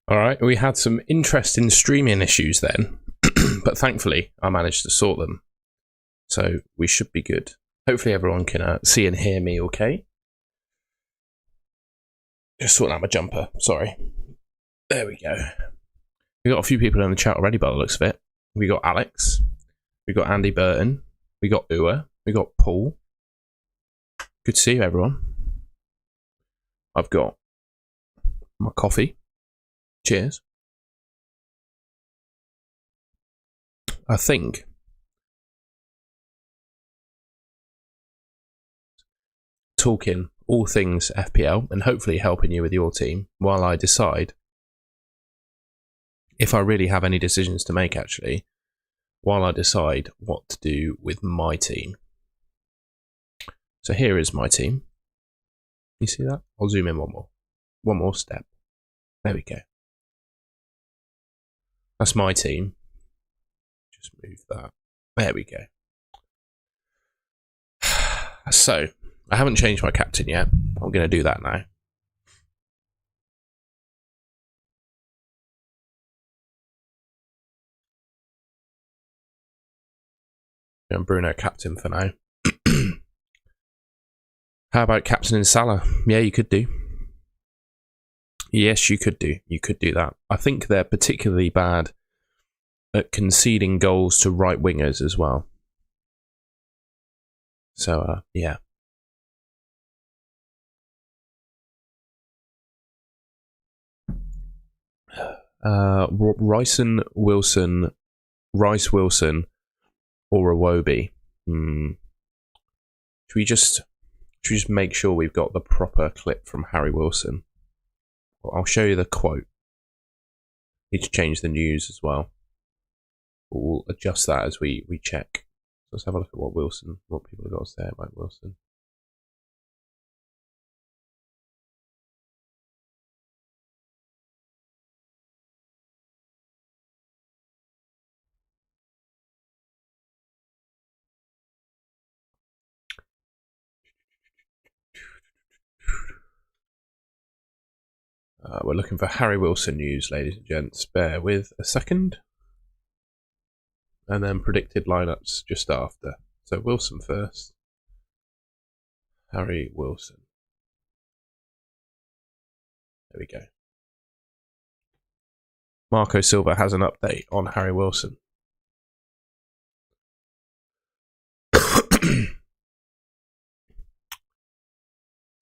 All right, we had some interesting streaming issues then, but thankfully I managed to sort them. So we should be good. Hopefully everyone can see and hear me okay. Just sorting out my jumper, sorry. There we go. We got a few people in the chat already by the looks of it. We got Alex, we got Andy Burton, we got Uwe, we got Paul. Good to see you, everyone. I've got my coffee. Cheers. I think talking all things FPL and hopefully helping you with your team while I decide if I really have any decisions to make, actually, while I decide what to do with my team. So here is my team. You see that? I'll zoom in one more step. There we go. That's my team. Just move that. There we go. So, I haven't changed my captain yet. I'm going to do that now. I'm Bruno captain for now. How about captain in Salah? Yeah, you could do. Yes, you could do. You could do that. I think they're particularly bad at conceding goals to right wingers as well. So, yeah. Rice Wilson, or Iwobi. Should we just make sure we've got the proper clip from Harry Wilson? I'll show you the quote. Need to change the news as well. We'll adjust that as we check. Let's have a look at what people have got to say about Wilson. We're looking for Harry Wilson news, ladies and gents. Bear with a second. And then predicted lineups just after. So Wilson first. Harry Wilson. There we go. Marco Silva has an update on Harry Wilson.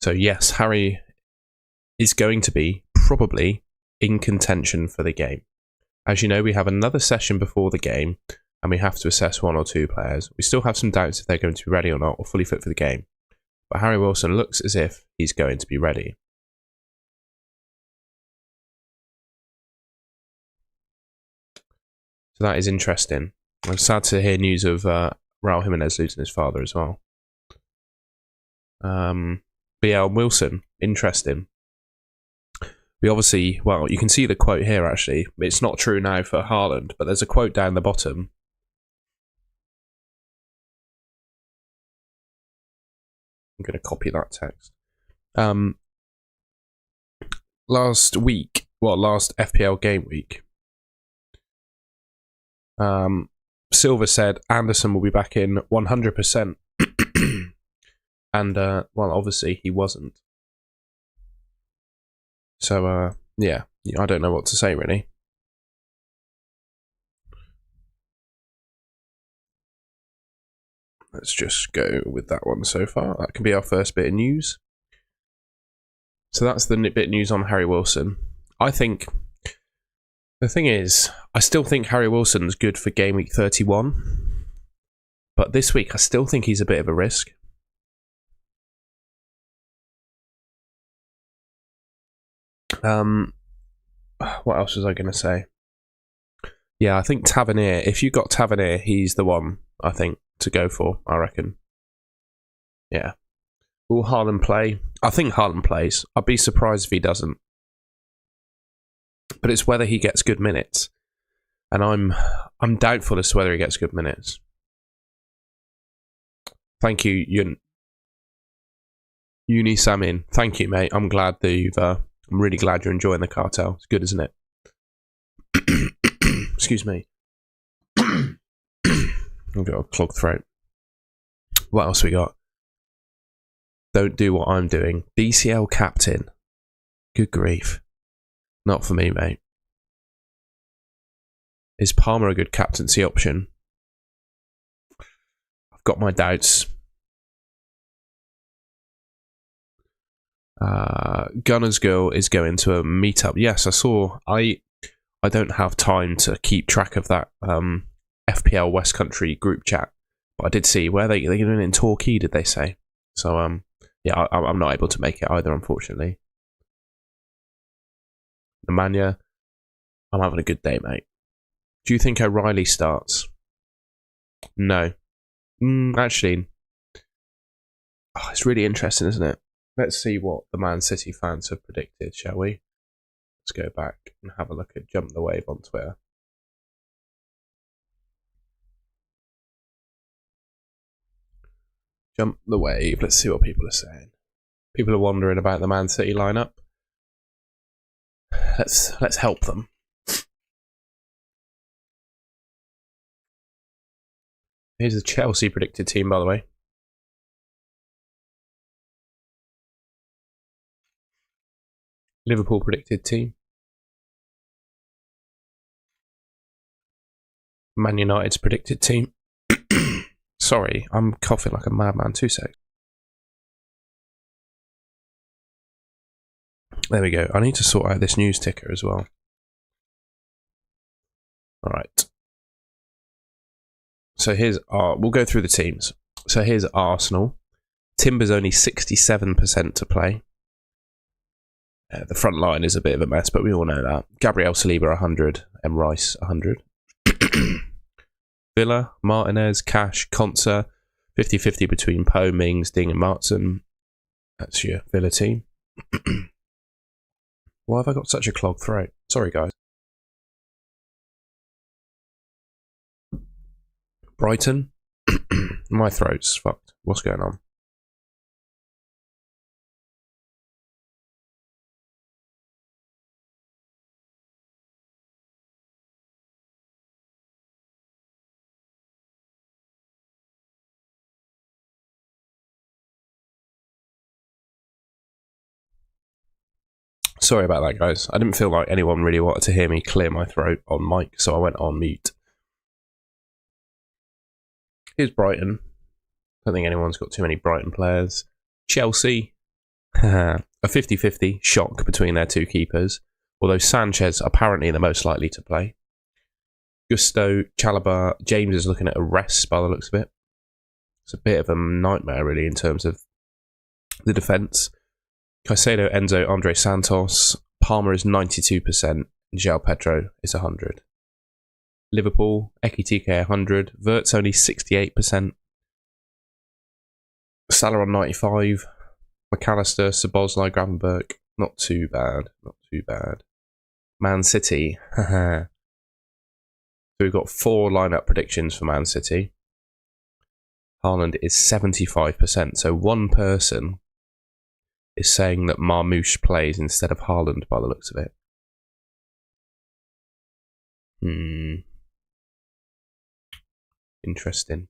So yes, Harry is going to be probably in contention for the game. As you know, we have another session before the game, and we have to assess one or two players. We still have some doubts if they're going to be ready or not, or fully fit for the game. But Harry Wilson looks as if he's going to be ready. So that is interesting. I'm sad to hear news of Raul Jimenez losing his father as well. BL Wilson, interesting. We obviously, well, you can see the quote here actually. It's not true now for Haaland, but there's a quote down the bottom. I'm going to copy that text. Last FPL game week, Silva said Anderson will be back in 100%. And, well, obviously he wasn't. So, yeah, I don't know what to say, really. Let's just go with that one so far. That can be our first bit of news. So that's the bit of news on Harry Wilson. I think, the thing is, I still think Harry Wilson's good for game week 31. But this week, I still think he's a bit of a risk. What else was I going to say? Yeah, I think Tavernier. If you got Tavernier, he's the one, I think, to go for, I reckon. Yeah. Will Haaland play? I think Haaland plays. I'd be surprised if he doesn't. But it's whether he gets good minutes. And I'm doubtful as to whether he gets good minutes. Thank you, Uni Samin. Thank you, mate. I'm glad that I'm really glad you're enjoying the cartel. It's good, isn't it? Excuse me. I've got a clogged throat. What else we got? Don't do what I'm doing. BCL captain. Good grief. Not for me, mate. Is Palmer a good captaincy option? I've got my doubts. Gunner's Girl is going to a meetup. Yes, I saw. I don't have time to keep track of that FPL West Country group chat, but I did see where they're doing it in Torquay. Did they say? So yeah, I'm not able to make it either, unfortunately. Nemanja, I'm having a good day, mate. Do you think O'Reilly starts? No. Actually, it's really interesting, isn't it? Let's see what the Man City fans have predicted, shall we? Let's go back and have a look at Jump the Wave on Twitter. Jump the Wave. Let's see what people are saying. People are wondering about the Man City lineup. Let's help them. Here's the Chelsea predicted team, by the way. Liverpool predicted team. Man United's predicted team. Sorry, I'm coughing like a madman. 2 seconds. There we go. I need to sort out this news ticker as well. Alright. So here's we'll go through the teams. So here's Arsenal. Timber's only 67% to play. The front line is a bit of a mess, but we all know that. Gabriel Saliba 100, M. Rice 100. Villa, Martinez, Cash, Konsa, 50-50 between Poe, Mings, Ding and Martson. That's your Villa team. Why have I got such a clogged throat? Sorry, guys. Brighton. My throat's fucked. What's going on? Sorry about that, guys. I didn't feel like anyone really wanted to hear me clear my throat on mic, so I went on mute. Here's Brighton. I don't think anyone's got too many Brighton players. Chelsea. A 50-50 shock between their two keepers, although Sanchez apparently the most likely to play. Gusto, Chalobah, James is looking at a rest by the looks of it. It's a bit of a nightmare, really, in terms of the defence. Caicedo, Enzo, Andre Santos. Palmer is 92%, and João Pedro is 100. Liverpool, Ekitike 100. Vert's only 68%. Salah on 95. McAllister, Szoboszlai, Gravenberch. Not too bad. Not too bad. Man City. So we've got 4 lineup predictions for Man City. Haaland is 75%. So one person is saying that Marmoush plays instead of Haaland by the looks of it. Interesting.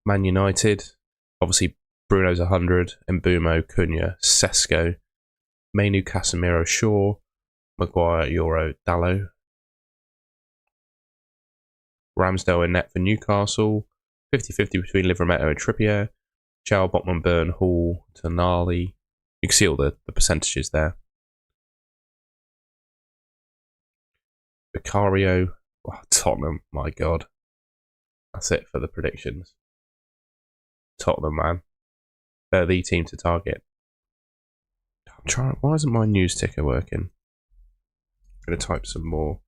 Man United. Obviously, Bruno's 100. Mbumo, Cunha, Sesko, Mainu, Casemiro, Shaw, Maguire, Euro, Dallo. Ramsdale in net for Newcastle. 50-50 between Livramento and Trippier. Chow, Botman, Burn, Hall, Tonali. You can see all the percentages there. Vicario. Oh, Tottenham, my God. That's it for the predictions. Tottenham, man. They're the team to target. I'm trying. Why isn't my news ticker working? I'm going to type some more.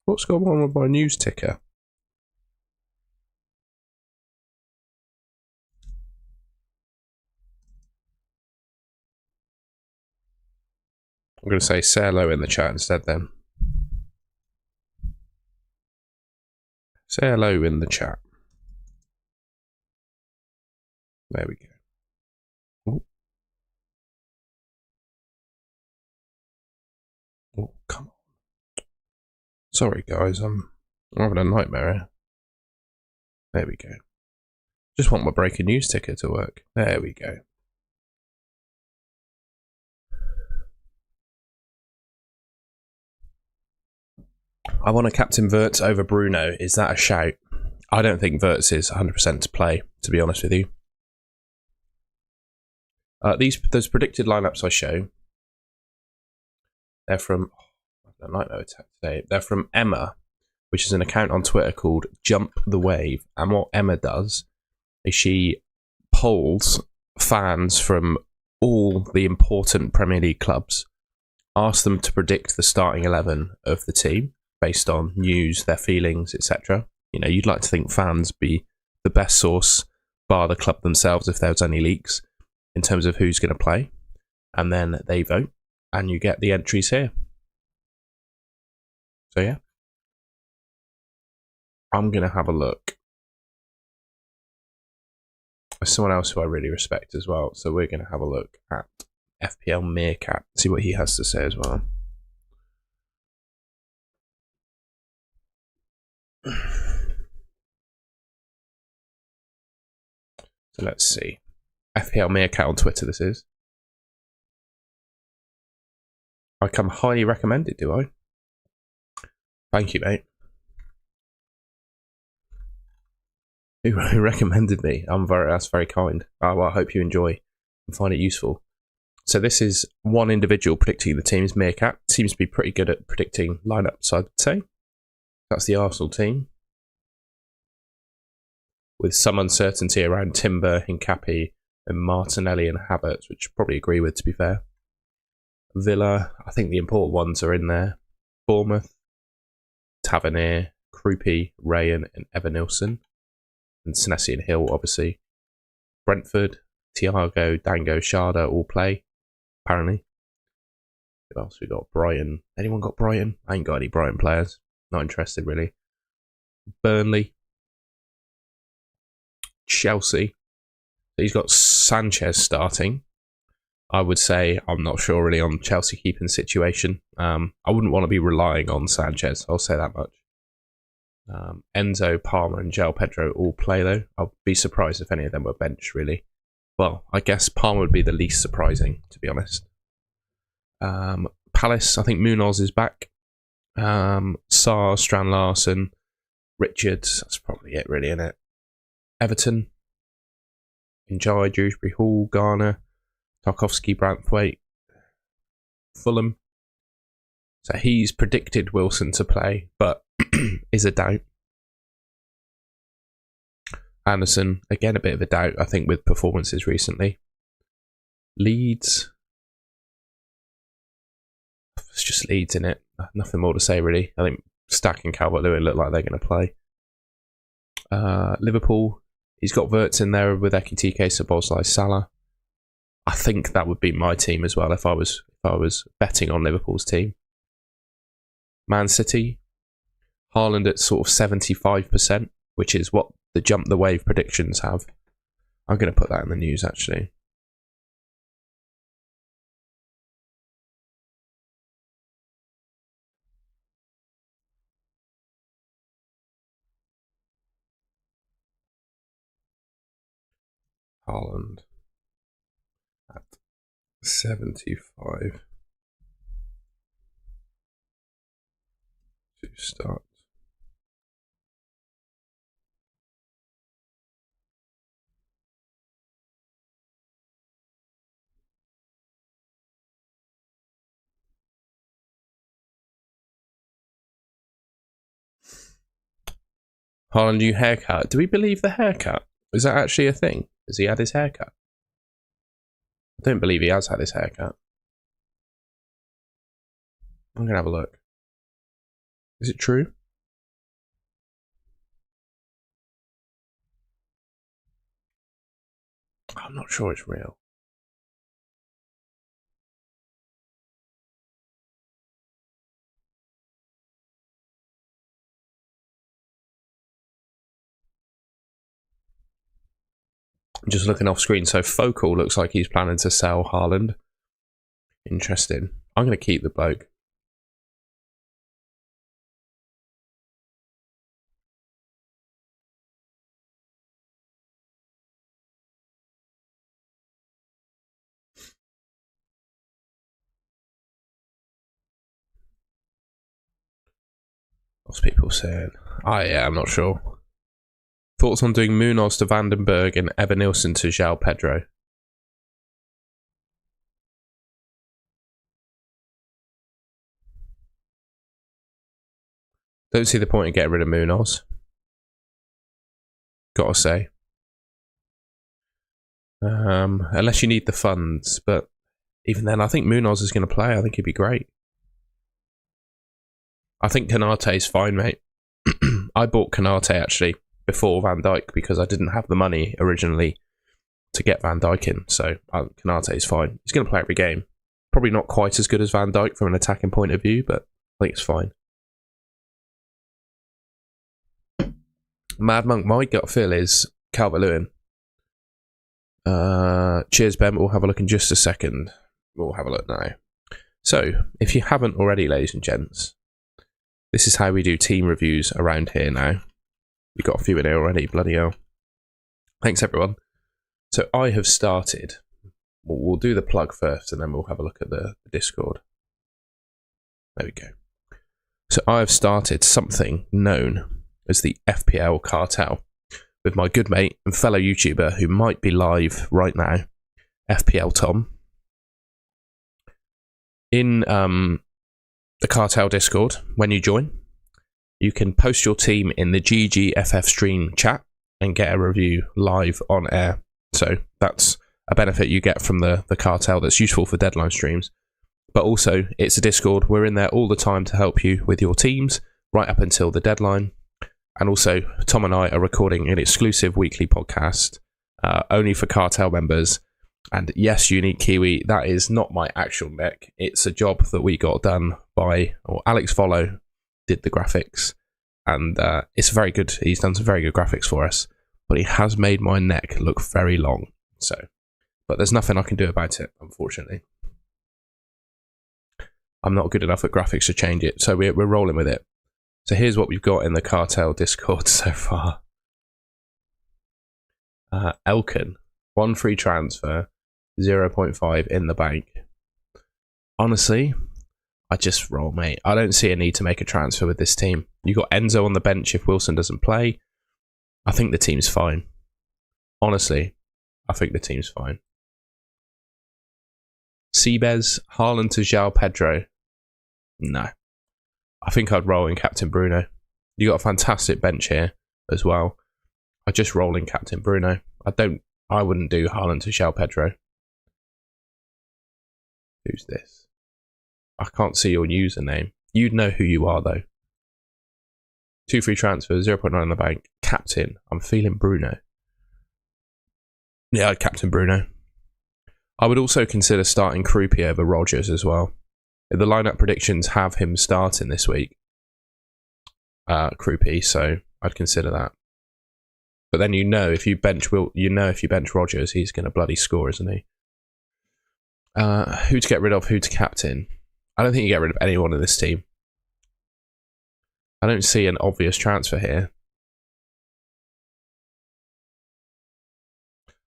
What's going on with my news ticker? I'm going to say say hello in the chat instead then. Say hello in the chat. There we go. Ooh. Oh, come on. Sorry, guys. I'm having a nightmare here. There we go. Just want my breaking news ticker to work. There we go. I want to captain Wirtz over Bruno. Is that a shout? I don't think Wirtz is 100% to play, to be honest with you. Those predicted lineups I show, they're from... I don't know today. They're from Emma, which is an account on Twitter called Jump the Wave. And what Emma does is she polls fans from all the important Premier League clubs, asks them to predict the starting 11 of the team based on news, their feelings, etc. You know, you'd like to think fans be the best source, bar the club themselves if there was any leaks, in terms of who's going to play. And then they vote, and you get the entries here. So yeah, I'm going to have a look. There's someone else who I really respect as well, so we're going to have a look at FPL Meerkat, see what he has to say as well. So let's see. FPL Meerkat on Twitter, this is. I come highly recommended, do I? Thank you, mate. Who recommended me? That's very kind. Well, I hope you enjoy and find it useful. So this is one individual predicting the teams. Meerkat seems to be pretty good at predicting lineups, I'd say. That's the Arsenal team. With some uncertainty around Timber, Hincapi, and Martinelli and Havertz, which I probably agree with, to be fair. Villa, I think the important ones are in there. Bournemouth, Tavernier, Krupi, Rayan, and Evanilson. And Senesi and Hill, obviously. Brentford, Thiago, Dango, Sharda all play, apparently. Who else we got? Brighton. Anyone got Brighton? I ain't got any Brighton players. Not interested, really. Burnley. Chelsea. He's got Sanchez starting. I would say I'm not sure really on Chelsea keeping situation. I wouldn't want to be relying on Sanchez. I'll say that much. Enzo, Palmer, and João Pedro all play though. I'll be surprised if any of them were benched really. Well, I guess Palmer would be the least surprising, to be honest. Palace, I think Munoz is back. Sarr, Strand Larson, Richards. That's probably it really, isn't it? Everton, Njai, Dewsbury Hall, Garner, Tarkovsky, Branthwaite, Fulham. So he's predicted Wilson to play, but is a doubt. Anderson, again a bit of a doubt, I think, with performances recently. Leeds. It's just Leeds in it. Nothing more to say, really. I think Stack and Calvert-Lewin look like they're going to play. Liverpool. He's got Wirtz in there with Ekitike, Szoboszlai, Salah. I think that would be my team as well if I was betting on Liverpool's team. Man City, Haaland at sort of 75%, which is what the Jump the Wave predictions have. I'm going to put that in the news, actually. Haaland at 75 to start. Haaland new haircut. Do we believe the haircut? Is that actually a thing? Has he had his haircut? I don't believe he has had his haircut. I'm going to have a look. Is it true? I'm not sure it's real. Just looking off screen, so Focal looks like he's planning to sell Haaland. Interesting. I'm going to keep the bloke. What's people saying? Yeah, I'm not sure. Thoughts on doing Munoz to Vandenberg and Evan Nilsson to João Pedro? Don't see the point in getting rid of Munoz. Gotta say. Unless you need the funds, but even then, I think Munoz is going to play. I think he'd be great. I think Konate's fine, mate. I bought Konate actually before Van Dijk because I didn't have the money originally to get Van Dijk in. So Konate's fine. He's going to play every game. Probably not quite as good as Van Dijk from an attacking point of view, but I think it's fine. Mad Monk, my gut feel is Calvert-Lewin. Cheers, Ben. We'll have a look in just a second. We'll have a look now. So, if you haven't already, ladies and gents, this is how we do team reviews around here now. We've got a few in here already, bloody hell. Thanks, everyone. So, I have started. We'll do the plug first, and then we'll have a look at the Discord. There we go. So, I have started something known as the FPL Cartel with my good mate and fellow YouTuber who might be live right now, FPL Tom. In the Cartel Discord, when you join, you can post your team in the GGFF stream chat and get a review live on air. So that's a benefit you get from the Cartel that's useful for deadline streams. But also, it's a Discord. We're in there all the time to help you with your teams right up until the deadline. And also, Tom and I are recording an exclusive weekly podcast only for Cartel members. And yes, Unique Kiwi, that is not my actual neck. It's a job that we got done by, or Alex Follow did the graphics. And it's very good. He's done some very good graphics for us. But he has made my neck look very long. But there's nothing I can do about it, unfortunately. I'm not good enough at graphics to change it. So we're rolling with it. So here's what we've got in the Cartel Discord so far. Elkin, 1 free transfer, 0.5 in the bank. Honestly, I just roll, mate. I don't see a need to make a transfer with this team. You got Enzo on the bench if Wilson doesn't play. I think the team's fine. Honestly, I think the team's fine. Seabez, Haaland to João Pedro. No. I think I'd roll in Captain Bruno. You got a fantastic bench here as well. I just roll in Captain Bruno. I wouldn't do Haaland to João Pedro. Who's this? I can't see your username. You'd know who you are though. 2 free transfers, 0.9 in the bank. Captain. I'm feeling Bruno. Yeah, I'd captain Bruno. I would also consider starting Krupi over Rodgers as well. The lineup predictions have him starting this week, Krupi, so I'd consider that. But then if you bench Rodgers, he's going to bloody score, isn't he? Who to get rid of? Who to captain? I don't think you get rid of anyone in this team. I don't see an obvious transfer here.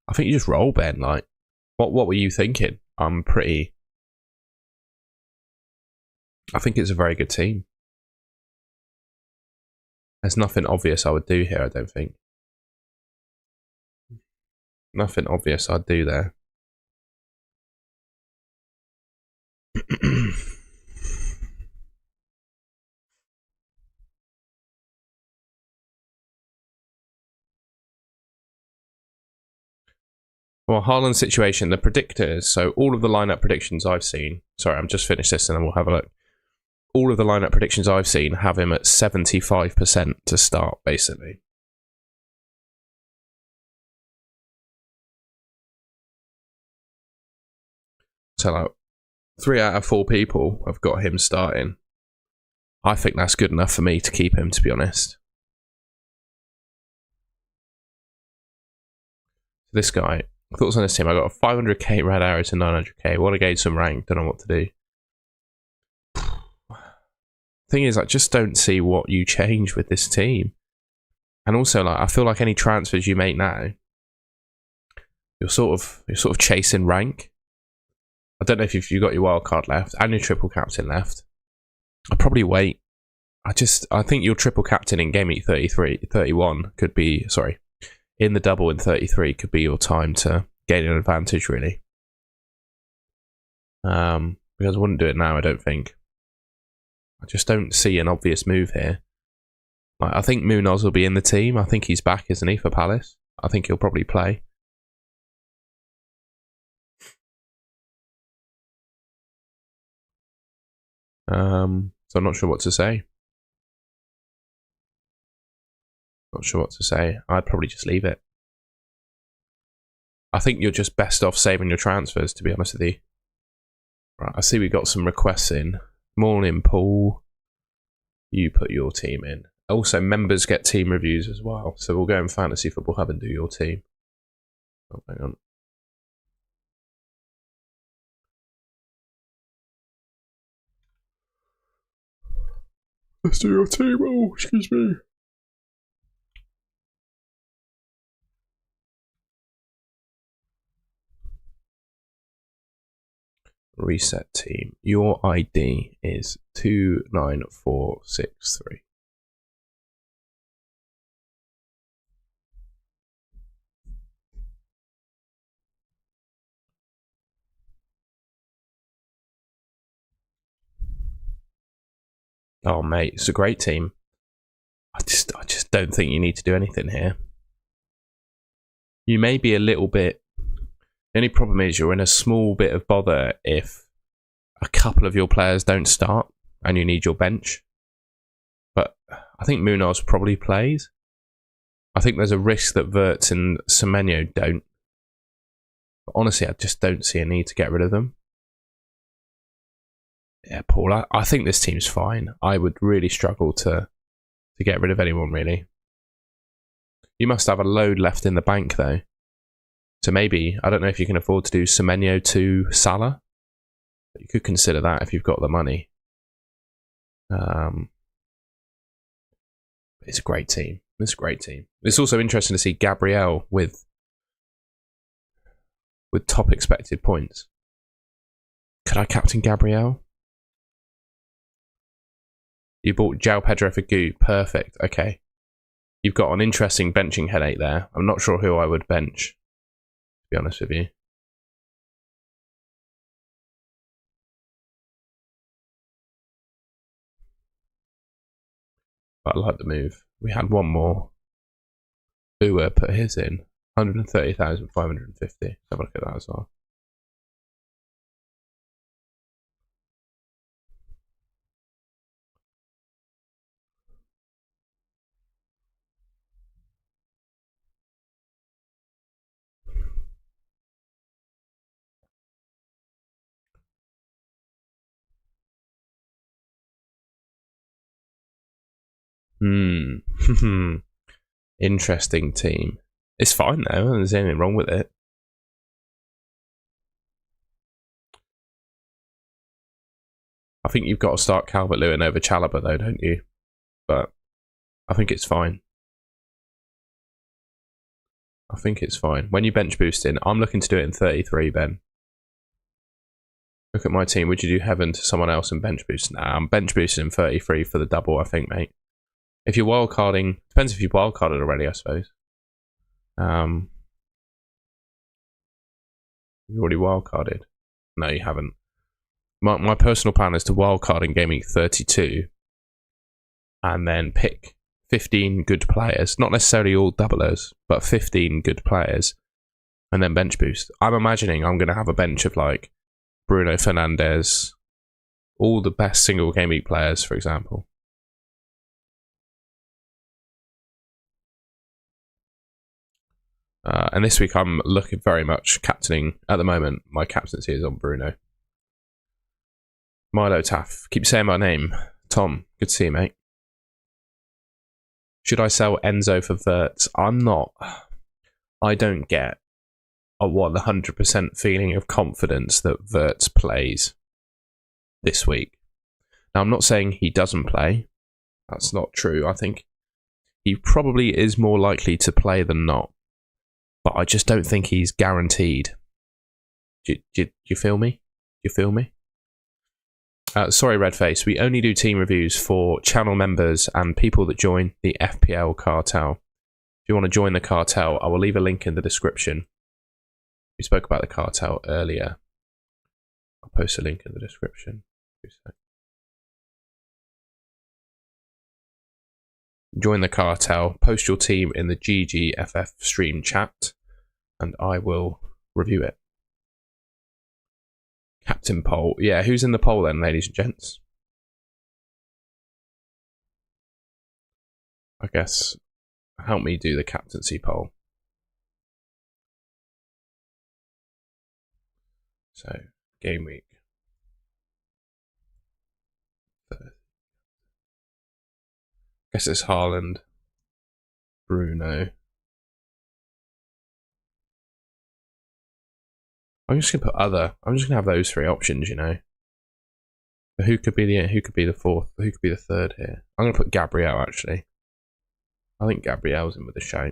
I think you just roll, Ben. Like, what were you thinking? I think it's a very good team. There's nothing obvious I would do here, I don't think. Nothing obvious I'd do there. Well, Haaland's situation, the predictors, so all of the lineup predictions I've seen, sorry, I'm just finished this and then we'll have a look. All of the lineup predictions I've seen have him at 75% to start, basically. So, like, 3 out of 4 people have got him starting. I think that's good enough for me to keep him, to be honest. this guy. Thoughts on this team? I got a 500k red arrow to 900k. Want to gauge some rank? Don't know what to do. Thing is, I just don't see what you change with this team. And also, like, I feel like any transfers you make now, you're sort of chasing rank. I don't know if you've got your wild card left and your triple captain left. I'd probably wait. I think your triple captain in Gameweek 31 could be, sorry, in the double in 33 could be your time to gain an advantage, really. Because I wouldn't do it now, I don't think. I just don't see an obvious move here. Like, I think Munoz will be in the team. I think he's back, isn't he, for Palace? I think he'll probably play. So I'm not sure what to say. I'd probably just leave it. I think you're just best off saving your transfers, to be honest with you. Right, I see we got some requests in. Morning, Paul. You put your team in. Also, members get team reviews as well. So we'll go in Fantasy Football Hub and do your team. Oh, hang on. Let's do your team. Oh, excuse me. Reset team. Your ID is 29463. Oh, mate, it's a great team. I just don't think you need to do anything here. You may be a little bit. The only problem is you're in a small bit of bother if a couple of your players don't start and you need your bench. But I think Munoz probably plays. I think there's a risk that Wirtz and Semenyo don't. But honestly, I just don't see a need to get rid of them. Yeah, Paul, I think this team's fine. I would really struggle to get rid of anyone, really. You must have a load left in the bank, though. So maybe, I don't know if you can afford to do Semenyo to Salah. But you could consider that if you've got the money. It's a great team. It's a great team. It's also interesting to see Gabriel with top expected points. Could I captain Gabriel? You bought João Pedro for Goo. Perfect. Okay. You've got an interesting benching headache there. I'm not sure who I would bench, to be honest with you. But I like the move. We had one more. Uwe put his in. 130,550. Have a look at that as well. Interesting team. It's fine though, there's anything wrong with it. I think you've got to start Calvert-Lewin over Chalobah though, don't you? But I think it's fine. I think it's fine. When you bench boost in, I'm looking to do it in 33, Ben. Look at my team. Would you do Heaven to someone else and bench boost? Nah, I'm bench boosting in 33 for the double, I think, mate. If you're wildcarding, depends if you've wildcarded already, I suppose. You already wildcarded? No, you haven't. My personal plan is to wildcard in Gameweek 32 and then pick 15 good players. Not necessarily all doublers, but 15 good players and then bench boost. I'm imagining I'm going to have a bench of like Bruno Fernandes, all the best single Gameweek players, for example. And this week I'm looking very much captaining. At the moment, my captaincy is on Bruno. Milo Taff. Keep saying my name. Tom, good to see you, mate. Should I sell Enzo for Wirtz? I'm not. I don't get 100% feeling of confidence that Wirtz plays this week. Now, I'm not saying he doesn't play. That's not true. I think he probably is more likely to play than not. But I just don't think he's guaranteed. Do you feel me? You feel me? Sorry, Redface. We only do team reviews for channel members and people that join the FPL Cartel. If you want to join the cartel, I will leave a link in the description. We spoke about the cartel earlier. I'll post a link in the description. Join the cartel, post your team in the GGFF stream chat, and I will review it. Captain poll. Yeah, who's in the poll then, ladies and gents? I guess help me do the captaincy poll. So, game week. Guess it's Haaland, Bruno. I'm just gonna put other. I'm just gonna have those three options, you know. But who could be the fourth? Who could be the third here? I'm gonna put Gabriel actually. I think Gabriel's in with a shout.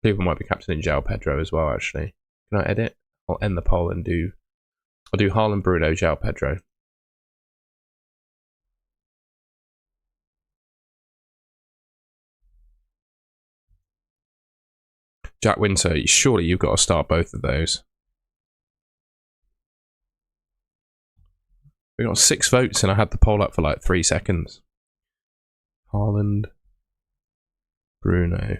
People might be captaining João Pedro as well. Actually, can I edit? I'll end the poll and do. I'll do Haaland, Bruno, João Pedro. Jack Winter, surely you've got to start both of those. We got 6 votes and I had the poll up for like 3 seconds. Haaland, Bruno,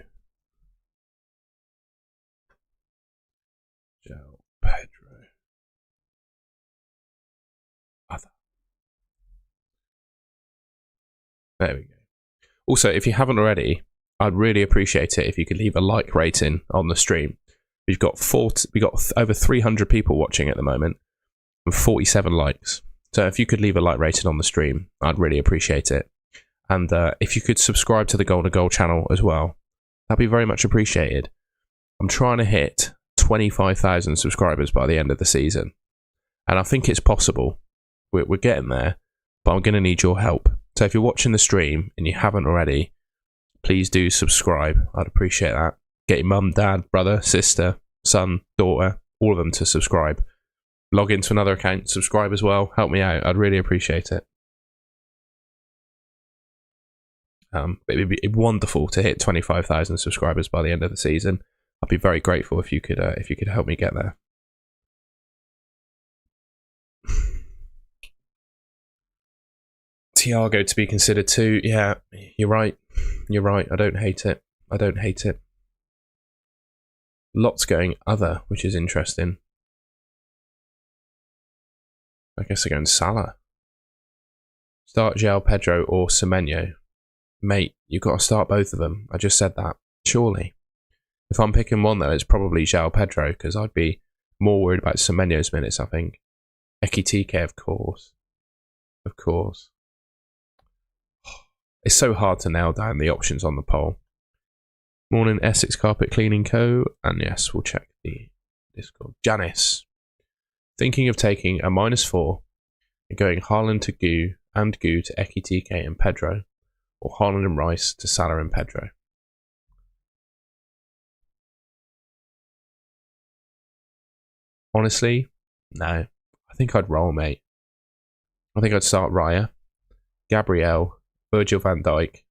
João Pedro. Other. There we go. Also, if you haven't already, I'd really appreciate it if you could leave a like rating on the stream. We got over 300 people watching at the moment and 47 likes. So if you could leave a like rating on the stream, I'd really appreciate it. And if you could subscribe to the Golden Goal channel as well, that'd be very much appreciated. I'm trying to hit 25,000 subscribers by the end of the season. And I think it's possible. We're getting there, but I'm going to need your help. So if you're watching the stream and you haven't already, please do subscribe. I'd appreciate that. Get your mum, dad, brother, sister, son, daughter, all of them to subscribe. Log into another account, subscribe as well. Help me out. I'd really appreciate it. It'd be wonderful to hit 25,000 subscribers by the end of the season. I'd be very grateful if you could help me get there. Thiago to be considered too. Yeah, you're right. You're right. I don't hate it. I don't hate it. Lots going other, which is interesting. I guess they're going Salah. Start João Pedro or Semenyo. Mate, you've got to start both of them. I just said that. Surely. If I'm picking one though, it's probably João Pedro, because I'd be more worried about Semenyo's minutes, I think. Ekitike, of course. Of course. It's so hard to nail down the options on the poll. Morning, Essex Carpet Cleaning Co. And yes, we'll check the Discord. Janice. Thinking of taking a -4 and going Haaland to Gu and Gu to Ekitike and Pedro, or Haaland and Rice to Salah and Pedro. Honestly, no. I think I'd roll, mate. I think I'd start Raya, Gabriel, Virgil van Dijk,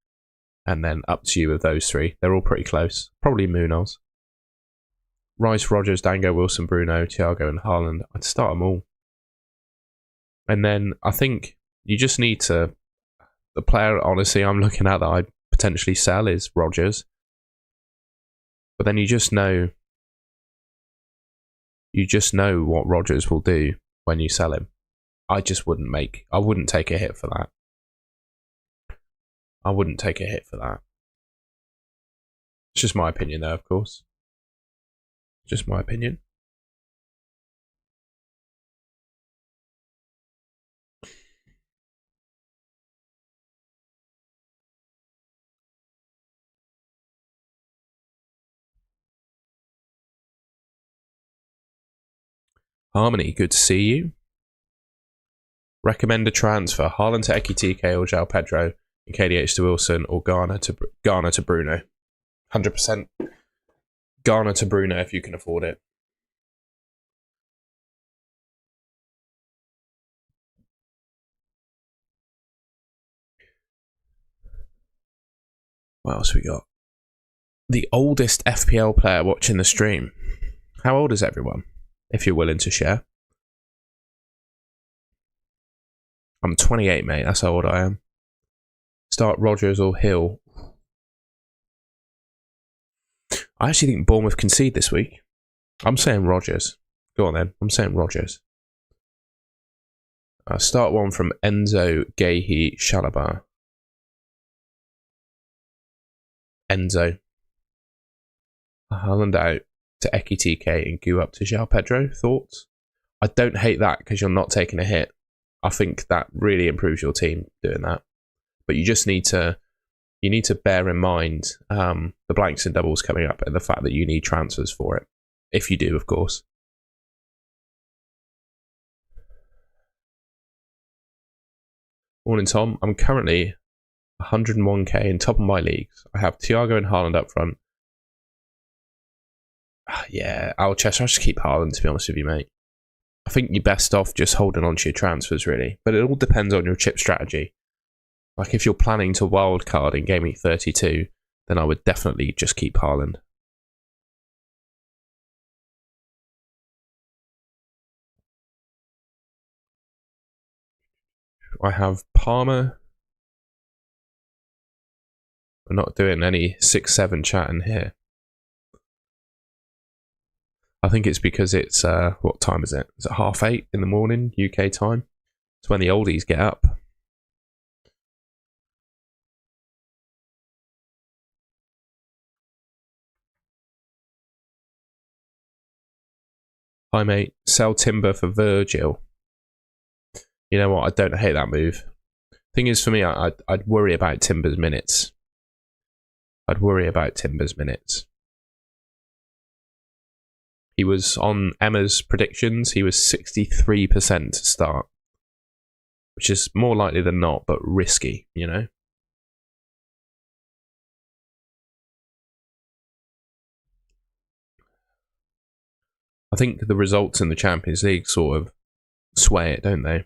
and then up to you with those three. They're all pretty close. Probably Munoz. Rice, Rogers, Dango, Wilson, Bruno, Thiago, and Haaland. I'd start them all. And then I think you just need to... The player, honestly, I'm looking at that I'd potentially sell is Rogers. But then you just know what Rogers will do when you sell him. I wouldn't take a hit for that. I wouldn't take a hit for that. It's just my opinion though, of course. Just my opinion. Harmony, good to see you. Recommend a transfer. Haaland to Ekitike or João Pedro, and KDH to Wilson, or Garner to Bruno. 100% Garner to Bruno if you can afford it. What else we got? The oldest FPL player watching the stream. How old is everyone? If you're willing to share. I'm 28, mate. That's how old I am. Start Rodgers or Hill. I actually think Bournemouth concede this week. I'm saying Rodgers. Go on then. I'm saying Rodgers. Start one from Enzo, Gahey, Chalobah. Enzo. Haaland out to Ekitike and Gu up to João Pedro. Thoughts? I don't hate that because you're not taking a hit. I think that really improves your team doing that. But you just need to bear in mind the blanks and doubles coming up and the fact that you need transfers for it. If you do, of course. Morning, Tom. I'm currently 101k in top of my leagues. I have Thiago and Haaland up front. Yeah, Alchester. I'll just keep Haaland, to be honest with you, mate. I think you're best off just holding on to your transfers, really. But it all depends on your chip strategy. Like, if you're planning to wildcard in Gameweek 32, then I would definitely just keep Haaland. I have Palmer. We're not doing any 6-7 chatting here. I think it's because it's, what time is it? Is it 8:30 in the morning, UK time? It's when the oldies get up. Hi, mate. Sell Timber for Virgil. You know what? I don't hate that move. Thing is, for me, I'd worry about Timber's minutes. He was on Emma's predictions. He was 63% to start, which is more likely than not, but risky, you know? I think the results in the Champions League sort of sway it, don't they?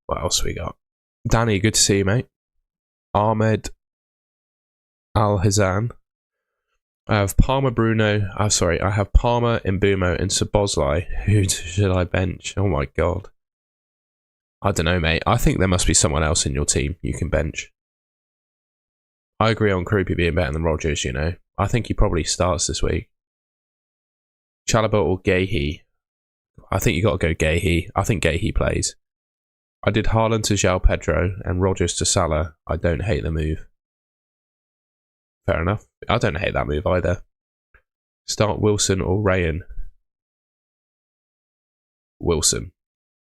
What else we got? Danny, good to see you, mate. Ahmed Al-Hazan. I have Palmer, Bruno. I have Palmer, Mbumo, and Szoboszlai. Who should I bench? Oh my god. I don't know, mate. I think there must be someone else in your team you can bench. I agree on Krupi being better than Rodgers, you know. I think he probably starts this week. Chalobah or Gahey? I think you got to go Gahey. I think Gahey plays. I did Haaland to João Pedro and Rodgers to Salah. I don't hate the move. Fair enough. I don't hate that move either. Start Wilson or Rayan? Wilson.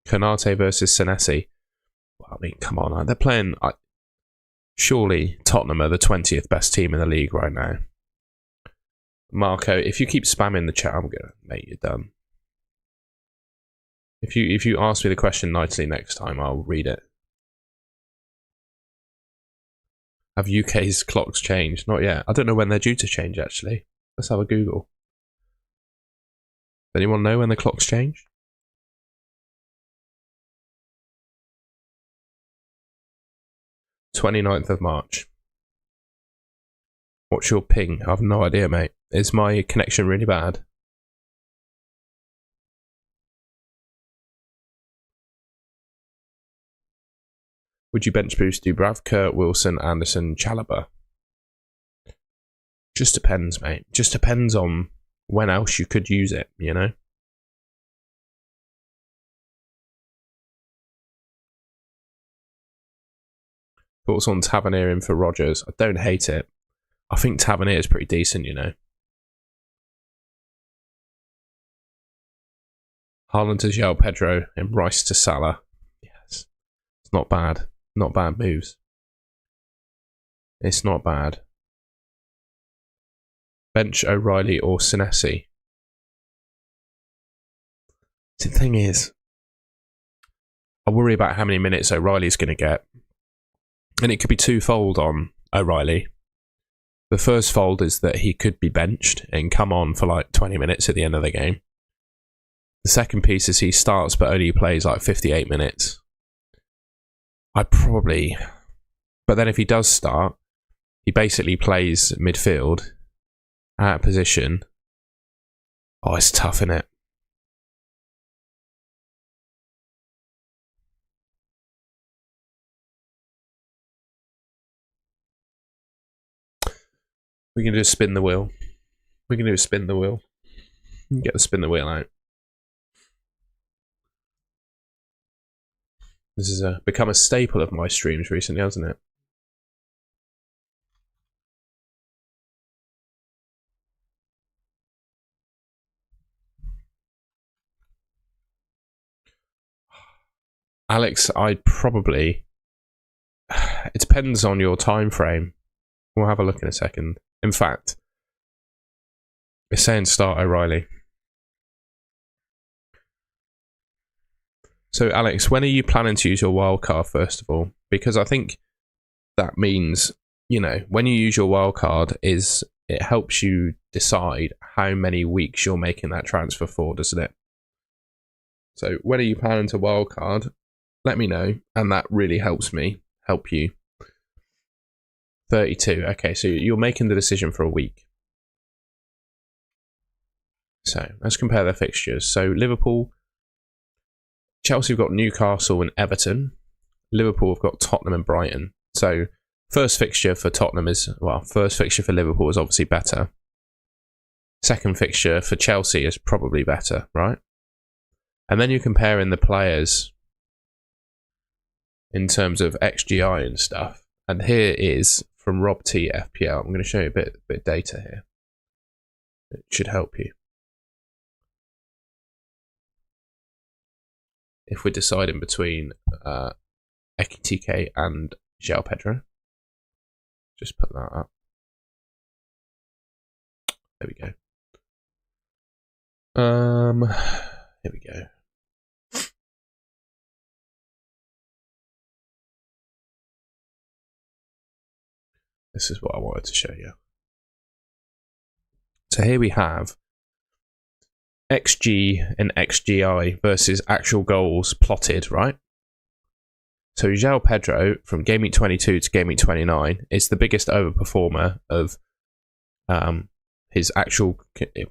Konate versus Senesi. Well, I mean, come on. They're playing... surely Tottenham are the 20th best team in the league right now. Marco, if you keep spamming the chat, I'm going to make you done. If you ask me the question nicely next time, I'll read it. Have UK's clocks changed? Not yet. I don't know when they're due to change, actually. Let's have a Google. Does anyone know when the clocks change? "29th of March. What's your ping? I have no idea, mate. Is my connection really bad? Would you bench boost Dubravka, Wilson, Anderson, Chalobah? Just depends, mate. Just depends on when else you could use it, you know? Thoughts on Tavernier in for Rodgers? I don't hate it. I think Tavernier is pretty decent, you know. Haaland to João Pedro and Rice to Salah. Yes. It's not bad. Not bad moves. It's not bad. Bench O'Reilly or Senesi. The thing is, I worry about how many minutes O'Reilly's going to get. And it could be twofold on O'Reilly. The first fold is that he could be benched and come on for like 20 minutes at the end of the game. The second piece is he starts but only plays like 58 minutes. But then if he does start, he basically plays midfield, out of position. Oh, it's tough, isn't it? We can just spin the wheel. We can do a spin the wheel. Get the spin the wheel out. This has become a staple of my streams recently, hasn't it? Alex, I'd probably... It depends on your time frame. We'll have a look in a second. In fact, it's saying start O'Reilly. So, Alex, when are you planning to use your wildcard, first of all? Because I think that means, you know, when you use your wildcard, it helps you decide how many weeks you're making that transfer for, doesn't it? So, when are you planning to wildcard? Let me know, and that really helps me help you. 32. Okay, so you're making the decision for a week. So, let's compare their fixtures. So, Liverpool... Chelsea have got Newcastle and Everton. Liverpool have got Tottenham and Brighton. So, first fixture for Tottenham first fixture for Liverpool is obviously better. Second fixture for Chelsea is probably better, right? And then you're comparing the players in terms of XGI and stuff. And here is from Rob T FPL. I'm going to show you a bit of data here. It should help you. If we're deciding between Ekitike and João Pedro, just put that up. There we go. Here we go. This is what I wanted to show you. So here we have XG and XGI versus actual goals plotted, right? So João Pedro from Gameweek 22 to Gameweek 29 is the biggest overperformer of his actual,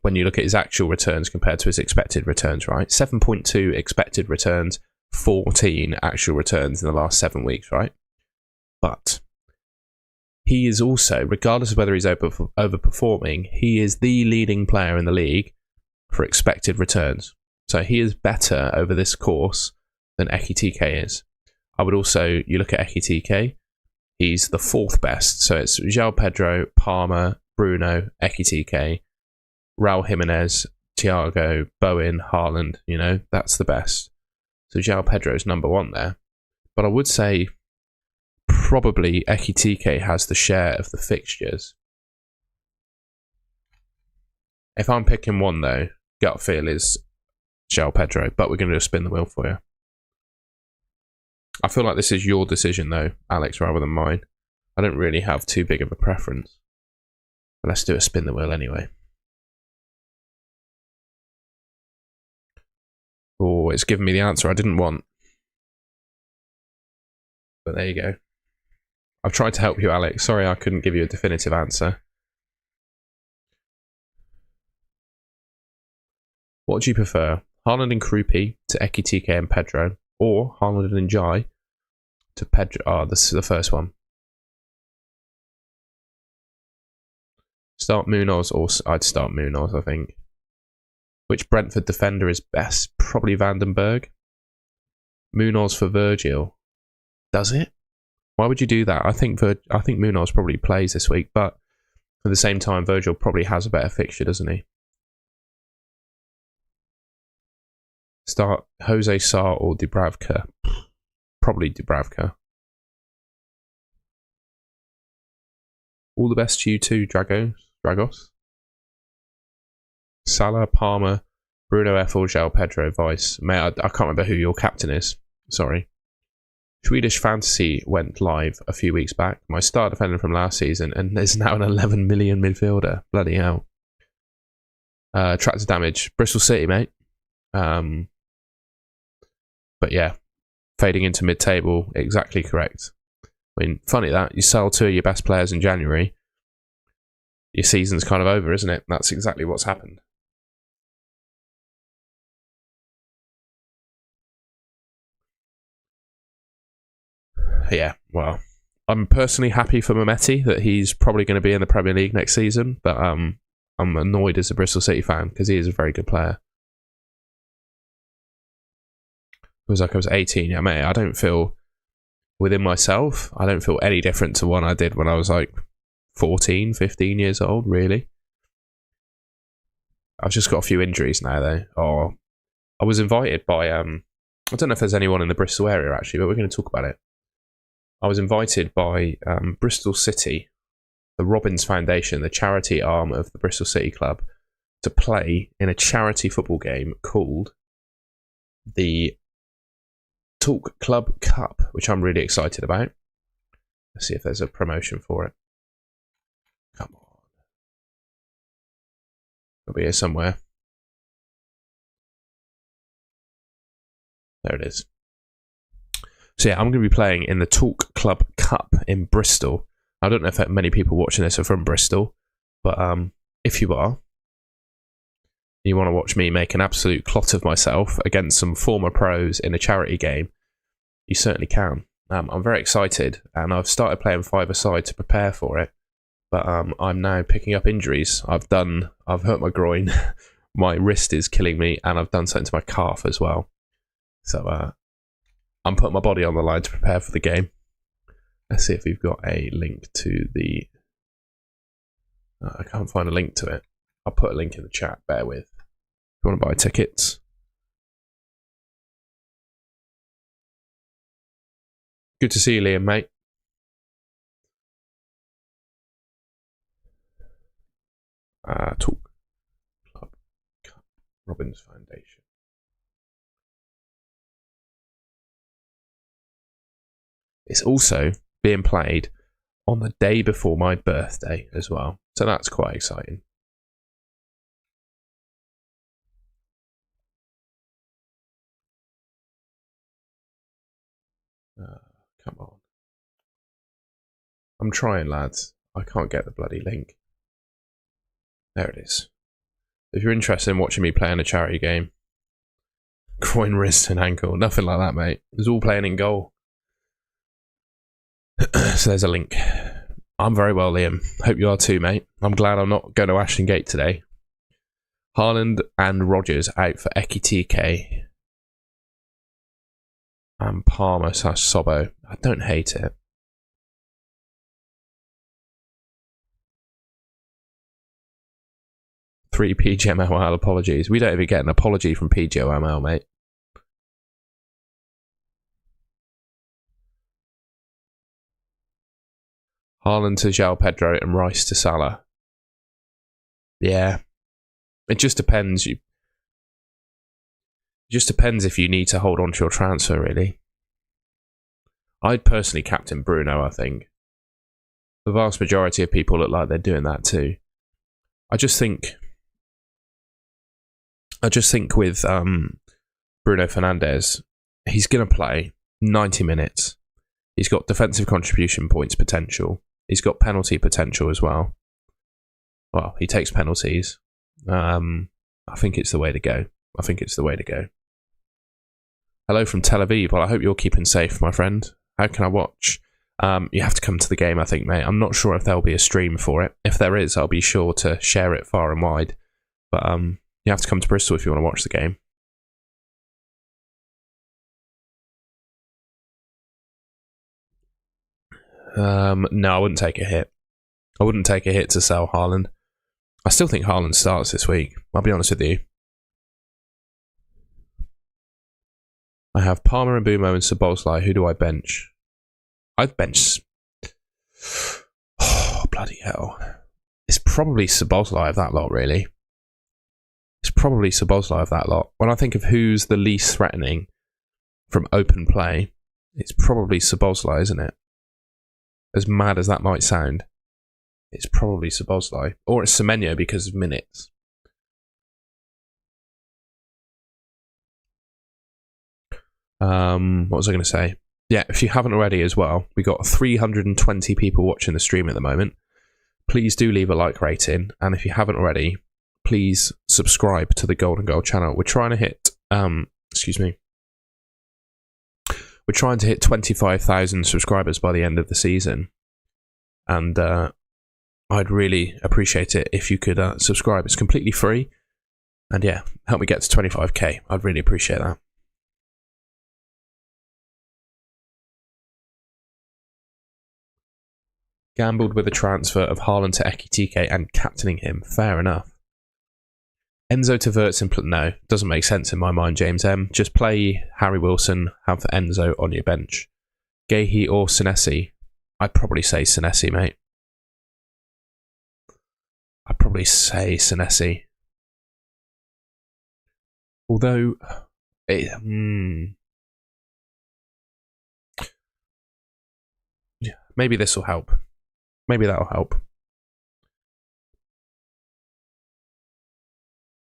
when you look at his actual returns compared to his expected returns, right? 7.2 expected returns, 14 actual returns in the last 7 weeks, right? But he is also, regardless of whether he's overperforming, he is the leading player in the league for expected returns. So he is better over this course than Ekitike is. I would also, you look at Ekitike, he's the fourth best. So it's João Pedro, Palmer, Bruno, Ekitike, Raul Jimenez, Thiago, Bowen, Haaland, you know, that's the best. So João Pedro is number one there. But I would say probably Ekitike has the share of the fixtures. If I'm picking one though, gut feel is João Pedro, but we're going to do a spin the wheel for you. I feel like this is your decision though, Alex, rather than mine. I don't really have too big of a preference. But let's do a spin the wheel anyway. Oh, it's given me the answer I didn't want. But there you go. I've tried to help you, Alex. Sorry I couldn't give you a definitive answer. What do you prefer? Haaland and Krupi to Ekitike and Pedro, or Haaland and Njai to Pedro? Oh, this is the first one. Start Munoz, or I'd start Munoz, I think. Which Brentford defender is best? Probably Vandenberg. Munoz for Virgil. Does it? Why would you do that? I think Munoz probably plays this week, but at the same time, Virgil probably has a better fixture, doesn't he? Start Jose Sarr or Dubravka. Probably Dubravka. All the best to you too, Dragos. Salah, Palmer, Bruno, Ethel, João Pedro, Vice. Mate, I can't remember who your captain is. Sorry. Swedish Fantasy went live a few weeks back. My star defender from last season, and there's now an 11 million midfielder. Bloody hell. Tractor damage. Bristol City, mate. But yeah, fading into mid-table, exactly correct. I mean, funny that you sell 2 of your best players in January, your season's kind of over, isn't it? That's exactly what's happened. Yeah, well, I'm personally happy for Mehmeti that he's probably going to be in the Premier League next season, but I'm annoyed as a Bristol City fan because he is a very good player. It was like I was 18, yeah, mate. I don't feel within myself, I don't feel any different to what I did when I was like 14, 15 years old, really. I've just got a few injuries now, though. Oh, I was invited by, I don't know if there's anyone in the Bristol area, actually, but we're going to talk about it. I was invited by Bristol City, the Robbins Foundation, the charity arm of the Bristol City Club, to play in a charity football game called the Talk Club Cup, which I'm really excited about. Let's see if there's a promotion for it. Come on. It'll be here somewhere. There it is. So yeah, I'm going to be playing in the Talk Club Cup in Bristol. I don't know if many people watching this are from Bristol, but if you are, you want to watch me make an absolute clot of myself against some former pros in a charity game, you certainly can. I'm very excited, and I've started playing five-a-side to prepare for it, but I'm now picking up injuries. I've hurt my groin, my wrist is killing me, and I've done something to my calf as well. So I'm putting my body on the line to prepare for the game. Let's see if we've got a link to the... I can't find a link to it. I'll put a link in the chat, bear with. If you want to buy tickets. Good to see you, Liam, mate. Talk Club Cup, Robbins Foundation. It's also being played on the day before my birthday as well. So that's quite exciting. Come on. I'm trying, lads. I can't get the bloody link. There it is. If you're interested in watching me play in a charity game, groin, wrist and ankle, nothing like that, mate. It was all playing in goal. So there's a link. I'm very well, Liam. Hope you are too, mate. I'm glad I'm not going to Ashton Gate today. Haaland and Rodgers out for Ekitike. And Palmer / Sobo. I don't hate it. Three PGML apologies. We don't even get an apology from PGML, mate. Haaland to João Pedro and Rice to Salah. Yeah. It just depends. It just depends if you need to hold on to your transfer, really. I'd personally captain Bruno, I think. The vast majority of people look like they're doing that too. I just think with Bruno Fernandes, he's going to play 90 minutes. He's got defensive contribution points potential. He's got penalty potential as well. Well, he takes penalties. I think it's the way to go. Hello from Tel Aviv. Well, I hope you're keeping safe, my friend. How can I watch? You have to come to the game, I think, mate. I'm not sure if there'll be a stream for it. If there is, I'll be sure to share it far and wide. But you have to come to Bristol if you want to watch the game. No, I wouldn't take a hit. I wouldn't take a hit to sell Haaland. I still think Haaland starts this week. I'll be honest with you. I have Palmer and Bumo and Szoboszlai. Who do I bench? I'd bench... Oh, bloody hell. It's probably Szoboszlai of that lot, really. It's probably Szoboszlai of that lot. When I think of who's the least threatening from open play, it's probably Szoboszlai, isn't it? As mad as that might sound, it's probably Szoboszlai. Or it's Semenyo because of minutes. What was I going to say? Yeah, if you haven't already as well, we got 320 people watching the stream at the moment. Please do leave a like rating, and if you haven't already, please subscribe to the Golden Goal channel. We're trying to hit, excuse me. We're trying to hit 25,000 subscribers by the end of the season, and I'd really appreciate it if you could subscribe. It's completely free, and yeah, help me get to 25k. I'd really appreciate that. Gambled with a transfer of Haaland to Ekitike and captaining him. Fair enough. Enzo to Wirtz and... No, doesn't make sense in my mind, James M. Just play Harry Wilson, have Enzo on your bench. Gahey or Senesi? I'd probably say Senesi, mate. I'd probably say Senesi. Although... Maybe this will help. Maybe that'll help.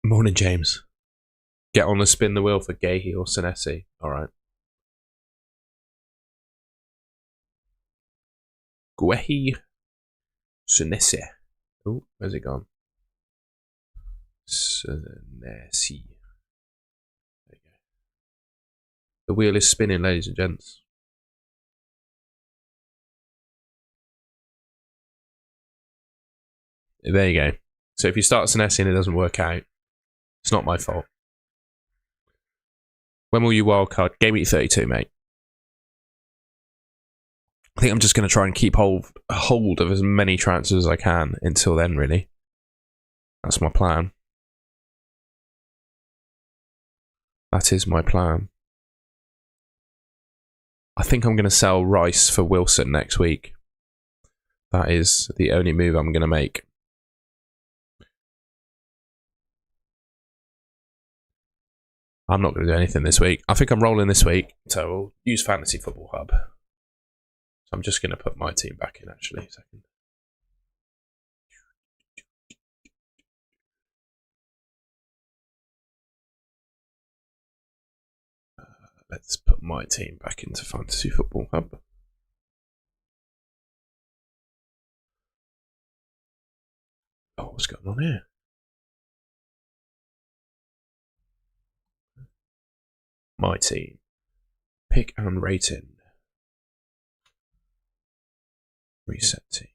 Morning, James. Get on the spin the wheel for Gahey or Senesi. Alright. Gahey. Senesi. Oh, where's it gone? Senesi. There you go. The wheel is spinning, ladies and gents. There you go. So if you start Senesi and it doesn't work out, it's not my fault. When will you wildcard? Gameweek 32, mate. I think I'm just going to try and keep hold of as many transfers as I can until then, really. That's my plan. That is my plan. I think I'm going to sell Rice for Wilson next week. That is the only move I'm going to make. I'm not going to do anything this week. I think I'm rolling this week, so we'll use Fantasy Football Hub. So I'm just going to put my team back in, actually. A second. Let's put my team back into Fantasy Football Hub. Oh, what's going on here? My team. Pick and rating. Reset team.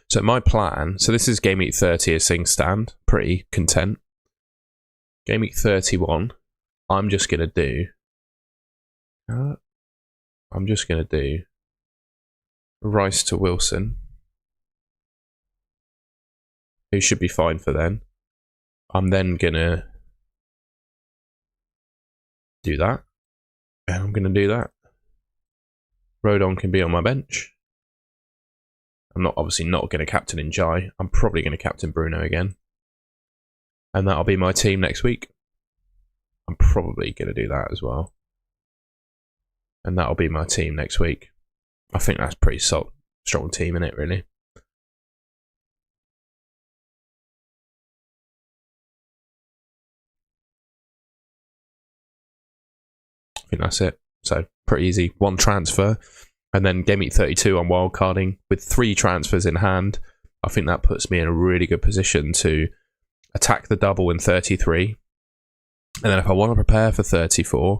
So my plan, so this is Game Week 30 as things stand, pretty content. Game Week 31, I'm just going to do Rice to Wilson, who should be fine for then. I'm then going to do that, and I'm going to do that. Rodon can be on my bench. I'm obviously not going to captain in Jai. I'm probably going to captain Bruno again. And that'll be my team next week. I'm probably going to do that as well. And that'll be my team next week. I think that's a pretty strong team, isn't it, really? I think that's it. So, pretty easy. One transfer. And then Game Week 32 on wildcarding with 3 transfers in hand. I think that puts me in a really good position to attack the double in 33 And then if I want to prepare for 34,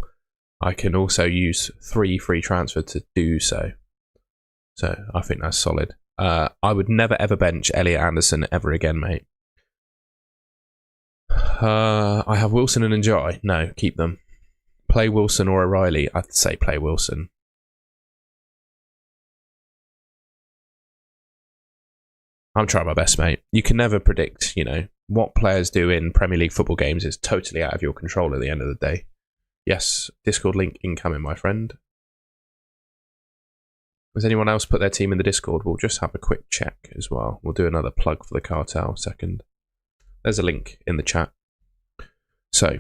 I can also use 3 free transfer to do so. So I think that's solid. I would never ever bench Elliot Anderson ever again, mate. I have Wilson and Njai. No, keep them. Play Wilson or O'Reilly. I'd say play Wilson. I'm trying my best, mate. You can never predict, what players do in Premier League football games is totally out of your control at the end of the day. Yes, Discord link incoming, my friend. Has anyone else put their team in the Discord? We'll just have a quick check as well. We'll do another plug for the Cartel second. There's a link in the chat. So,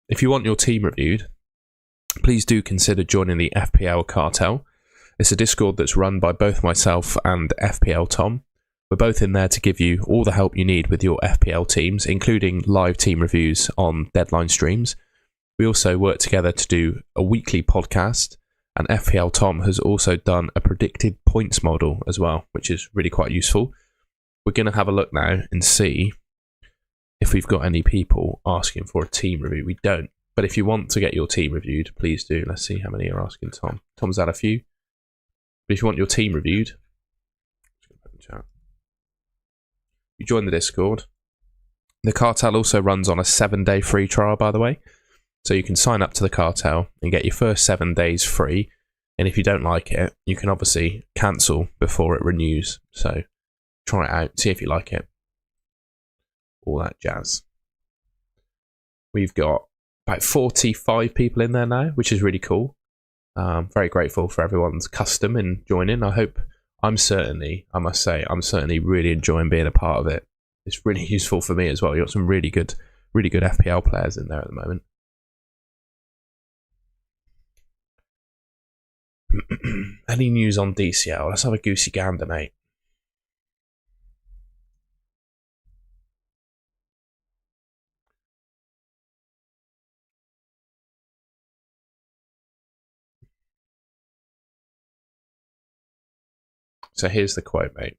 if you want your team reviewed, please do consider joining the FPL Cartel. It's a Discord that's run by both myself and FPL Tom. We're both in there to give you all the help you need with your FPL teams, including live team reviews on deadline streams. We also work together to do a weekly podcast, and FPL Tom has also done a predicted points model as well, which is really quite useful. We're going to have a look now and see if we've got any people asking for a team review. We don't, but if you want to get your team reviewed, please do. Let's see how many are asking Tom. Tom's had a few. But if you want your team reviewed, you join the Discord. The Cartel also runs on a 7-day free trial, by the way. So you can sign up to the Cartel and get your first 7 days free. And if you don't like it, you can obviously cancel before it renews. So try it out, see if you like it. All that jazz. We've got about 45 people in there now, which is really cool. Very grateful for everyone's custom in joining. I must say, I'm certainly really enjoying being a part of it. It's really useful for me as well. You've got some really good FPL players in there at the moment. Any news on DCL? Let's have a goosey gander, mate. So here's the quote, mate.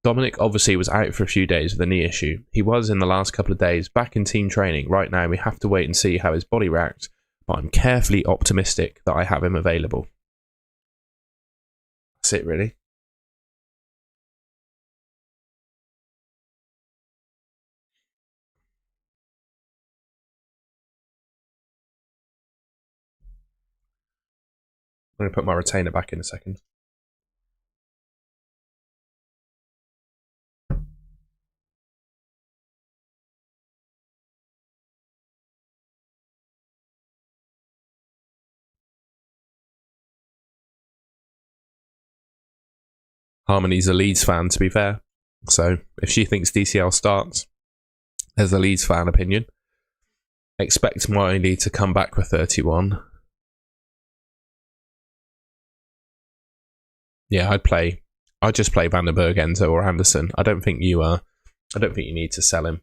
Dominic obviously was out for a few days with a knee issue. He was in the last couple of days back in team training. Right now we have to wait and see how his body reacts, but I'm carefully optimistic that I have him available. That's it, really. I'm going to put my retainer back in a second. Harmony's a Leeds fan, to be fair. So if she thinks DCL starts, there's a Leeds fan opinion. Expect Miley to come back with 31. Yeah, I'd just play Vandenberg, Enzo, or Anderson. I don't think you need to sell him.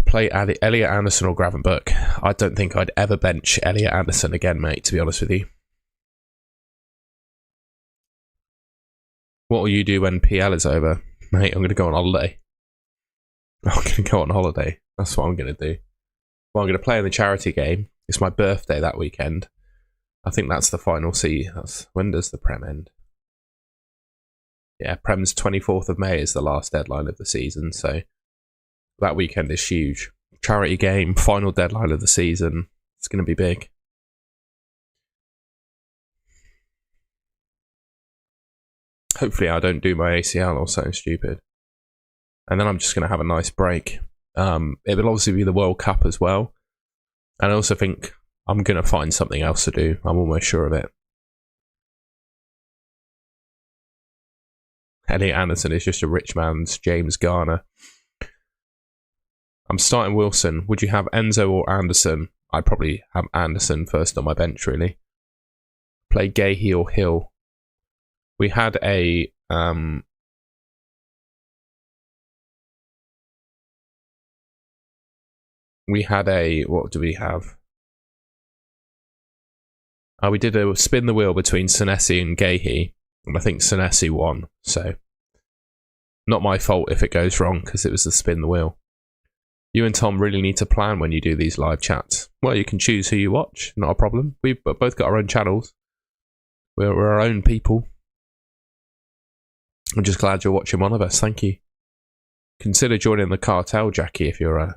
Play Elliot Anderson or Gravenberch. I don't think I'd ever bench Elliot Anderson again, mate, to be honest with you. What will you do when PL is over? Mate, I'm going to go on holiday. That's what I'm going to do. Well, I'm going to play in the charity game. It's my birthday that weekend. I think that's the final when does the Prem end? Yeah, Prem's 24th of May is the last deadline of the season, so that weekend is huge. Charity game, final deadline of the season. It's going to be big. Hopefully I don't do my ACL or something stupid. And then I'm just going to have a nice break. It will obviously be the World Cup as well. And I also think I'm going to find something else to do. I'm almost sure of it. Elliot Anderson is just a rich man's James Garner. I'm starting Wilson. Would you have Enzo or Anderson? I'd probably have Anderson first on my bench, really. Play Gahey or Hill. We had a what do we have? We did a spin the wheel between Senesi and Gahey, and I think Senesi won. So not my fault if it goes wrong because it was the spin the wheel. You and Tom really need to plan when you do these live chats. Well, you can choose who you watch, not a problem. We've both got our own channels. We're our own people. I'm just glad you're watching one of us. Thank you. Consider joining the cartel, Jackie, if you're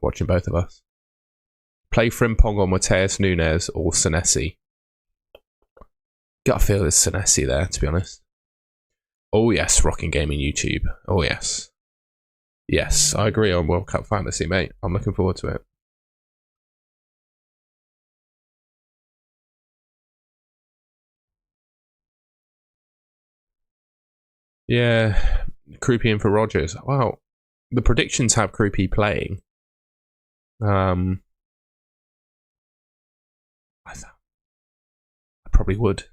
watching both of us. Play Frimpong on Mateus Nunes or Senesi. Gotta feel there's Senesi there, to be honest. Oh yes, Rocking Gaming YouTube. Oh yes. Yes, I agree on World Cup Fantasy, mate. I'm looking forward to it. Yeah, Creepy in for Rodgers. Wow, the predictions have Creepy playing. I probably would.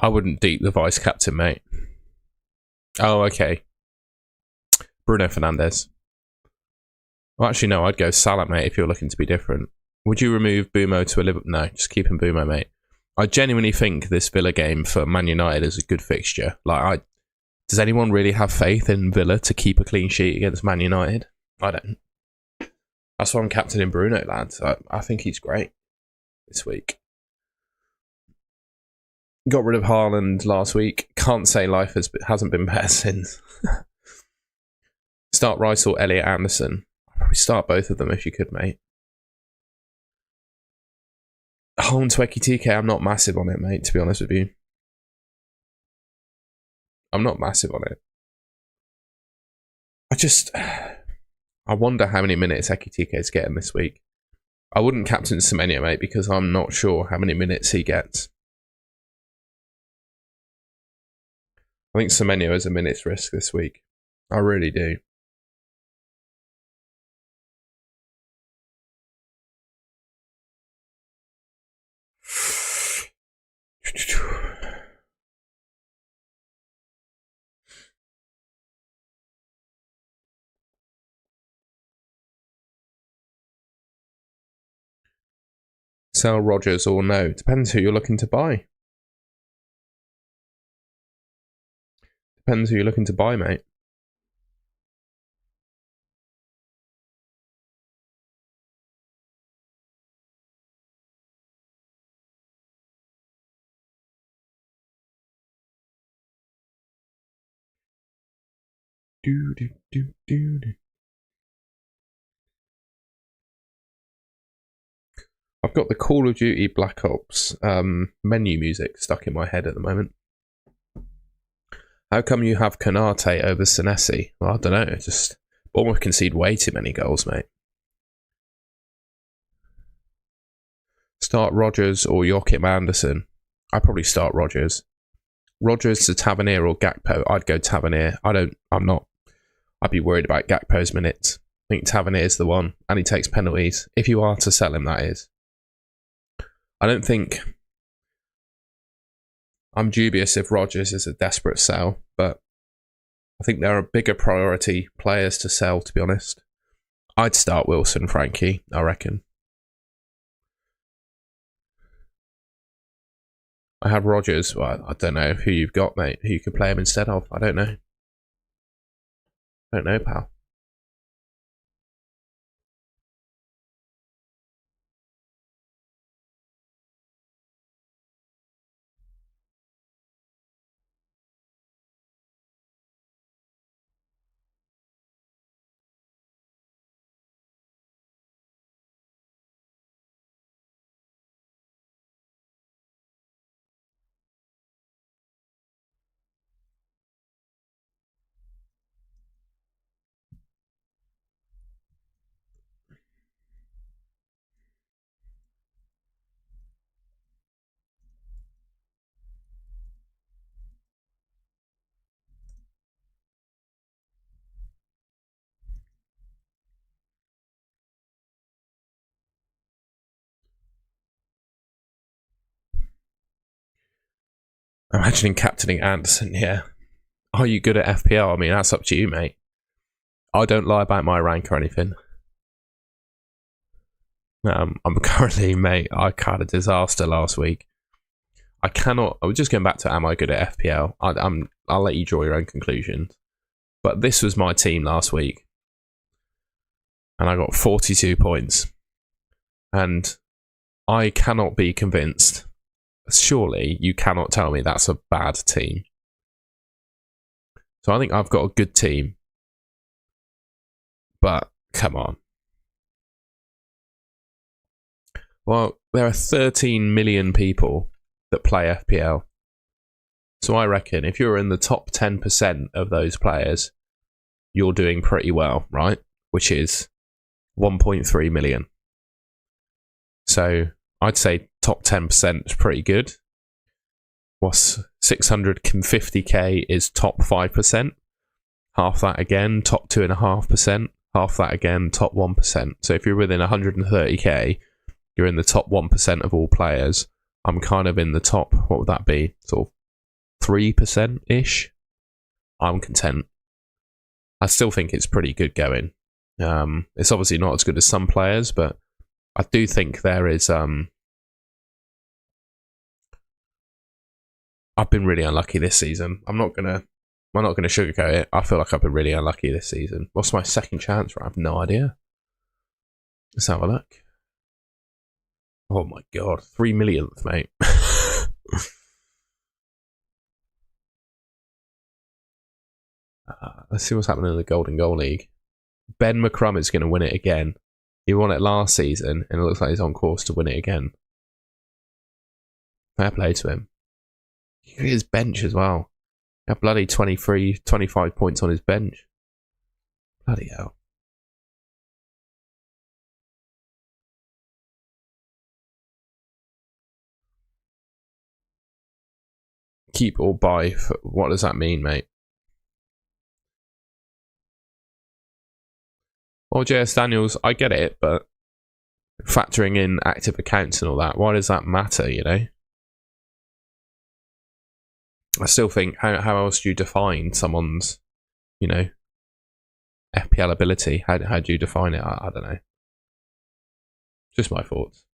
I wouldn't deep the vice captain, mate. Oh, okay. Bruno Fernandes. Well, actually, no, I'd go Salah, mate, if you're looking to be different. Would you remove Bumo to a Liverpool? No, just keep him Bumo, mate. I genuinely think this Villa game for Man United is a good fixture. Does anyone really have faith in Villa to keep a clean sheet against Man United? I don't. That's why I'm captaining Bruno, lads. I think he's great this week. Got rid of Haaland last week. Can't say life hasn't been better since. Start Rice or Elliot Anderson. I'd probably start both of them if you could, mate. Haaland to TK, I'm not massive on it, mate, to be honest with you. I'm not massive on it. I wonder how many minutes Ekitike is getting this week. I wouldn't captain Semenyo, mate, because I'm not sure how many minutes he gets. I think Semenyo is a minute's risk this week. I really do. Sell Rodgers or no? Depends who you're looking to buy. Depends who you're looking to buy, mate. I've got the Call of Duty Black Ops menu music stuck in my head at the moment. How come you have Kanate over Senesi? Well, I don't know. Just Bournemouth concede way too many goals, mate. Start Rodgers or Joachim Anderson. I'd probably start Rodgers. Rodgers to Tavernier or Gakpo. I'd go Tavernier. I'd be worried about Gakpo's minutes. I think Tavernier's the one, and he takes penalties. If you are to sell him, that is. I don't think... I'm dubious if Rodgers is a desperate sell, but I think there are bigger priority players to sell, to be honest. I'd start Wilson, Frankie, I reckon. I have Rodgers. Well, I don't know who you've got, mate, who you could play him instead of. I don't know. I don't know, pal. Imagining captaining Anderson, yeah. Are you good at FPL? I mean, that's up to you, mate. I don't lie about my rank or anything. I'm currently, mate, I had a disaster last week. I was just going back to, am I good at FPL? I'll let you draw your own conclusions. But this was my team last week. And I got 42 points. And I cannot be convinced. Surely you cannot tell me that's a bad team. So I think I've got a good team. But come on. Well, there are 13 million people that play FPL. So I reckon if you're in the top 10% of those players, you're doing pretty well, right? Which is 1.3 million. So I'd say top 10% is pretty good. What's 650k is top 5%. Half that again, top 2.5%. Half that again, top 1%. So if you're within 130k, you're in the top 1% of all players. I'm kind of in the top, what would that be? Sort of 3%-ish. I'm content. I still think it's pretty good going. It's obviously not as good as some players, but I do think there is... I've been really unlucky this season. I'm not gonna sugarcoat it. I feel like I've been really unlucky this season. What's my second chance? I have no idea. Let's have a look. Oh my god, 3 millionth, mate. Let's see what's happening in the Golden Goal League. Ben McCrum is going to win it again. He won it last season, and it looks like he's on course to win it again. Fair play to him. His bench as well. He had bloody 25 points on his bench. Bloody hell. Keep or buy. What does that mean, mate? Well, JS Daniels, I get it, but factoring in active accounts and all that, why does that matter, you know? I still think, how else do you define someone's, you know, FPL ability? How do you define it? I don't know. Just my thoughts.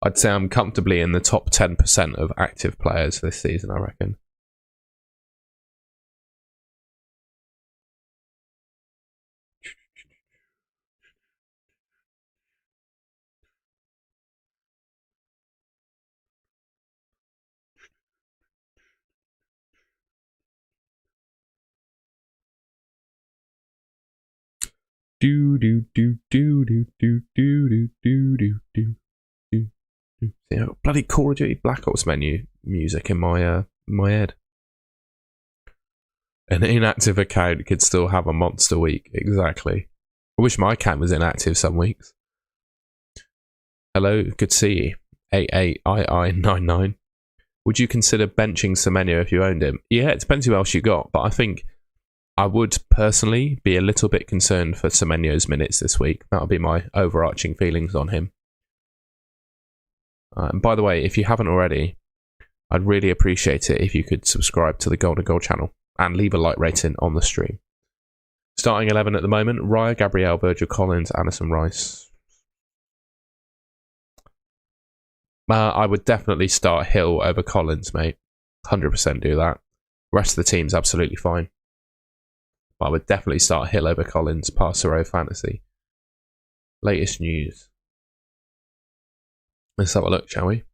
I'd say I'm comfortably in the top 10% of active players this season, I reckon. Do do do do do do do do do do do. Yeah, bloody Call of Duty Black Ops menu music in my head. An inactive account could still have a monster week. Exactly. I wish my account was inactive some weeks. Hello, good to see you. 88II99. Would you consider benching Semenyo if you owned him? Yeah, it depends who else you got, but I think I would personally be a little bit concerned for Semenyo's minutes this week. That would be my overarching feelings on him. And by the way, if you haven't already, I'd really appreciate it if you could subscribe to the Golden Goal channel and leave a like rating on the stream. Starting 11 at the moment, Raya, Gabriel, Virgil Collins, Anderson, Rice. I would definitely start Hill over Collins, mate. 100% do that. The rest of the team's absolutely fine. But I would definitely start Hill over Collins, past Zero Fantasy. Latest news. Let's have a look, shall we?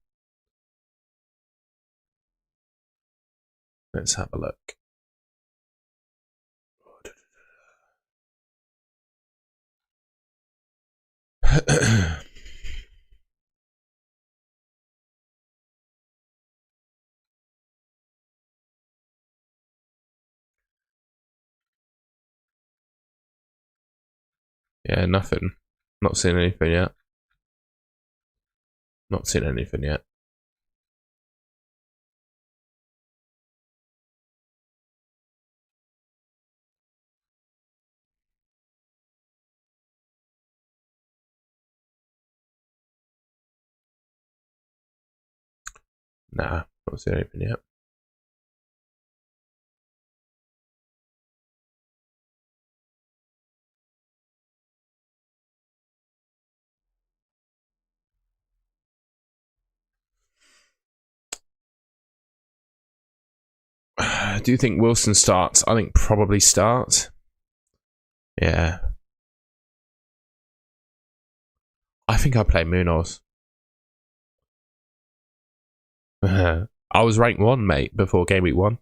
Let's have a look. Yeah, nothing. Not seen anything yet. Not seen anything yet. Nah, not seen anything yet. Do you think Wilson starts? I think probably starts. Yeah. I think I play Munoz. I was ranked 1, mate, before Game Week 1.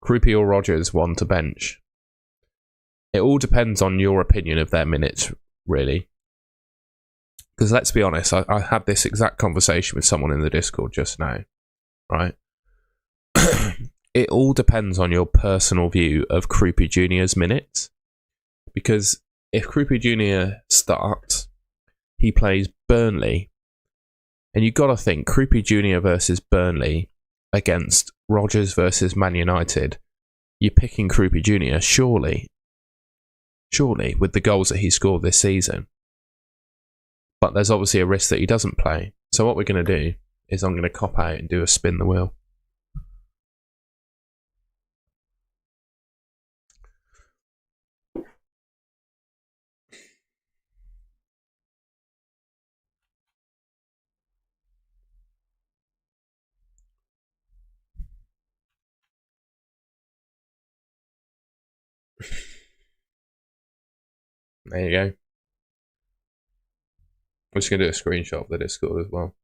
Krupi or Rogers, 1 to bench. It all depends on your opinion of their minutes, really. Because let's be honest, I had this exact conversation with someone in the Discord just now, right? It all depends on your personal view of Krupi Jr.'s minutes. Because if Krupi Jr. starts, he plays Burnley. And you've got to think, Krupi Jr. versus Burnley against Rodgers versus Man United. You're picking Krupi Jr., surely, with the goals that he scored this season. But there's obviously a risk that he doesn't play. So what we're going to do is I'm going to cop out and do a spin the wheel. There you go. I'm just going to do a screenshot of the Discord as well.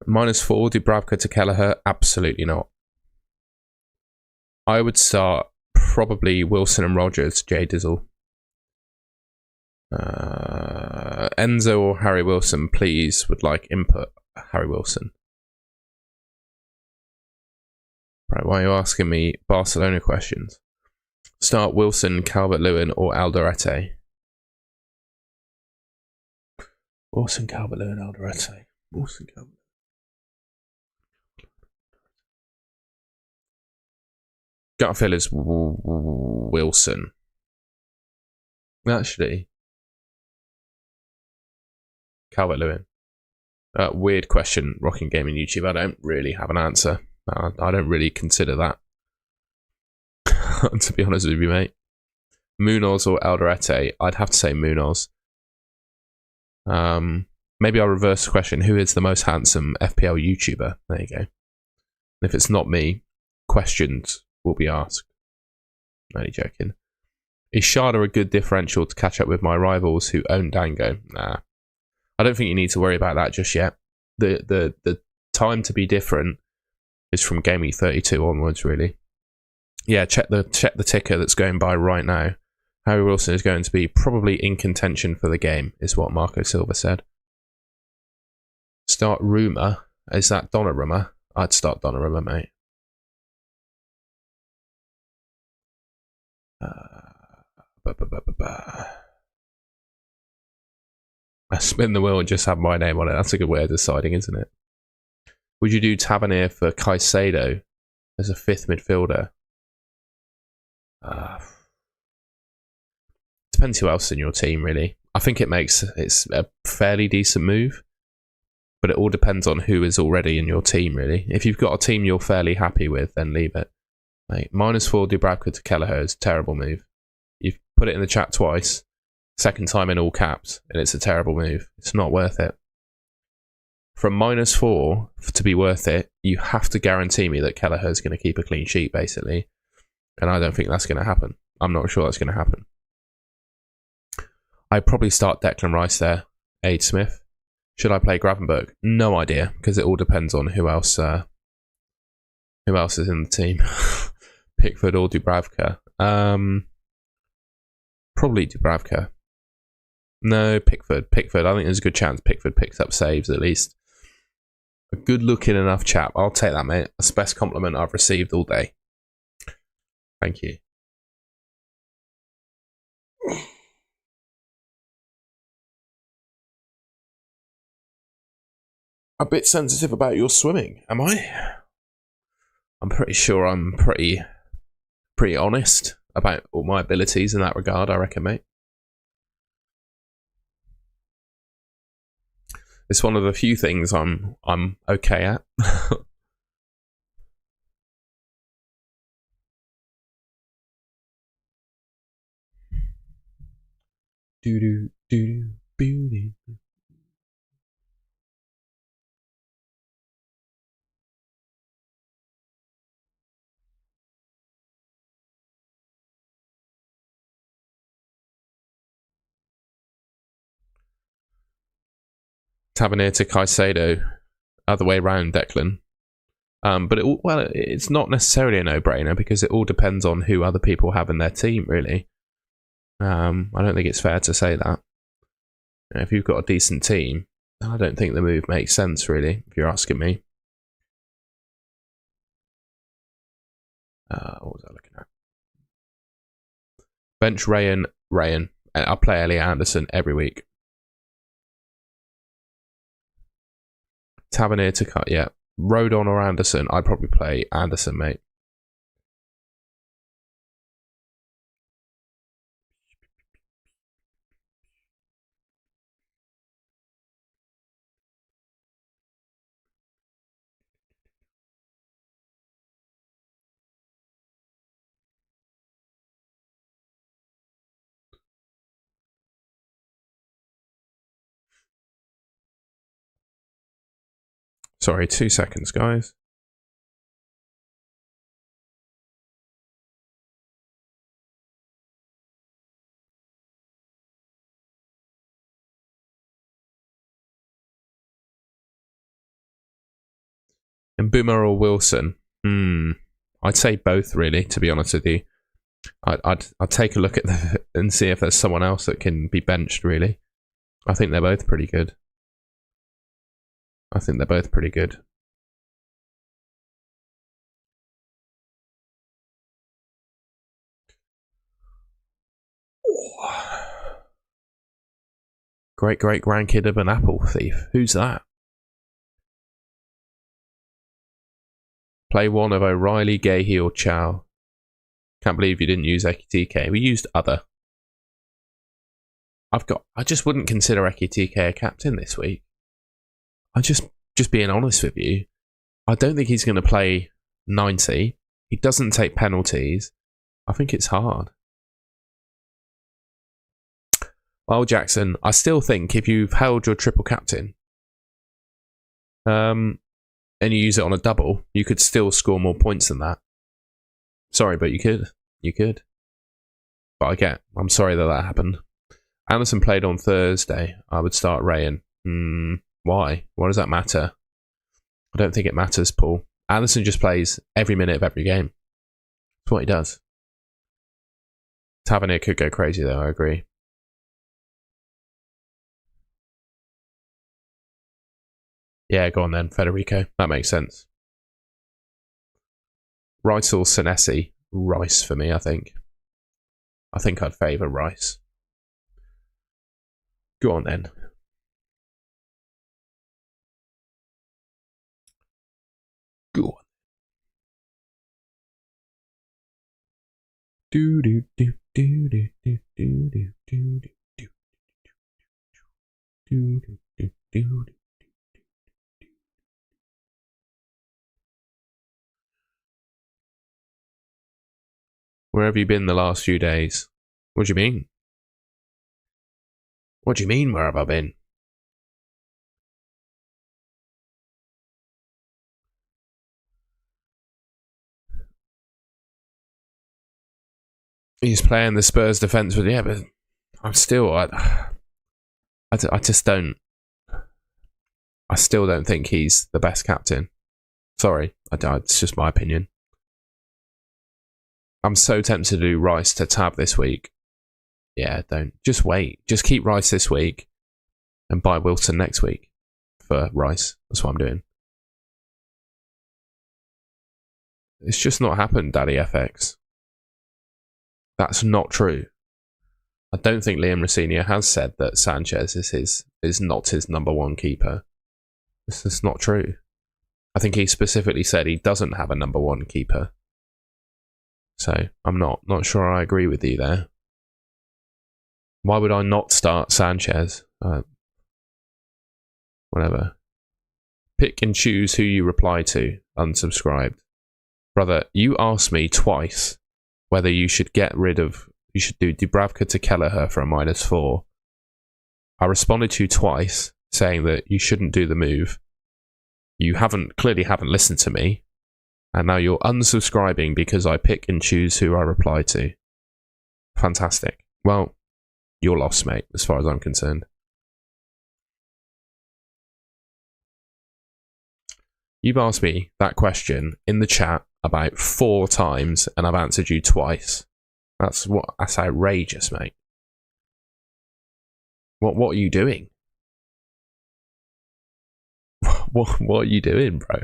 -4, Dubravka to Kelleher? Absolutely not. I would start probably Wilson and Rogers, Jay Dizzle. Enzo or Harry Wilson, please, would like input. Harry Wilson. Right, why are you asking me Barcelona questions? Start Wilson, Calvert-Lewin or Alderete? Wilson, Calvert-Lewin, Alderete. Wilson, Calvert-Lewin. Gut feel is Wilson. Actually, Calvert-Lewin. Weird question, Rocking Gaming YouTube. I don't really have an answer. I don't really consider that. To be honest with you, mate. Munoz or Alderete? I'd have to say Munoz. Maybe I'll reverse the question. Who is the most handsome FPL YouTuber? There you go. If it's not me, questions will be asked. Only joking. Is Sharda a good differential to catch up with my rivals who own Dango? Nah. I don't think you need to worry about that just yet. The time to be different is from Game Week 32 onwards, really. Yeah, check the ticker that's going by right now. Harry Wilson is going to be probably in contention for the game, is what Marco Silva said. Start Rumour. Is that Donnarumma? I'd start Donnarumma, mate. I spin the wheel and just have my name on it. That's a good way of deciding, isn't it? Would you do Tavernier for Caicedo as a 5th midfielder? Depends who else is in your team, really. I think it's a fairly decent move, but it all depends on who is already in your team, really. If you've got a team you're fairly happy with, then leave it. Mate, -4 Dubravka to Kelleher is a terrible move. You've put it in the chat twice, second time in all caps, and it's a terrible move. It's not worth it. From -4 to be worth it, you have to guarantee me that Kelleher is going to keep a clean sheet, basically. And I don't think that's going to happen. I'm not sure that's going to happen. I'd probably start Declan Rice there. Aid Smith. Should I play Gravenberg? No idea, because it all depends on who else is in the team. Pickford or Dubravka? Probably Dubravka. No, Pickford. Pickford. I think there's a good chance Pickford picks up saves at least. A good looking enough chap. I'll take that, mate. That's the best compliment I've received all day. Thank you. A bit sensitive about your swimming, am I? I'm pretty sure I'm pretty honest about all my abilities in that regard, I reckon, mate. It's one of the few things I'm okay at. Do do do. Tavernier to Caicedo, other way round, Declan. But it's not necessarily a no-brainer because it all depends on who other people have in their team, really. I don't think it's fair to say that. If you've got a decent team, I don't think the move makes sense, really, if you're asking me. What was I looking at? Bench Rayan. I'll play Elliot Anderson every week. Tavernier to cut, yeah. Rodon or Anderson? I'd probably play Anderson, mate. Sorry, 2 seconds, guys. And Boomer or Wilson? I'd say both, really, to be honest with you. I'd take a look at and see if there's someone else that can be benched, really. I think they're both pretty good. Great grandkid of an apple thief. Who's that? Play one of O'Reilly, Gahey, or Chow. Can't believe you didn't use Ekitike. We used other. I just wouldn't consider Ekitike a captain this week. I'm just being honest with you. I don't think he's going to play 90. He doesn't take penalties. I think it's hard. Well, Jackson, I still think if you've held your triple captain, and you use it on a double, you could still score more points than that. Sorry, but you could. But I'm sorry that happened. Anderson played on Thursday. I would start Rayan. Why? Why does that matter? I don't think it matters, Paul. Anderson just plays every minute of every game. That's what he does. Tavernier could go crazy, though, I agree. Yeah, go on then, Federico. That makes sense. Rice or Senesi? Rice for me, I think. I think I'd favour Rice. Go on then. Go on. Do do do do do do do do do do do do do. Where have you been the last few days? What do you mean? What do you mean, where have I been? He's playing the Spurs defence, but yeah, but I'm still... I just don't... I still don't think he's the best captain. Sorry, it's just my opinion. I'm so tempted to do Rice to Tab this week. Yeah, don't. Just wait. Just keep Rice this week and buy Wilson next week for Rice. That's what I'm doing. It's just not happened, Daddy FX. That's not true. I don't think Liam Rossini has said that Sanchez is not his number one keeper. This is not true. I think he specifically said he doesn't have a number one keeper. So I'm not sure I agree with you there. Why would I not start Sanchez? Whatever. Pick and choose who you reply to. Unsubscribed. Brother, you asked me twice whether you should do Dubravka to Kelleher for a -4. I responded to you twice saying that you shouldn't do the move. You clearly haven't listened to me. And now you're unsubscribing because I pick and choose who I reply to. Fantastic. Well, you're lost, mate, as far as I'm concerned. You've asked me that question in the chat about 4 times, and I've answered you twice. That's outrageous, mate. What are you doing? What are you doing, bro?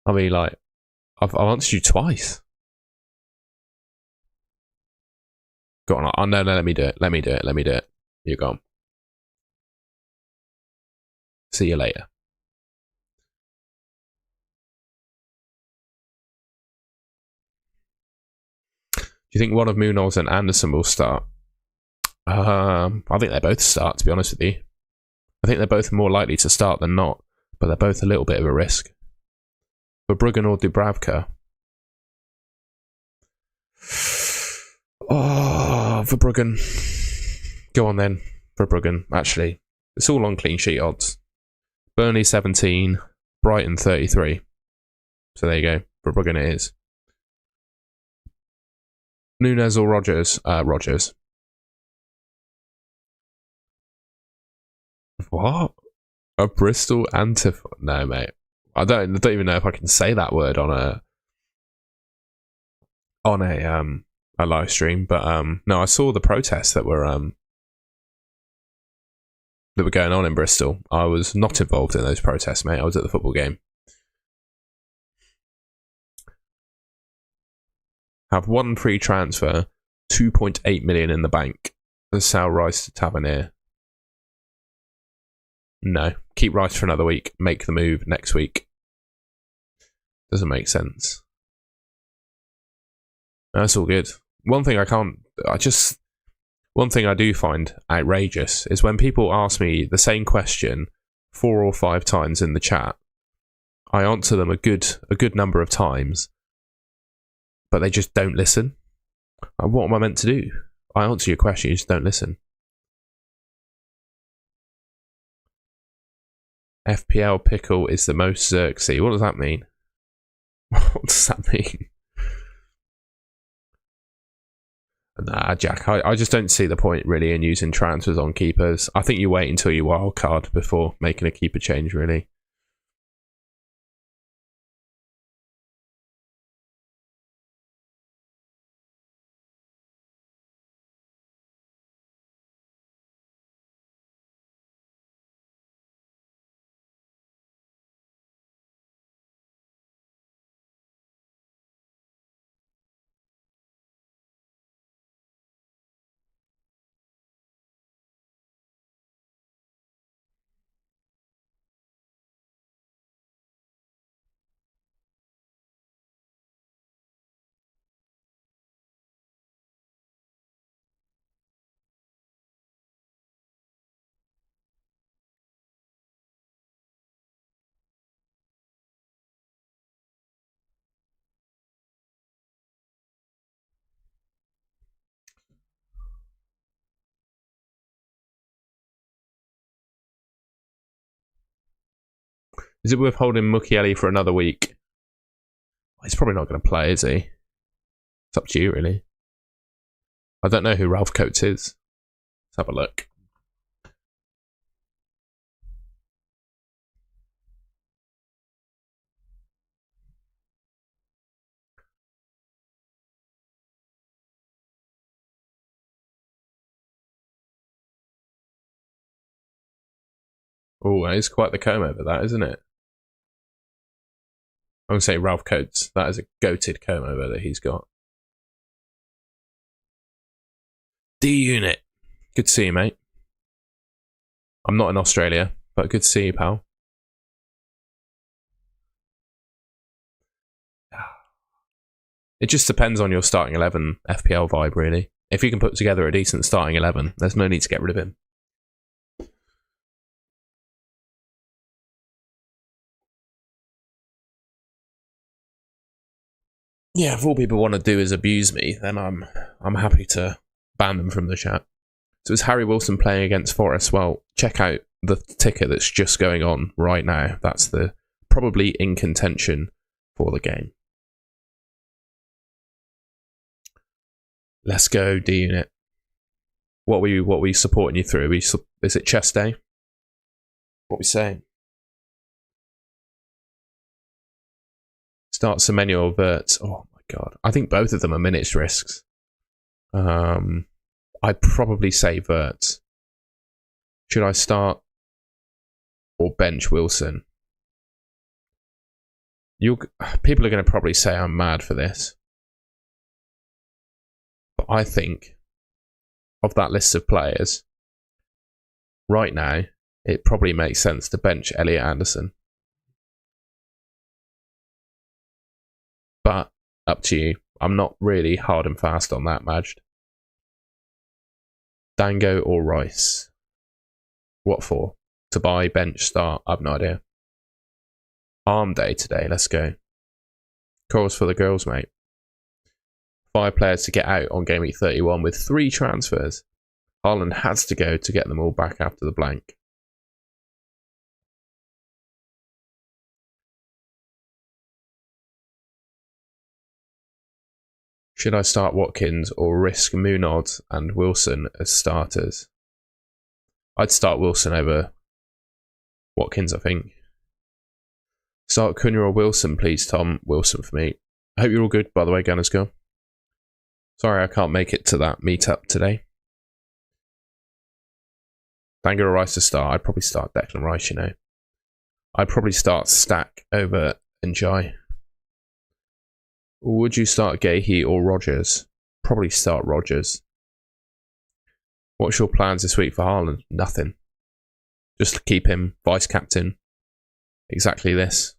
I mean, like, I've answered you twice. Go on. Oh, no, let me do it. You're gone. See you later. Do you think one of Munoz and Anderson will start? I think they both start, to be honest with you. I think they're both more likely to start than not, but they're both a little bit of a risk. Verbruggen or Dubravka? Oh, Verbruggen. Go on then, Verbruggen. Actually, it's all on clean sheet odds. Burnley 17, Brighton 33. So there you go. Verbruggen it is. Nunes or Rodgers? Rodgers. What? A Bristol antiphon? No, mate. I don't even know if I can say that word on a live stream. But no, I saw the protests that were going on in Bristol. I was not involved in those protests, mate. I was at the football game. Have one free transfer, 2.8 million in the bank. Sell Rice to Tavernier. No, keep Rice for another week. Make the move next week. Doesn't make sense. That's all good. One thing I do find outrageous is when people ask me the same question 4 or 5 times in the chat. I answer them a good number of times, but they just don't listen. What am I meant to do? I answer your question, you just don't listen. FPL Pickle is the most Xerxes. What does that mean? What does that mean? Nah, Jack, I just don't see the point really in using transfers on keepers. I think you wait until you wildcard before making a keeper change, really. Is it worth holding Mukiele for another week? He's probably not going to play, is he? It's up to you, really. I don't know who Ralph Coates is. Let's have a look. Oh, that is quite the comb over that, isn't it? I'm going to say Ralph Coates. That is a goated comb over that he's got. D-Unit. Good to see you, mate. I'm not in Australia, but good to see you, pal. It just depends on your starting 11 FPL vibe, really. If you can put together a decent starting 11, there's no need to get rid of him. Yeah, if all people want to do is abuse me, then I'm happy to ban them from the chat. So is Harry Wilson playing against Forest? Well, check out the ticker that's just going on right now. That's the probably in contention for the game. Let's go, D-Unit. What we supporting you through? Is it chest day? What we saying? Start Semenyo or Verts. Oh my god. I think both of them are minutes risks. I'd probably say Verts. Should I start or bench Wilson? People are going to probably say I'm mad for this. But I think of that list of players, right now, it probably makes sense to bench Elliot Anderson. But up to you. I'm not really hard and fast on that, Majd. Dango or Rice? What for? To buy, bench, start? I've no idea. Arm day today, let's go. Calls for the girls, mate. 5 players to get out on Gameweek 31 with 3 transfers. Haaland has to go to get them all back after the blank. Should I start Watkins or risk Munod and Wilson as starters? I'd start Wilson over Watkins, I think. Start Cunha or Wilson, please, Tom. Wilson for me. I hope you're all good, by the way, Gunners Go. Sorry I can't make it to that meetup today. Dango or Rice to start? I'd probably start Declan Rice, you know. I'd probably start Stack over Njai. Would you start Gahey or Rogers? Probably start Rogers. What's your plans this week for Haaland? Nothing. Just keep him vice-captain. Exactly this.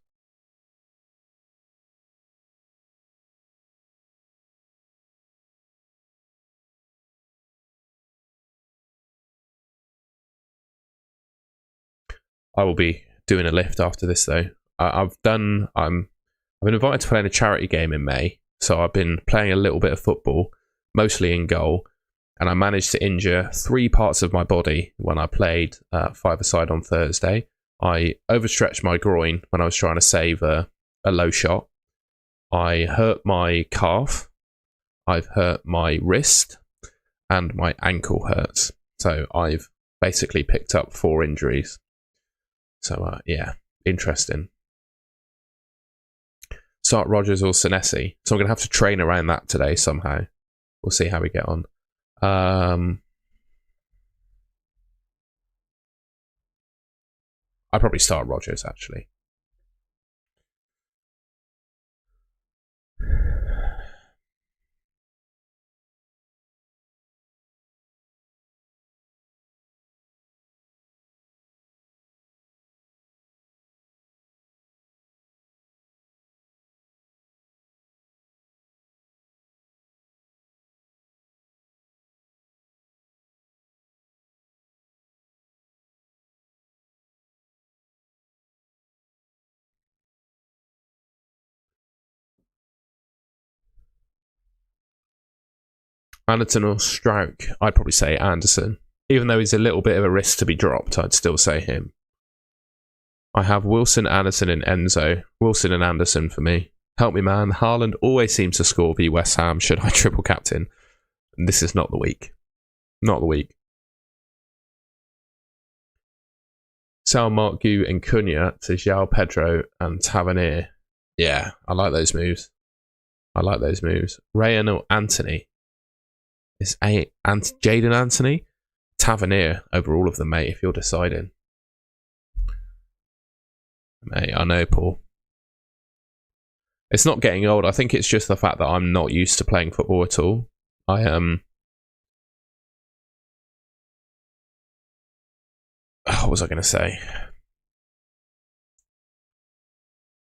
I will be doing a lift after this, though. I've been invited to play in a charity game in May, so I've been playing a little bit of football, mostly in goal, and I managed to injure 3 parts of my body when I played 5-a-side on Thursday. I overstretched my groin when I was trying to save a low shot. I hurt my calf. I've hurt my wrist, and my ankle hurts. So I've basically picked up 4 injuries. So yeah, interesting. Start Rogers or Senesi. So I'm going to have to train around that today somehow. We'll see how we get on. I'd probably start Rogers, actually. Anderson or Strauch? I'd probably say Anderson. Even though he's a little bit of a risk to be dropped, I'd still say him. I have Wilson, Anderson and Enzo. Wilson and Anderson for me. Help me, man. Haaland always seems to score v West Ham. Should I triple captain? This is not the week. Not the week. Sal, Mark Gu and Cunha to João Pedro and Tavernier. Yeah, I like those moves. I like those moves. Rayan or Anthony? Is Jaden Anthony? Tavernier over all of them, mate, if you're deciding. Mate, I know, Paul. It's not getting old. I think it's just the fact that I'm not used to playing football at all. what was I going to say?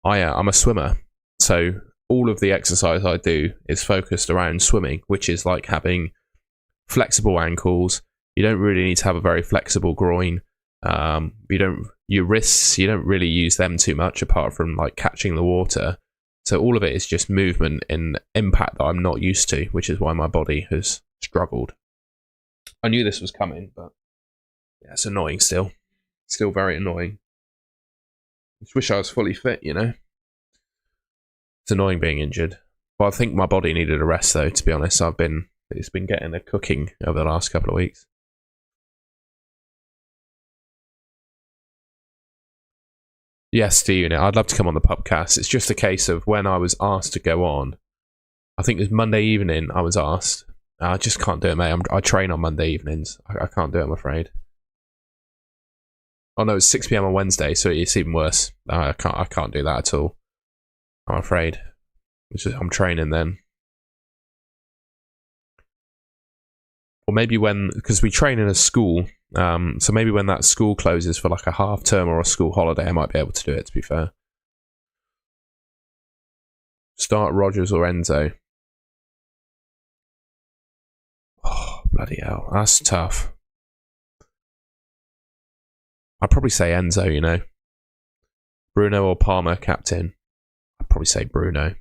I'm a swimmer, so all of the exercise I do is focused around swimming, which is like having flexible ankles. You don't really need to have a very flexible groin. Your wrists, you don't really use them too much apart from like catching the water. So all of it is just movement and impact that I'm not used to, which is why my body has struggled. I knew this was coming, but yeah, it's annoying still. Still very annoying. Just wish I was fully fit, you know. It's annoying being injured. But I think my body needed a rest though, to be honest. It's been getting a cooking over the last couple of weeks. Yes, Steve, I'd love to come on the podcast. It's just a case of when I was asked to go on, I think it was Monday evening I was asked. I just can't do it, mate. I train on Monday evenings. I can't do it, I'm afraid. Oh no, it's 6 p.m. on Wednesday, so it's even worse. I can't do that at all. I'm afraid. I'm training then. Or maybe because we train in a school, so maybe when that school closes for like a half term or a school holiday, I might be able to do it, to be fair. Start Rogers or Enzo. Oh, bloody hell. That's tough. I'd probably say Enzo, you know. Bruno or Palmer, captain. I'd probably say Bruno.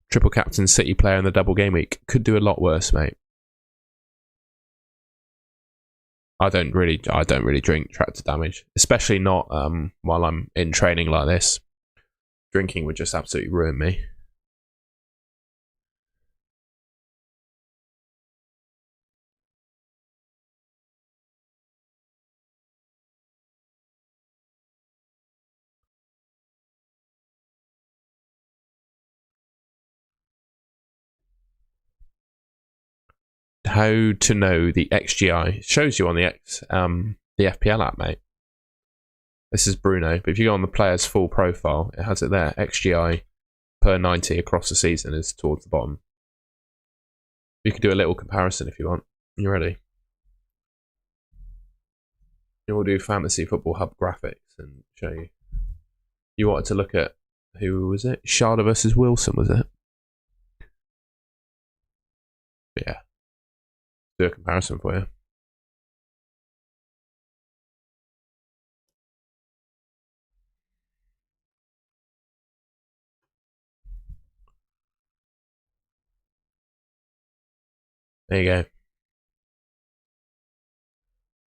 Triple captain City player in the double game week. Could do a lot worse, mate. I don't really drink track to damage, especially not while I'm in training like this. Drinking would just absolutely ruin me. How to know the XGI? It shows you on the FPL app, mate. This is Bruno, but if you go on the player's full profile, it has it there. XGI per 90 across the season is towards the bottom. You can do a little comparison if you want. You ready? We'll do Fantasy Football Hub graphics and show you. You wanted to look at, who was it? Sharda versus Wilson, was it? Yeah. Do a comparison for you. There you go.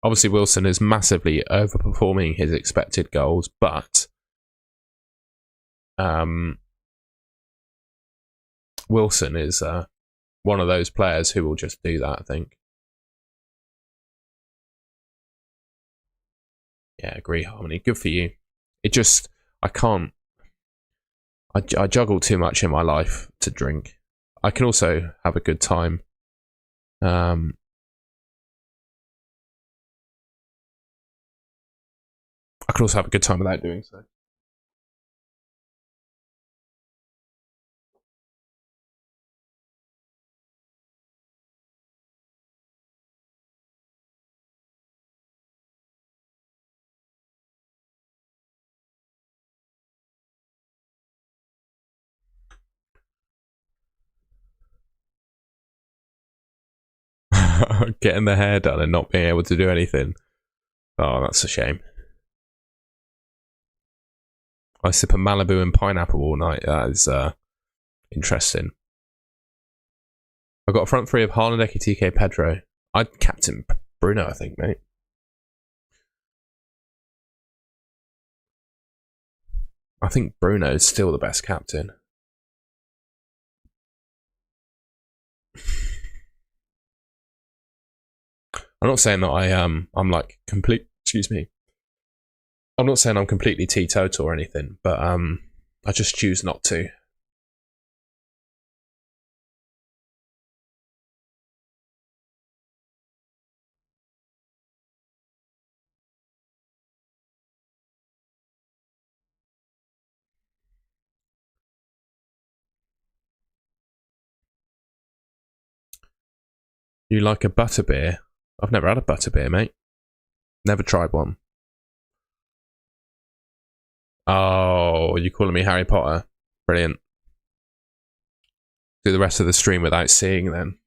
Obviously, Wilson is massively overperforming his expected goals, but Wilson is one of those players who will just do that, I think. Yeah, agree, Harmony. Good for you. I can't. I juggle too much in my life to drink. I can also have a good time. I can also have a good time without doing so. Getting the hair done and not being able to do anything. Oh, that's a shame. I sip a Malibu and pineapple all night. That is interesting. I've got a front three of Haaland, Ekitike, Pedro. I'd captain Bruno, I think, mate. I think Bruno's still the best captain. I'm not saying that I'm like complete. Excuse me. I'm not saying I'm completely teetotal or anything, but I just choose not to. You like a butterbeer? I've never had a butterbeer, mate. Never tried one. Oh, you calling me Harry Potter? Brilliant. Do the rest of the stream without seeing then.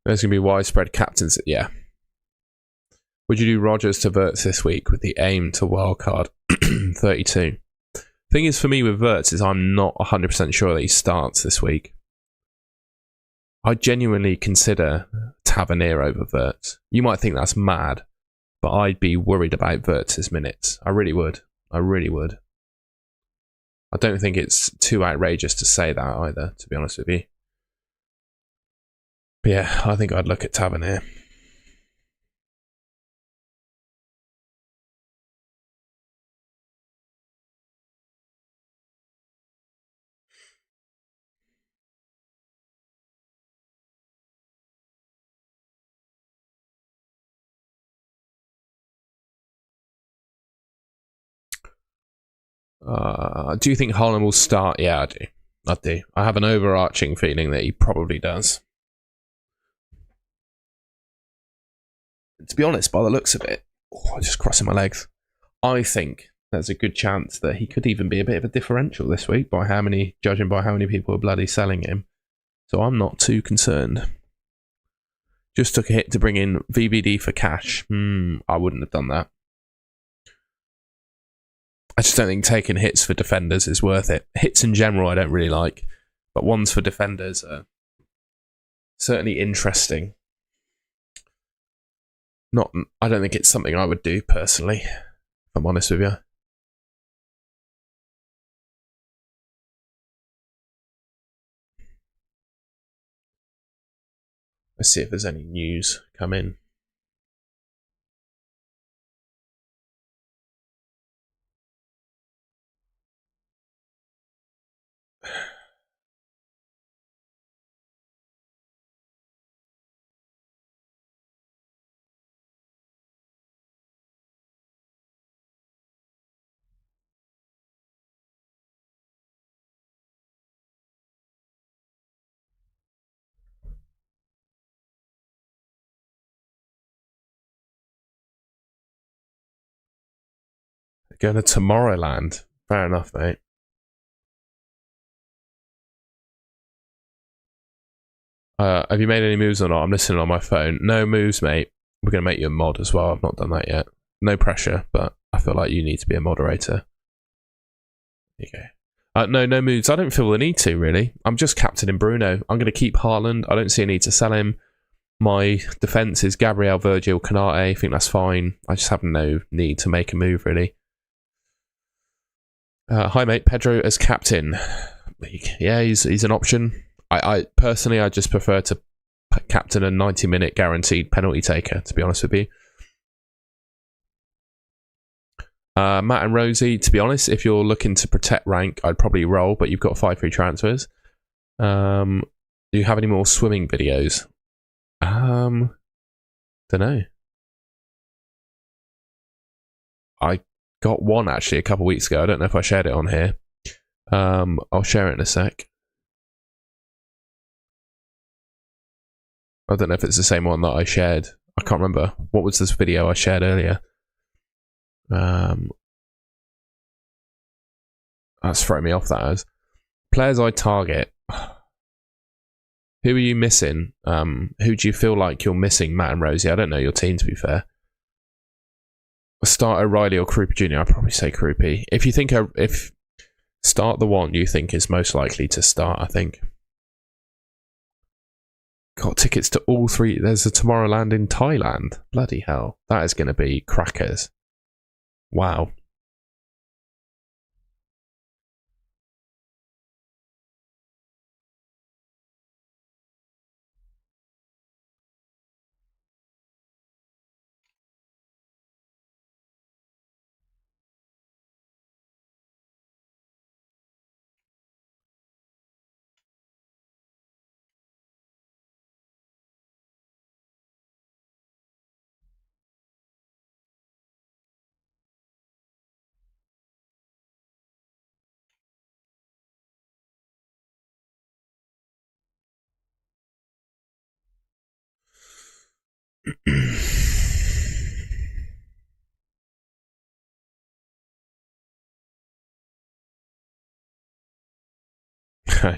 There's going to be widespread captains. Yeah. Would you do Rodgers to Verts this week with the aim to wildcard 32? Thing is, for me with Verts is I'm not 100% sure that he starts this week. I genuinely consider Tavernier over Verts. You might think that's mad, but I'd be worried about Verts' minutes. I really would. I don't think it's too outrageous to say that either, to be honest with you. But yeah, I think I'd look at Tavernier. Do you think Haaland will start? Yeah, I do. I have an overarching feeling that he probably does. To be honest, by the looks of it, I'm just crossing my legs. I think there's a good chance that he could even be a bit of a differential this week judging by how many people are bloody selling him. So I'm not too concerned. Just took a hit to bring in VVD for cash. I wouldn't have done that. I just don't think taking hits for defenders is worth it. Hits in general I don't really like, but ones for defenders are certainly interesting. I don't think it's something I would do personally, if I'm honest with you. Let's see if there's any news come in. Going to Tomorrowland. Fair enough, mate. Have you made any moves or not? I'm listening on my phone. No moves, mate. We're going to make you a mod as well. I've not done that yet. No pressure, but I feel like you need to be a moderator. There you go. No moves. I don't feel the need to, really. I'm just captaining Bruno. I'm going to keep Haaland. I don't see a need to sell him. My defence is Gabriel, Virgil, Canate. I think that's fine. I just have no need to make a move, really. Hi, mate. Pedro as captain. Yeah, he's an option. I personally, I just prefer to captain a 90-minute guaranteed penalty taker, to be honest with you. Matt and Rosie, to be honest, if you're looking to protect rank, I'd probably roll, but you've got 5 free transfers. Do you have any more swimming videos? Don't know. I got one actually a couple of weeks ago. I don't know if I shared it on here. I'll share it in a sec. I don't know if it's the same one that I shared. I can't remember. What was this video I shared earlier? That's throwing me off, that is. Players I target. Who are you missing? Who do you feel like you're missing, Matt and Rosie? I don't know your team, to be fair. A starter, Riley or Krupa Jr.? I'd probably say Krupa. If you think if start the one you think is most likely to start, I think. Got tickets to all 3. There's a Tomorrowland in Thailand. Bloody hell. That is going to be crackers. Wow.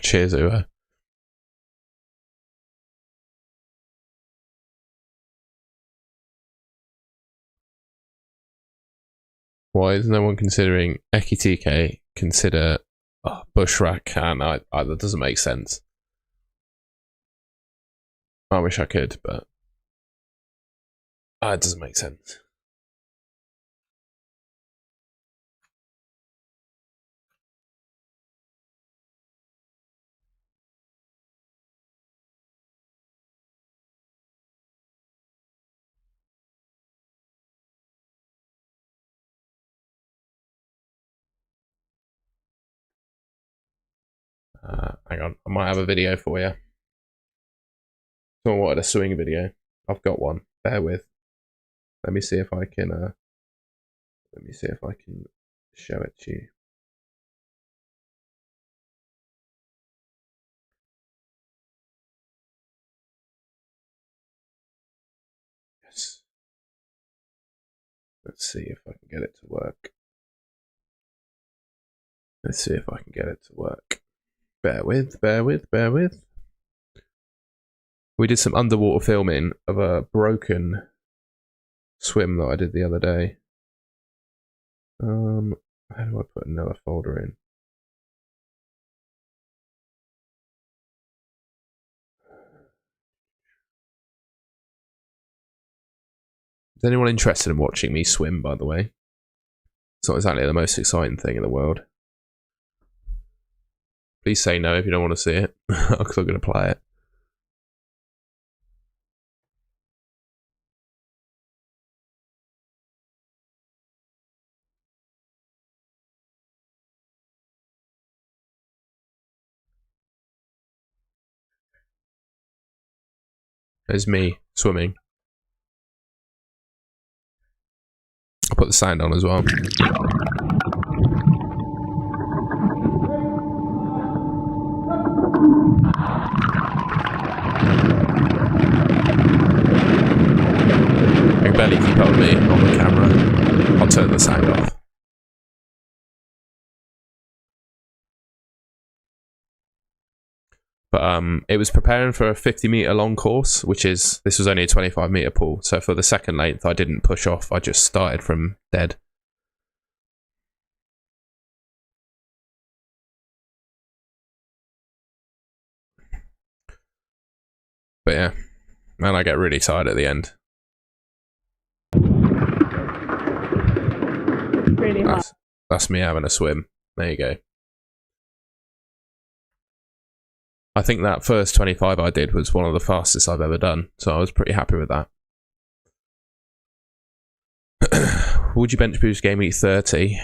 Cheers, Uwe. Why is no one considering Ekitike? Consider Bushrack, and that doesn't make sense. I wish I could, but it doesn't make sense. Hang on, I might have a video for you. Someone wanted a swing video. I've got one. Bear with. Let me see if I can. Let me see if I can show it to you. Yes. Let's see if I can get it to work. Let's see if I can get it to work. Bear with, bear with, bear with. We did some underwater filming of a broken swim that I did the other day. How do I put another folder in? Is anyone interested in watching me swim, by the way? It's not exactly the most exciting thing in the world. Please say no if you don't want to see it, because I'm going to play it. There's me swimming. I'll put the sound on as well. I can barely keep up with me on the camera. I'll turn the sound off. But it was preparing for a 50-meter long course, this was only a 25-meter pool. So for the second length, I didn't push off. I just started from dead. But yeah, and I get really tired at the end. Really hot. That's me having a swim. There you go. I think that first 25 I did was one of the fastest I've ever done, so I was pretty happy with that. Would you bench boost Game Week 30?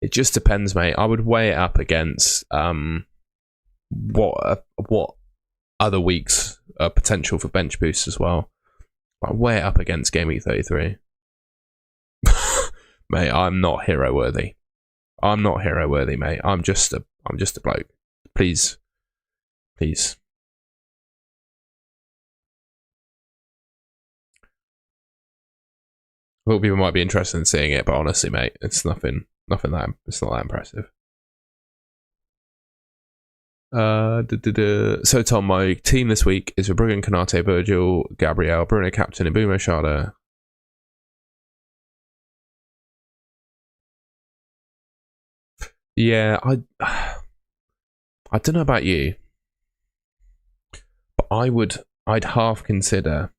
It just depends, mate. I would weigh it up against what other weeks are potential for bench boosts as well. I'd weigh it up against Game Week 33. Mate, I'm not hero worthy. I'm not hero worthy, mate. I'm just a bloke. Please. Please. I thought people might be interested in seeing it, but honestly, mate, it's it's not that impressive. So Tom, my team this week is Verbruggen, Konate, Virgil, Gabriel, Bruno captain, and Bumo Shada. Yeah, I don't know about you, but I'd half consider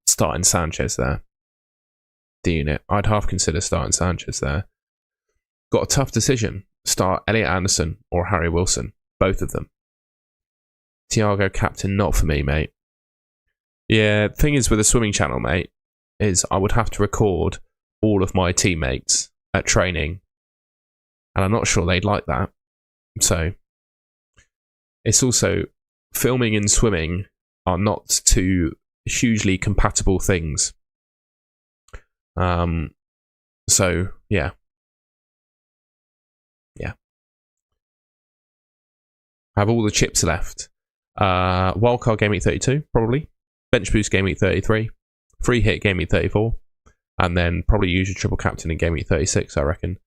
starting Sanchez there. The unit. I'd half consider starting Sanchez there. Got a tough decision. Start Elliot Anderson or Harry Wilson. Both of them. Thiago captain, not for me, mate. Yeah, the thing is with the swimming channel, mate, is I would have to record all of my teammates at training. And I'm not sure they'd like that. So, it's also filming and swimming are not two hugely compatible things. So yeah. I have all the chips left. Wildcard Game Week 32, probably. Bench Boost Game Week 33. Free Hit Game Week 34. And then probably use your triple captain in Game Week 36, I reckon.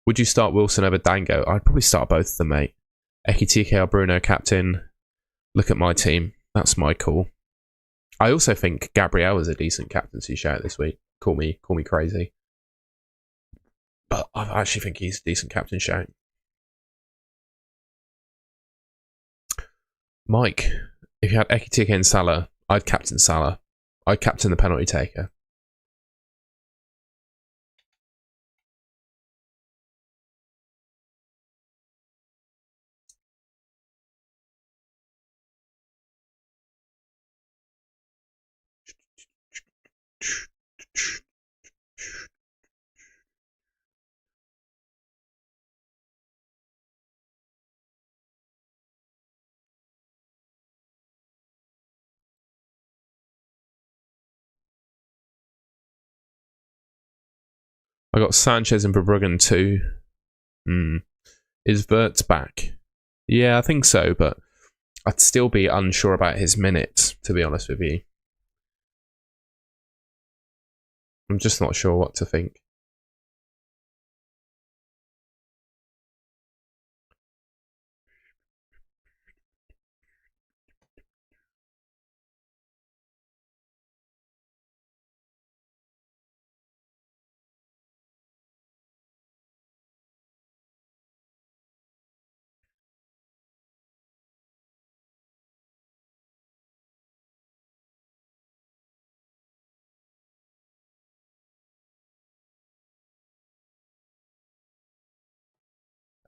Would you start Wilson over Dango? I'd probably start both of them, mate. Ekitike or Bruno captain. Look at my team. That's my call. I also think Gabriel is a decent captaincy shout this week. Call me crazy. But I actually think he's a decent captain shout. Mike, if you had Ekitike and Salah, I'd captain Salah. I'd captain the penalty taker. I got Sanchez and Verbruggen too. Is Wirtz back? Yeah, I think so, but I'd still be unsure about his minutes, to be honest with you. I'm just not sure what to think.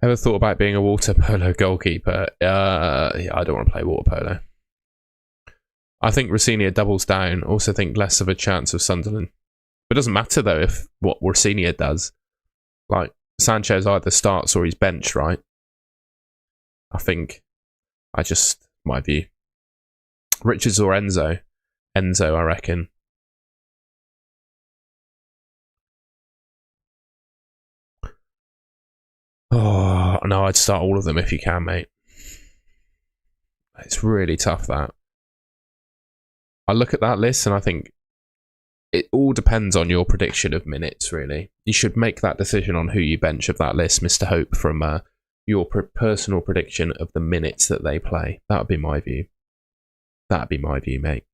Ever thought about being a water polo goalkeeper? Yeah, I don't want to play water polo. I think Rossinia doubles down. Also think less of a chance of Sunderland. But it doesn't matter though if what Rossinia does. Like Sanchez either starts or he's benched, right? My view. Richards or Enzo? Enzo, I reckon. Oh, no, I'd start all of them if you can, mate. It's really tough, that. I look at that list and I think it all depends on your prediction of minutes, really. You should make that decision on who you bench of that list, Mr. Hope, from your personal prediction of the minutes that they play. That would be my view. That'd be my view, mate.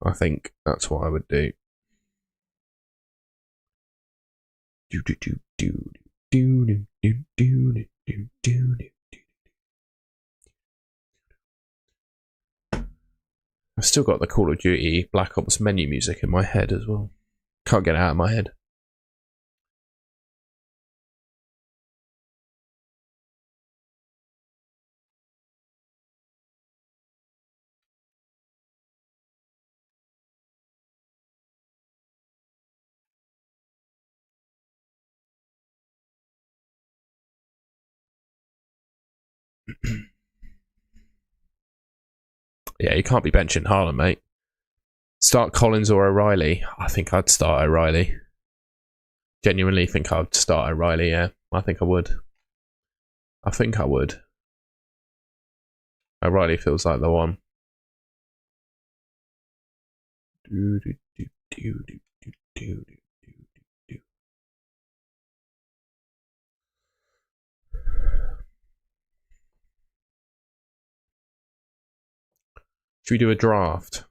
I think that's what I would do. I've still got the Call of Duty Black Ops menu music in my head as well. Can't get it out of my head. Yeah, you can't be benching Haaland, mate. Start Collins or O'Reilly. I think I'd start O'Reilly. Genuinely think I'd start O'Reilly, yeah. I think I would. O'Reilly feels like the one. Should we do a draft?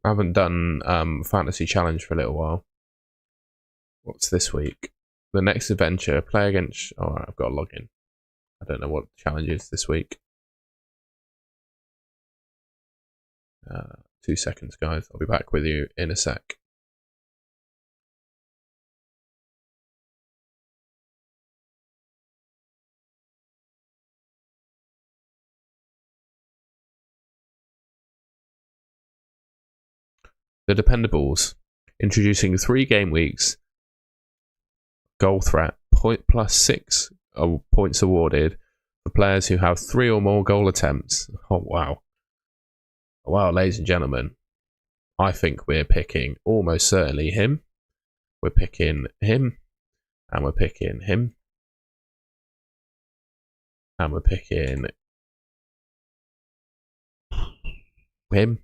I haven't done Fantasy Challenge for a little while. What's this week? The next adventure, play against... Alright, I've got to log in. I don't know what the challenge is this week. 2 seconds, guys. I'll be back with you in a sec. The Dependables. Introducing 3 game weeks. Goal threat. +6 points awarded for players who have 3 or more goal attempts. Oh, wow. Wow, ladies and gentlemen. I think we're picking almost certainly him. We're picking him. And we're picking him. And we're picking him.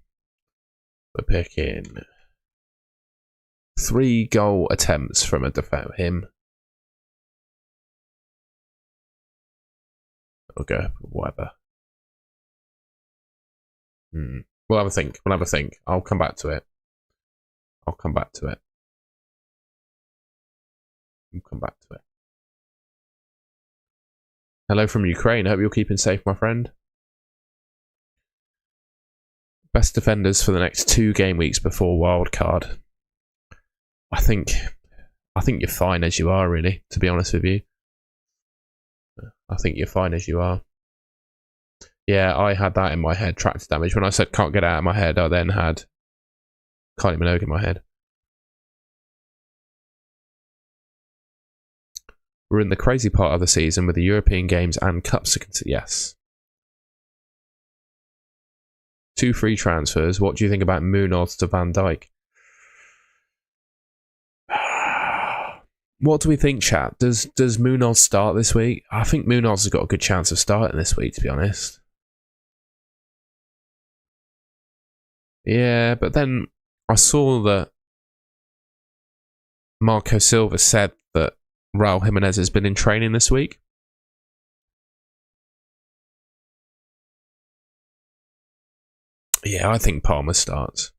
We're picking 3 goal attempts from a defender. Him. Okay, whatever. We'll have a think. I'll come back to it. We'll come back to it. Hello from Ukraine. Hope you're keeping safe, my friend. Best defenders for the next 2 game weeks before wildcard. I think you're fine as you are, really, to be honest with you. I think you're fine as you are. Yeah, I had that in my head, tractor damage. When I said can't get out of my head, I then had Kylie Minogue in my head. We're in the crazy part of the season with the European games and cups to consider. Yes. 2 free transfers. What do you think about Munoz to Van Dijk? What do we think, chat? Does Munoz start this week? I think Munoz has got a good chance of starting this week, to be honest. Yeah, but then I saw that Marco Silva said that Raul Jimenez has been in training this week. Yeah, I think Palmer starts.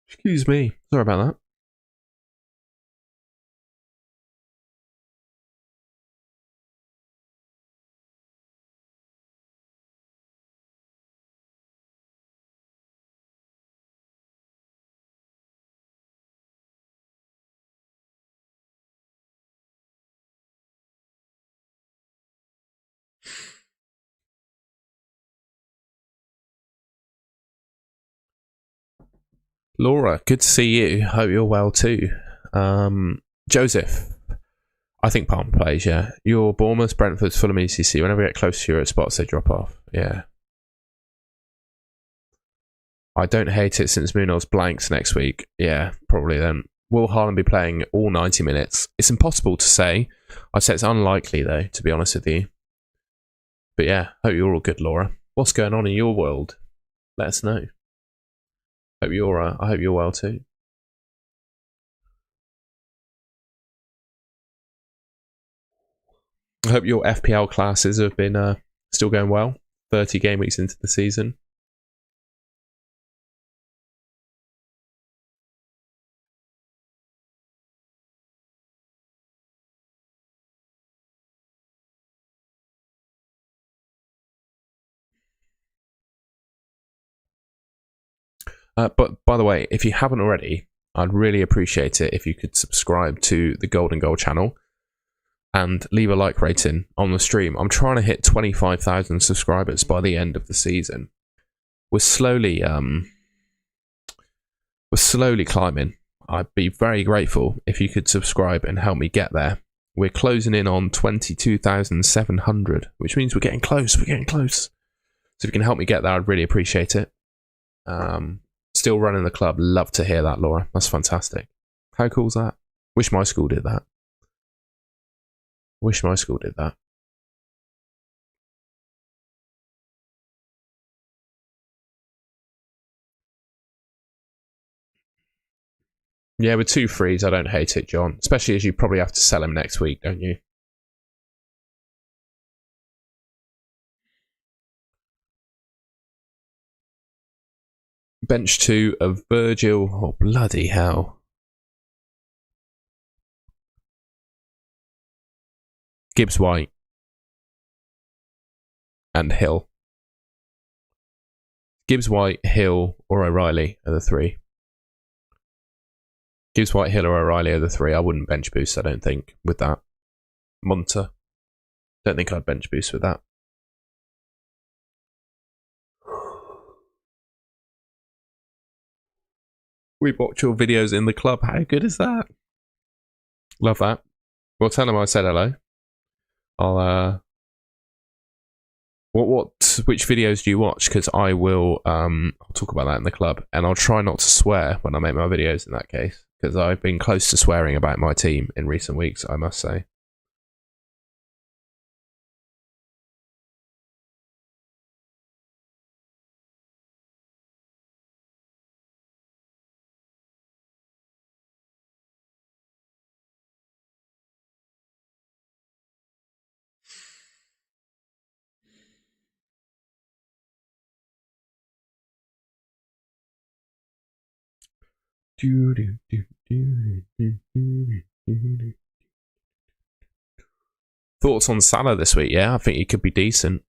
Excuse me. Sorry about that. Laura, good to see you. Hope you're well too. Joseph, I think Palmer plays, yeah. Your Bournemouth, Brentford, Fulham, ECC. Whenever we get close to your spots, they drop off. Yeah. I don't hate it since Munoz blanks next week. Yeah, probably then. Will Haaland be playing all 90 minutes? It's impossible to say. I'd say it's unlikely, though, to be honest with you. But yeah, hope you're all good, Laura. What's going on in your world? Let us know. I hope you're well too. I hope your FPL classes have been still going well. 30 game weeks into the season. But by the way, if you haven't already, I'd really appreciate it if you could subscribe to the Golden Goal channel and leave a like rating on the stream. I'm trying to hit 25,000 subscribers by the end of the season. We're slowly climbing. I'd be very grateful if you could subscribe and help me get there. We're closing in on 22,700, which means we're getting close. So if you can help me get there, I'd really appreciate it. Still running the club. Love to hear that, Laura. That's fantastic. How cool is that? Wish my school did that. Yeah, with 2 frees, I don't hate it, John. Especially as you probably have to sell him next week, don't you? Bench 2 of Virgil. Oh, bloody hell. Gibbs White. And Hill. Gibbs, White, Hill, or O'Reilly are the three. Gibbs, White, Hill, or O'Reilly are the three. I wouldn't bench boost, I don't think, with that. Munter. Don't think I'd bench boost with that. We watch your videos in the club. How good is that? Love that. Well, tell them I said hello. I'll which videos do you watch? Because I will I'll talk about that in the club, and I'll try not to swear when I make my videos in that case, because I've been close to swearing about my team in recent weeks, I must say. Thoughts on Salah this week? Yeah, I think he could be decent.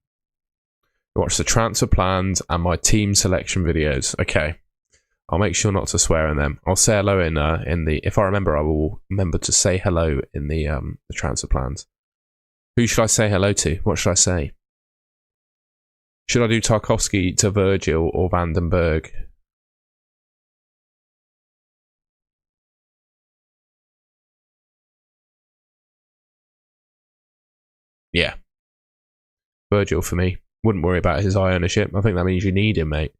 Watch the transfer plans and my team selection videos. Okay, I'll make sure not to swear in them. I'll say hello in the. If I remember, I will remember to say hello in the transfer plans. Who should I say hello to? What should I say? Should I do Tarkowski to Virgil or Vandenberg? Yeah. Virgil for me. Wouldn't worry about his eye ownership. I think that means you need him, mate.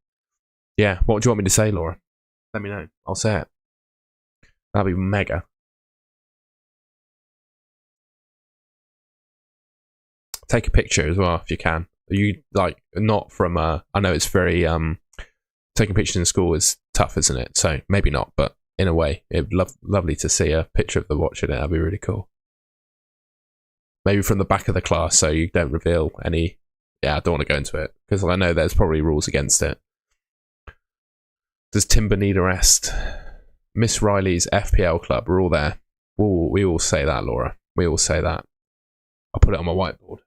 Yeah. What do you want me to say, Laura? Let me know. I'll say it. That'd be mega. Take a picture as well if you can. You like not from I know it's very taking pictures in school is tough, isn't it? So maybe not, but in a way, it'd lovely to see a picture of the watch in it. That'd be really cool. Maybe from the back of the class, so you don't reveal any. Yeah, I don't want to go into it because I know there's probably rules against it. Does Timber need a rest? Miss Riley's FPL club, we're all there. We all say that, Laura. We all say that. I'll put it on my whiteboard.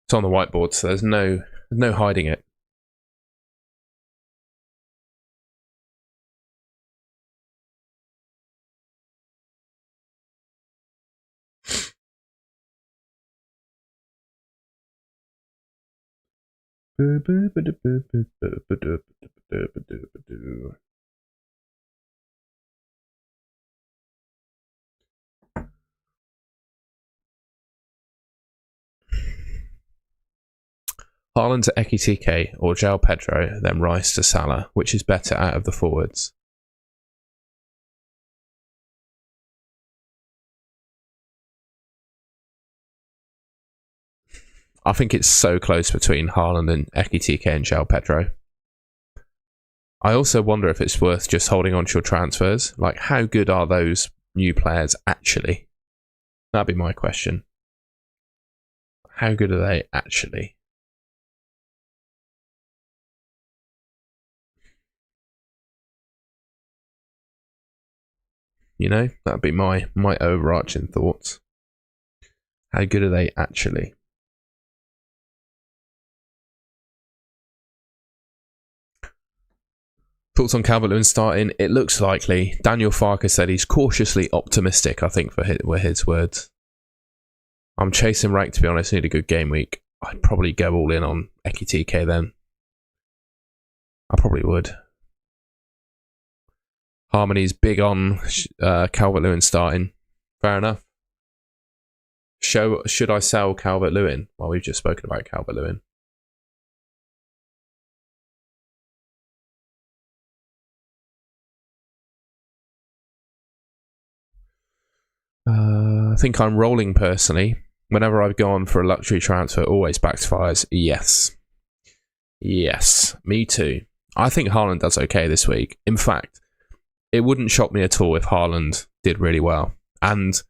It's on the whiteboard, so there's no hiding it. Haaland to Ekitike or João Pedro, then Rice to Salah. Which is better out of the forwards? I think it's so close between Haaland and Ekitike and João Pedro. I also wonder if it's worth just holding on to your transfers. Like, how good are those new players actually? That'd be my question. How good are they actually? You know, that'd be my overarching thoughts. How good are they actually? Thoughts on Calvert-Lewin starting? It looks likely. Daniel Farker said he's cautiously optimistic, I think, were his words. I'm chasing rank, to be honest. I need a good game week. I'd probably go all in on Ekitike then. I probably would. Harmony's big on Calvert-Lewin starting. Fair enough. Should I sell Calvert-Lewin? Well, we've just spoken about Calvert-Lewin. I think I'm rolling personally. Whenever I've gone for a luxury transfer, always backfires. Yes. Yes, me too. I think Haaland does okay this week. In fact, it wouldn't shock me at all if Haaland did really well. And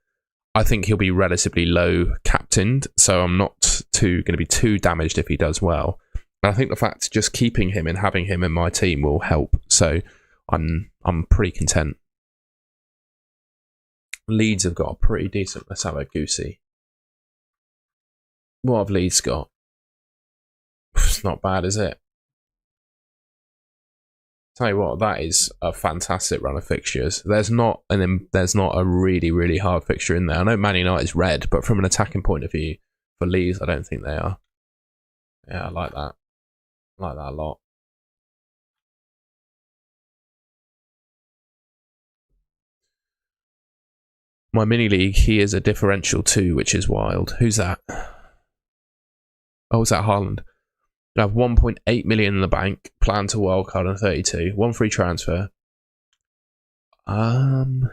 I think he'll be relatively low captained, so I'm not going to be too damaged if he does well. And I think the fact just keeping him and having him in my team will help. So I'm pretty content. Leeds have got a pretty decent. Let's have a goosey. What have Leeds got? It's not bad, is it? Tell you what, that is a fantastic run of fixtures. There's not a really, really hard fixture in there. I know Man United's red, but from an attacking point of view, for Leeds, I don't think they are. Yeah, I like that. I like that a lot. My mini league, he is a differential 2, which is wild. Who's that? Oh, is that Haaland? I have 1.8 million in the bank, plan to wildcard on 32, 1 free transfer. I'd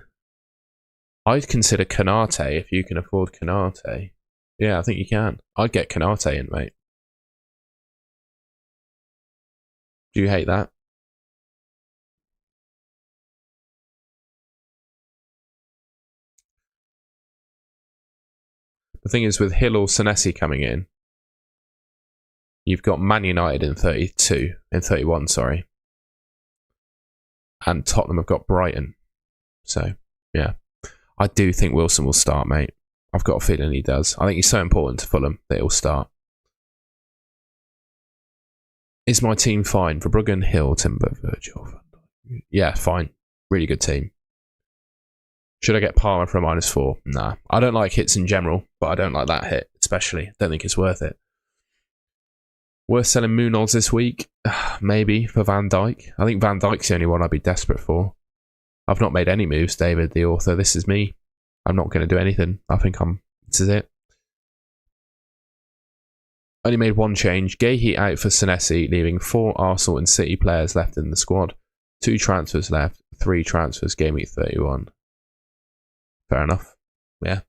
consider Canate if you can afford Canate. Yeah, I think you can. I'd get Canate in, mate. Do you hate that? The thing is, with Hill or Senesi coming in, you've got Man United in 31, sorry. And Tottenham have got Brighton. So, yeah. I do think Wilson will start, mate. I've got a feeling he does. I think he's so important to Fulham that he'll start. Is my team fine? For Bruggen, Hill, Timber, Virgil. Yeah, fine. Really good team. Should I get Palmer for a -4? Nah. I don't like hits in general, but I don't like that hit, especially. Don't think it's worth it. Worth selling Munoz this week? Maybe for Van Dijk. I think Van Dijk's the only one I'd be desperate for. I've not made any moves, David, the author. This is me. I'm not going to do anything. I think this is it. Only made one change. Gahey out for Senesi, leaving 4 Arsenal and City players left in the squad. 2 transfers left. 3 transfers, Gameweek 31. Fair enough. Yeah.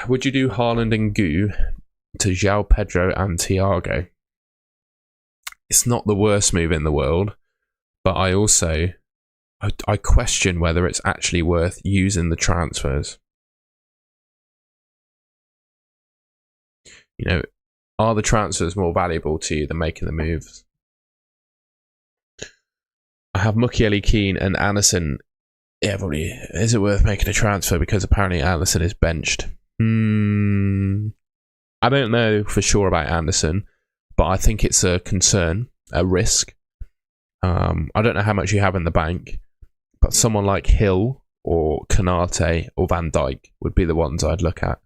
Would you do Haaland and Gu to João Pedro and Thiago? It's not the worst move in the world, but I question whether it's actually worth using the transfers. You know, are the transfers more valuable to you than making the moves? I have Mukiele, Keane and Anderson. Yeah, probably. Is it worth making a transfer because apparently Anderson is benched? I don't know for sure about Anderson, but I think it's a concern, a risk. I don't know how much you have in the bank, but someone like Hill or Canate or Van Dijk would be the ones I'd look at.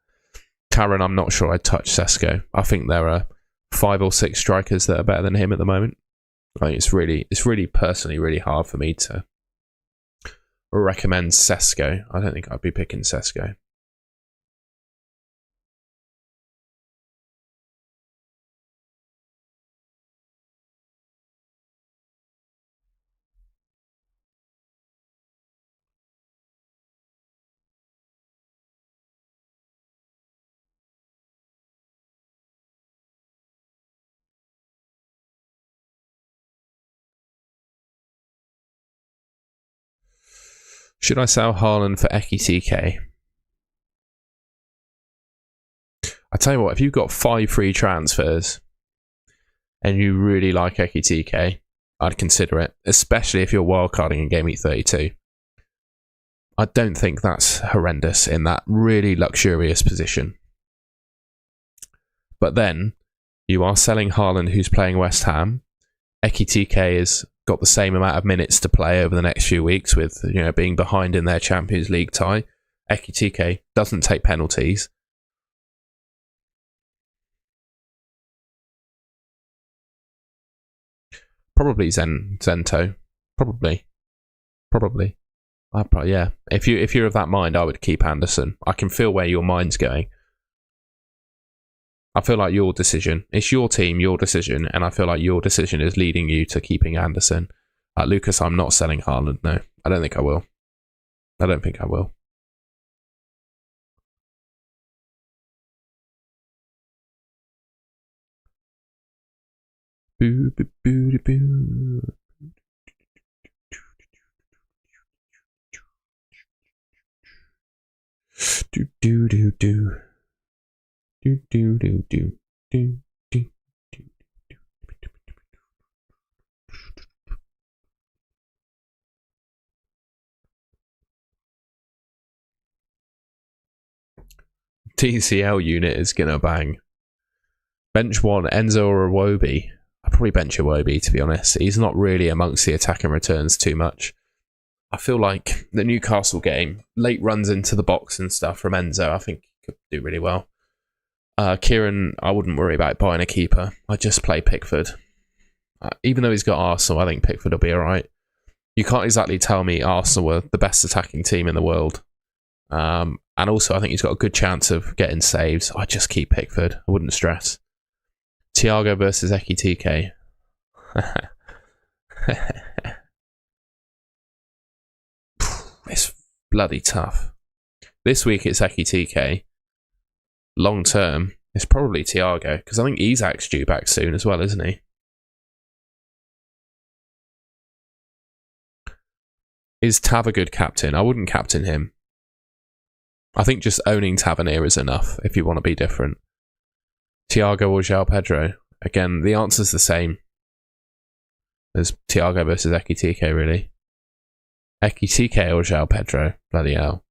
Karen, I'm not sure I'd touch Sesko. I think there are 5 or 6 strikers that are better than him at the moment. I think it's really personally really hard for me to recommend Sesko. I don't think I'd be picking Sesko. Should I sell Haaland for Ekitike? I tell you what, if you've got 5 free transfers and you really like Ekitike, I'd consider it, especially if you're wildcarding in Gameweek 32. I don't think that's horrendous in that really luxurious position. But then you are selling Haaland, who's playing West Ham. Ekitike has got the same amount of minutes to play over the next few weeks with, being behind in their Champions League tie. Ekitike doesn't take penalties. Probably Zento. Probably. Yeah. If you're of that mind, I would keep Anderson. I can feel where your mind's going. I feel like your decision, it's your team, your decision, and I feel like your decision is leading you to keeping Anderson. Lucas, I'm not selling Haaland, no. I don't think I will. I don't think I will. Boo, boo, boo, boo. Do, do, do, do. Do, do, do, do. Do, do, do, do. TCL unit is gonna bang. Bench one, Enzo or Iwobi. I'd probably bench Iwobi, to be honest. He's not really amongst the attacking returns too much. I feel like the Newcastle game, late runs into the box and stuff from Enzo, I think he could do really well. Kieran, I wouldn't worry about buying a keeper. I'd just play Pickford. Even though he's got Arsenal, I think Pickford will be alright. You can't exactly tell me Arsenal were the best attacking team in the world. And also, I think he's got a good chance of getting saves. I'd just keep Pickford. I wouldn't stress. Thiago versus Ekitike. It's bloody tough. This week it's Ekitike. Long term, it's probably Thiago, because I think Isak's due back soon as well, isn't he? Is Tav a good captain? I wouldn't captain him. I think just owning Tavernier is enough if you want to be different. Thiago or João Pedro? Again, the answer's the same as Thiago versus Ekitike, really. Ekitike or João Pedro? Bloody hell.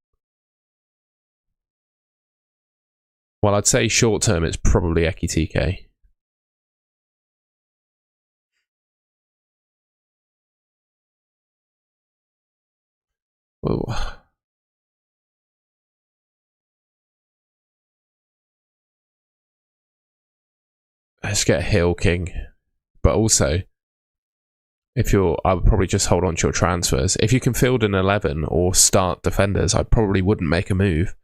Well, I'd say short term it's probably Ekitike. Whoa. Let's get Hill King. But also, I would probably just hold on to your transfers. If you can field an 11 or start defenders, I probably wouldn't make a move.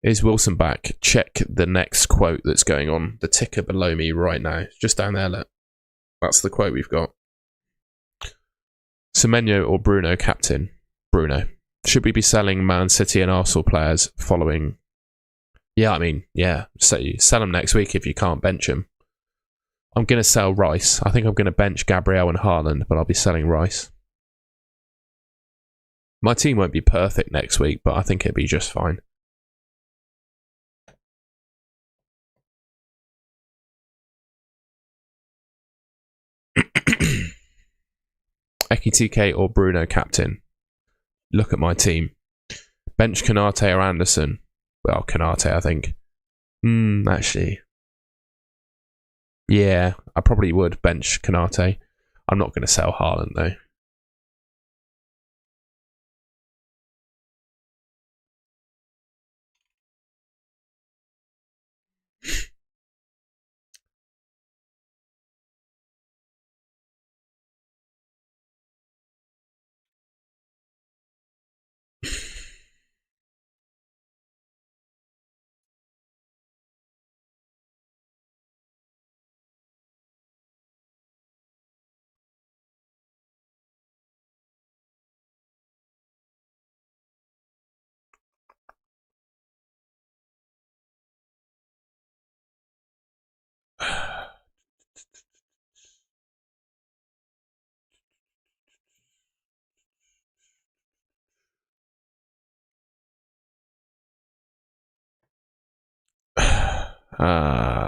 Is Wilson back? Check the next quote that's going on the ticker below me right now. Just down there, look. That's the quote we've got. Semenyo or Bruno captain? Bruno. Should we be selling Man City and Arsenal players following? Yeah, I mean, yeah. Sell them next week if you can't bench them. I'm going to sell Rice. I think I'm going to bench Gabriel and Haaland, but I'll be selling Rice. My team won't be perfect next week, but I think it'll be just fine. Ekitike or Bruno captain? Look at my team. Bench Konate or Anderson? Well, Konate, I think. Actually. Yeah, I probably would bench Konate. I'm not going to sell Haaland, though.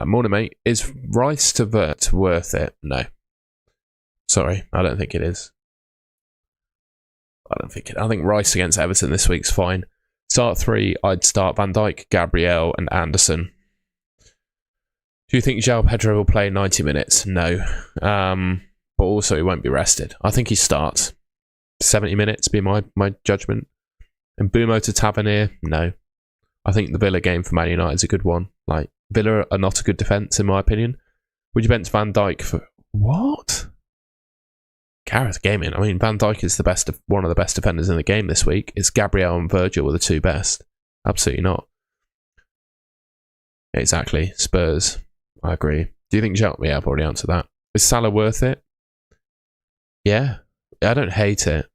Morning, mate. Is Rice to Vert worth it? No. Sorry, I don't think it is. I think Rice against Everton this week's fine. Start three, I'd start Van Dijk, Gabriel, and Anderson. Do you think João Pedro will play 90 minutes? No. But also he won't be rested. I think he starts 70 minutes, be my judgment. And Bumo to Tavernier? No. I think the Villa game for Man United is a good one. Like, Villa are not a good defence, in my opinion. Would you bench Van Dijk for... What? Gareth Gaming. I mean, Van Dijk is one of the best defenders in the game this week. It's Gabriel and Virgil were the two best. Absolutely not. Exactly. Spurs. I agree. Do you think Chelsea? Yeah, I've already answered that. Is Salah worth it? Yeah. I don't hate it.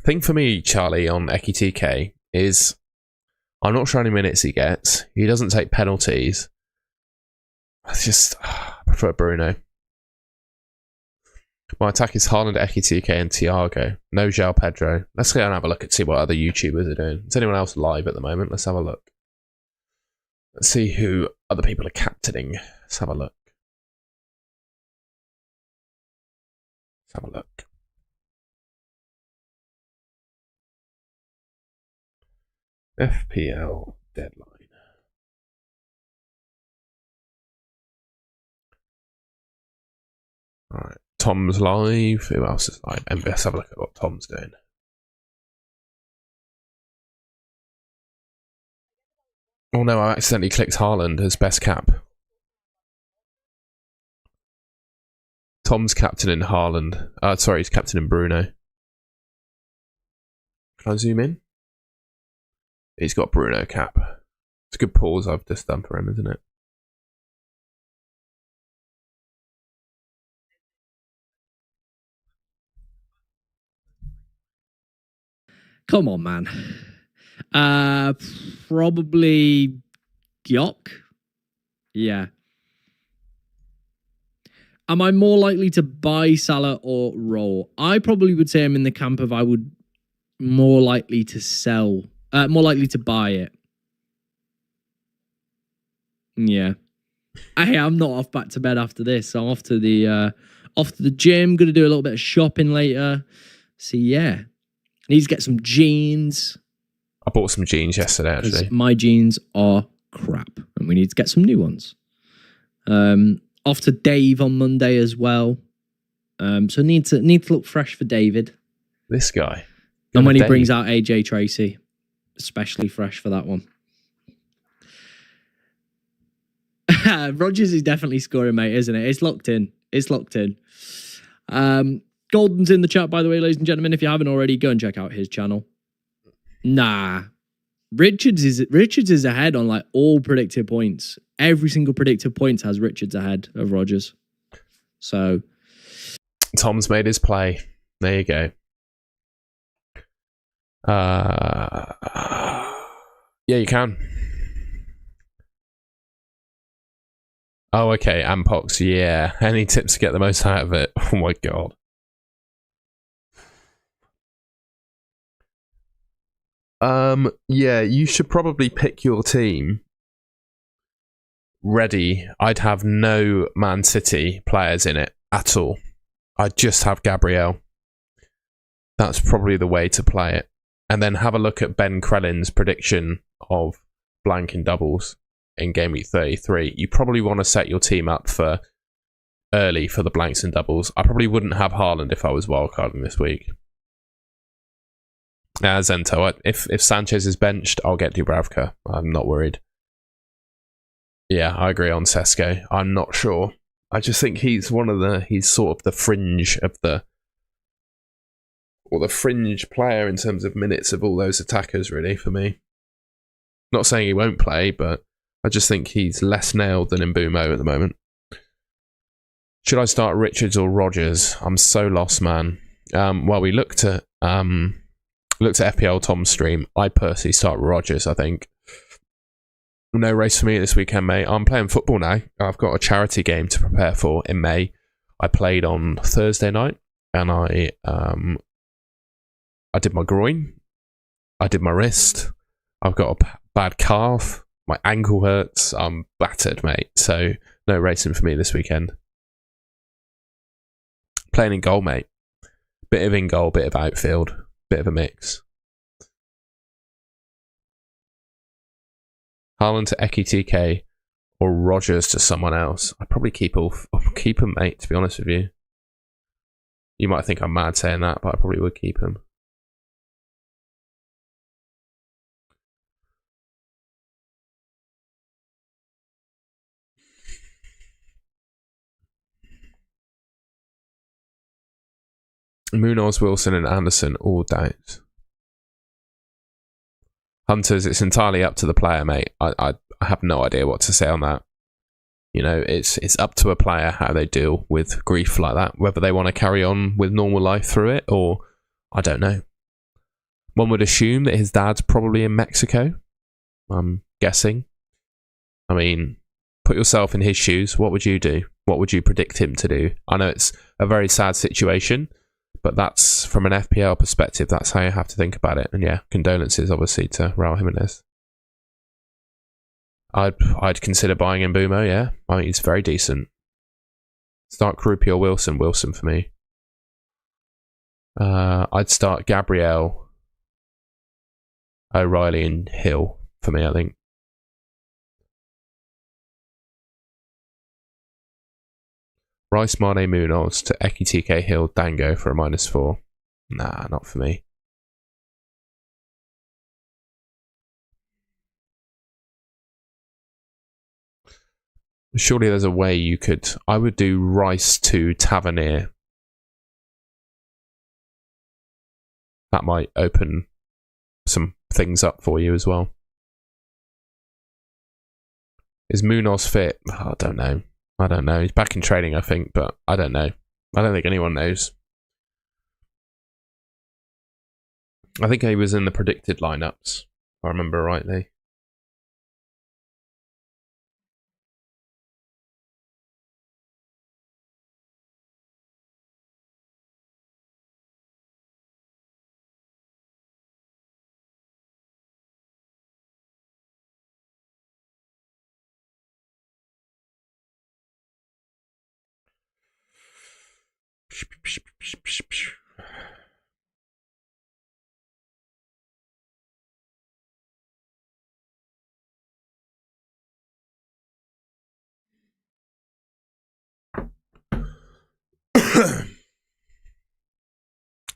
Thing for me, Charlie, on Ekitike is I'm not sure how many minutes he gets. He doesn't take penalties. I prefer Bruno. My attack is Haaland, Ekitike, and Thiago. No João Pedro. Let's go and have a look and see what other YouTubers are doing. Is anyone else live at the moment? Let's have a look. Let's see who other people are captaining. Let's have a look. FPL deadline. Alright. Tom's live. Who else is live? And let's have a look at what Tom's doing. Oh no, I accidentally clicked Haaland as best cap. Tom's captain in Haaland. Sorry, he's captain in Bruno. Can I zoom in? He's got Bruno cap. It's a good pause I've just done for him, isn't it? Come on, man. Probably Gyok. Yeah. Am I more likely to buy Salah or roll? I probably would say I'm in the camp of I would more likely to sell, more likely to buy it. Yeah. I'm not off back to bed after this. I'm off to the gym. Gonna do a little bit of shopping later. So yeah, need to get some jeans. I bought some jeans yesterday, actually. My jeans are crap, and we need to get some new ones. Off to Dave on Monday as well. So need to look fresh for David. This guy. And when he brings out AJ Tracy, especially fresh for that one. Rogers is definitely scoring, mate, isn't it? It's locked in. Golden's in the chat, by the way, ladies and gentlemen. If you haven't already, go and check out his channel. Nah. Richards is ahead on like all predicted points. Every single predicted point has Richards ahead of Rogers. So Tom's made his play. There you go. Yeah, you can. Oh, okay. Ampox. Yeah. Any tips to get the most out of it? Oh my god. Yeah, you should probably pick your team ready. I'd have no Man City players in it at all. I'd just have Gabriel. That's probably the way to play it. And then have a look at Ben Krellin's prediction of blank and doubles in Gameweek 33. You probably want to set your team up for early for the blanks and doubles. I probably wouldn't have Haaland if I was wildcarding this week. Zento, if Sanchez is benched, I'll get Dubravka. I'm not worried. Yeah, I agree on Sesko. I'm not sure. I just think he's he's sort of the fringe of the fringe player in terms of minutes of all those attackers, really, for me. Not saying he won't play, but I just think he's less nailed than Mbumo at the moment. Should I start Richards or Rogers? I'm so lost, man. Well, we looked at FPL Tom's stream. I personally start Rogers, I think. No race for me this weekend, mate. I'm playing football now. I've got a charity game to prepare for in May. I played on Thursday night, and I did my groin. I did my wrist. I've got a bad calf. My ankle hurts. I'm battered, mate. So no racing for me this weekend. Playing in goal, mate. Bit of in goal, bit of outfield. Bit of a mix. Haaland to Ekitike or Rogers to someone else. I'd probably keep him, mate, to be honest with you. You might think I'm mad saying that, but I probably would keep him. Munoz, Wilson and Anderson, all doubt. Hunters, it's entirely up to the player, mate. I have no idea what to say on that. You know, it's up to a player how they deal with grief like that, whether they want to carry on with normal life through it, or I don't know. One would assume that his dad's probably in Mexico. I'm guessing. I mean, put yourself in his shoes. What would you do? What would you predict him to do? I know it's a very sad situation, but that's, from an FPL perspective, that's how you have to think about it. And yeah, condolences, obviously, to Raul Jimenez. I'd consider buying Mbumo, yeah. I mean, he's very decent. Start Krupi or Wilson. Wilson for me. I'd start Gabriel, O'Reilly and Hill for me, I think. Rice, Mane, Munoz to Ekitike, Hill, Dango for a -4. Nah, not for me. Surely there's a way you could... I would do Rice to Tavernier. That might open some things up for you as well. Is Munoz fit? Oh, I don't know. He's back in training, I think, but I don't know. I don't think anyone knows. I think he was in the predicted lineups, if I remember rightly.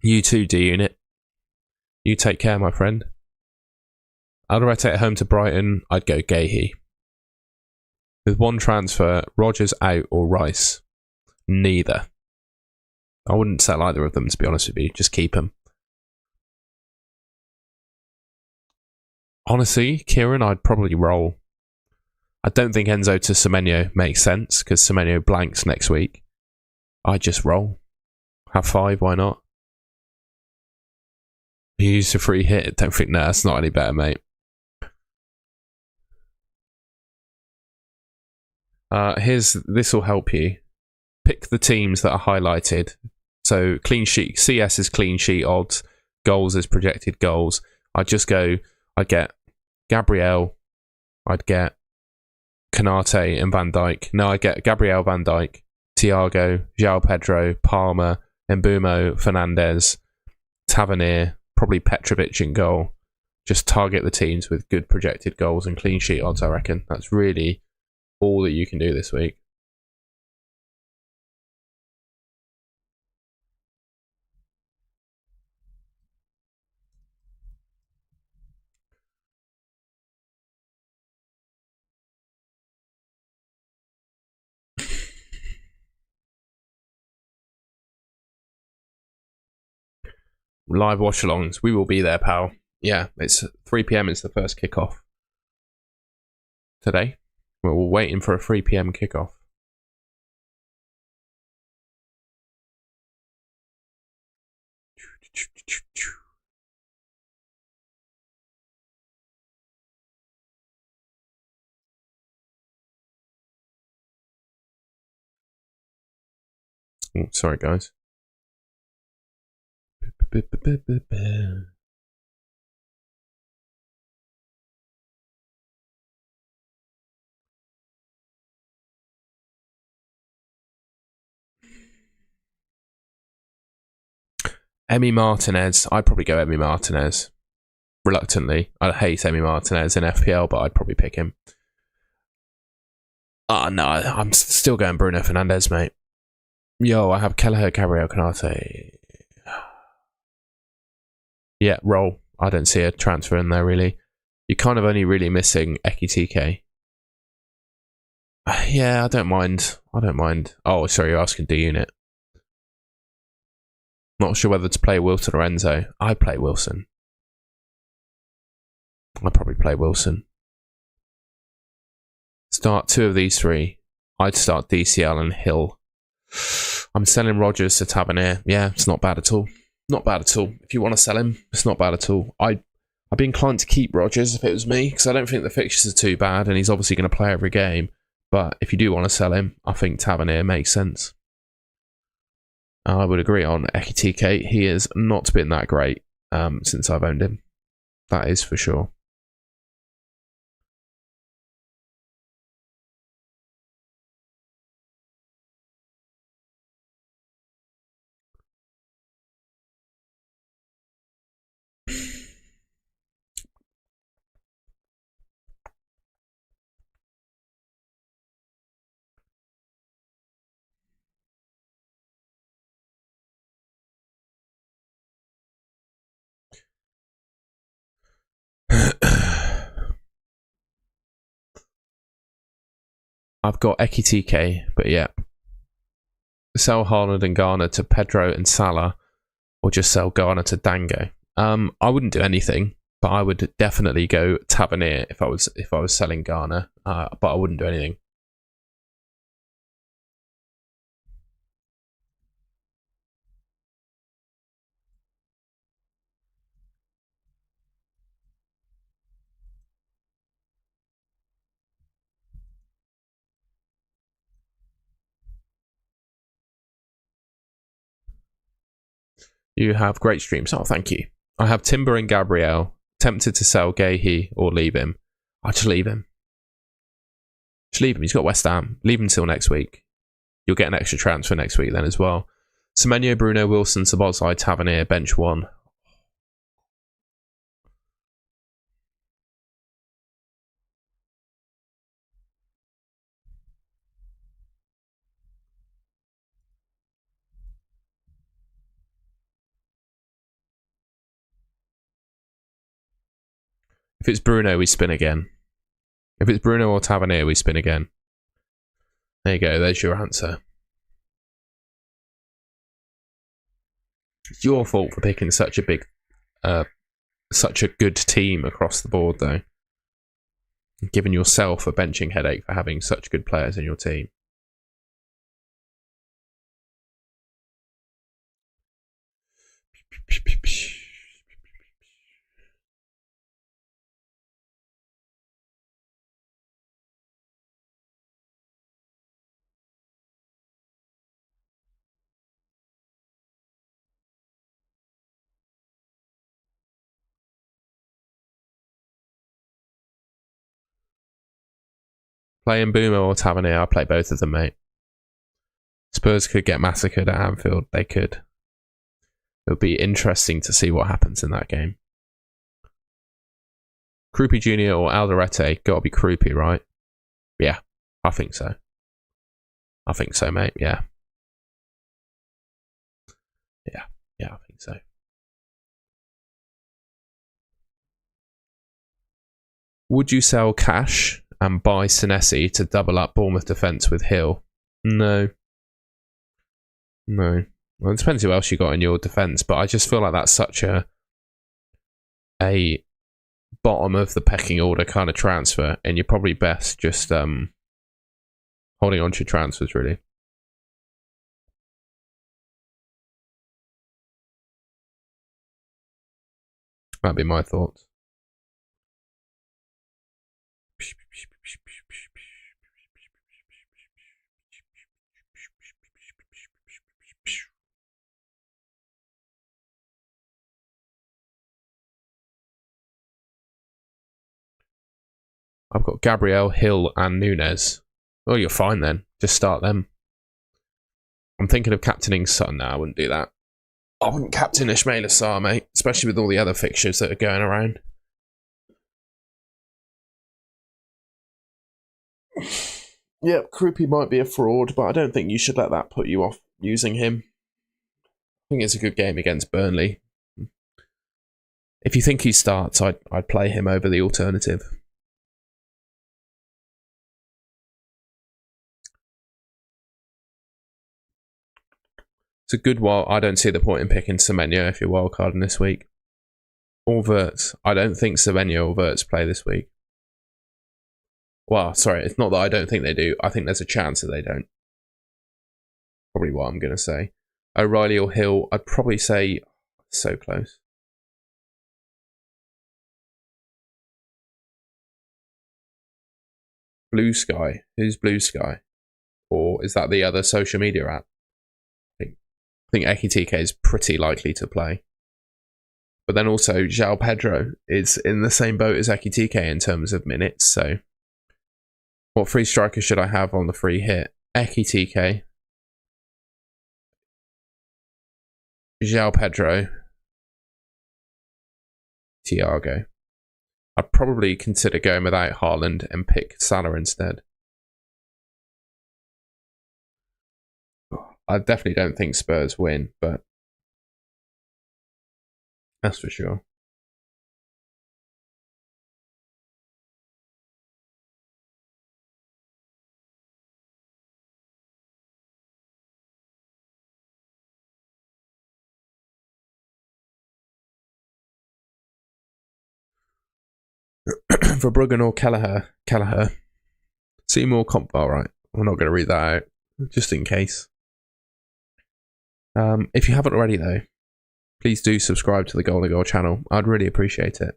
You too, D-Unit. You take care, my friend. I'd rotate it home to Brighton. I'd go Gahey. With one transfer, Rodgers out or Rice? Neither. I wouldn't sell either of them, to be honest with you. Just keep them. Honestly, Kieran, I'd probably roll. I don't think Enzo to Semenyo makes sense, because Semenyo blanks next week. I'd just roll. Have 5, why not? You used a free hit. Don't think, no, that's not any better, mate. This will help you. Pick the teams that are highlighted. So clean sheet, CS is clean sheet odds, goals is projected goals. I'd get Gabriel, I'd get Canate and Van Dijk. No, I'd get Gabriel, Van Dijk, Thiago, João Pedro, Palmer, Mbumo, Fernandez, Tavernier, probably Petrovic in goal. Just target the teams with good projected goals and clean sheet odds, I reckon. That's really all that you can do this week. Live watch-alongs. We will be there, pal. Yeah, it's 3 PM. It's the first kickoff today. We're waiting for a 3 PM kickoff. Oh, sorry, guys. Emi Martinez. I'd probably go Emi Martinez. Reluctantly. I hate Emi Martinez in FPL, but I'd probably pick him. No, I'm still going Bruno Fernandez, mate. Yo, I have Kelleher, Gabriel, Canate. Yeah, roll. I don't see a transfer in there, really. You're kind of only really missing Ekitike. Yeah, I don't mind. Oh, sorry, you're asking D-Unit. Not sure whether to play Wilson or Enzo. I play Wilson. I'd probably play Wilson. Start 2 of these 3. I'd start DCL and Hill. I'm selling Rodgers to Tavernier. Yeah, it's not bad at all. Not bad at all. If you want to sell him, it's not bad at all. I'd be inclined to keep Rodgers if it was me, because I don't think the fixtures are too bad, and he's obviously going to play every game. But if you do want to sell him, I think Tavernier makes sense. I would agree on Ekitike. He has not been that great since I've owned him. That is for sure. I've got Ekitike, but yeah. Sell Haaland and Garner to Pedro and Salah, or just sell Garner to Dango. I wouldn't do anything, but I would definitely go Tavernier if I was selling Garner, but I wouldn't do anything. You have great streams. Oh, thank you. I have Timber and Gabriel. Tempted to sell Gahey or leave him. I'll just leave him. Just leave him. He's got West Ham. Leave him till next week. You'll get an extra transfer next week then as well. Semenyo, Bruno, Wilson, Sabozai, Tavernier, bench 1. If it's Bruno, we spin again. If it's Bruno or Tavernier, we spin again. There you go. There's your answer. It's your fault for picking such a good team across the board, though. Giving yourself a benching headache for having such good players in your team. Playing Boomer or Tavernier, I play both of them, mate. Spurs could get massacred at Anfield. They could. It would be interesting to see what happens in that game. Krupi Jr. or Alderete? Gotta be Krupi, right? Yeah, I think so. I think so, mate. Yeah. Yeah, I think so. Would you sell Cash and buy Senesi to double up Bournemouth defence with Hill? No. Well, it depends who else you got in your defence, but I just feel like that's such a bottom of the pecking order kind of transfer, and you're probably best just holding on to your transfers, really. That'd be my thoughts. I've got Gabriel, Hill, and Nunes. Oh, you're fine then. Just start them. I'm thinking of captaining Sutton now. I wouldn't do that. I wouldn't captain Ismail Assar, mate, especially with all the other fixtures that are going around. Yeah, Krupi might be a fraud, but I don't think you should let that put you off using him. I think it's a good game against Burnley. If you think he starts, I'd play him over the alternative. It's a good wild. I don't see the point in picking Semenyo if you're wildcarding this week. or Wirtz. I don't think Semenyo or Wirtz play this week. Well, sorry, it's not that I don't think they do. I think there's a chance that they don't. Probably what I'm going to say. O'Reilly or Hill, I'd probably say so close. Blue Sky. Who's Blue Sky? Or is that the other social media app? I think Ekitike is pretty likely to play. But then also, João Pedro is in the same boat as Ekitike in terms of minutes. So, what free striker should I have on the free hit? Ekitike, João Pedro, Thiago. I'd probably consider going without Haaland and pick Salah instead. I definitely don't think Spurs win, but that's for sure. For Bruggen or Kelleher. Seymour comp. All right, we're not going to read that out, just in case. If you haven't already, though, please do subscribe to the Golden Goal channel. I'd really appreciate it.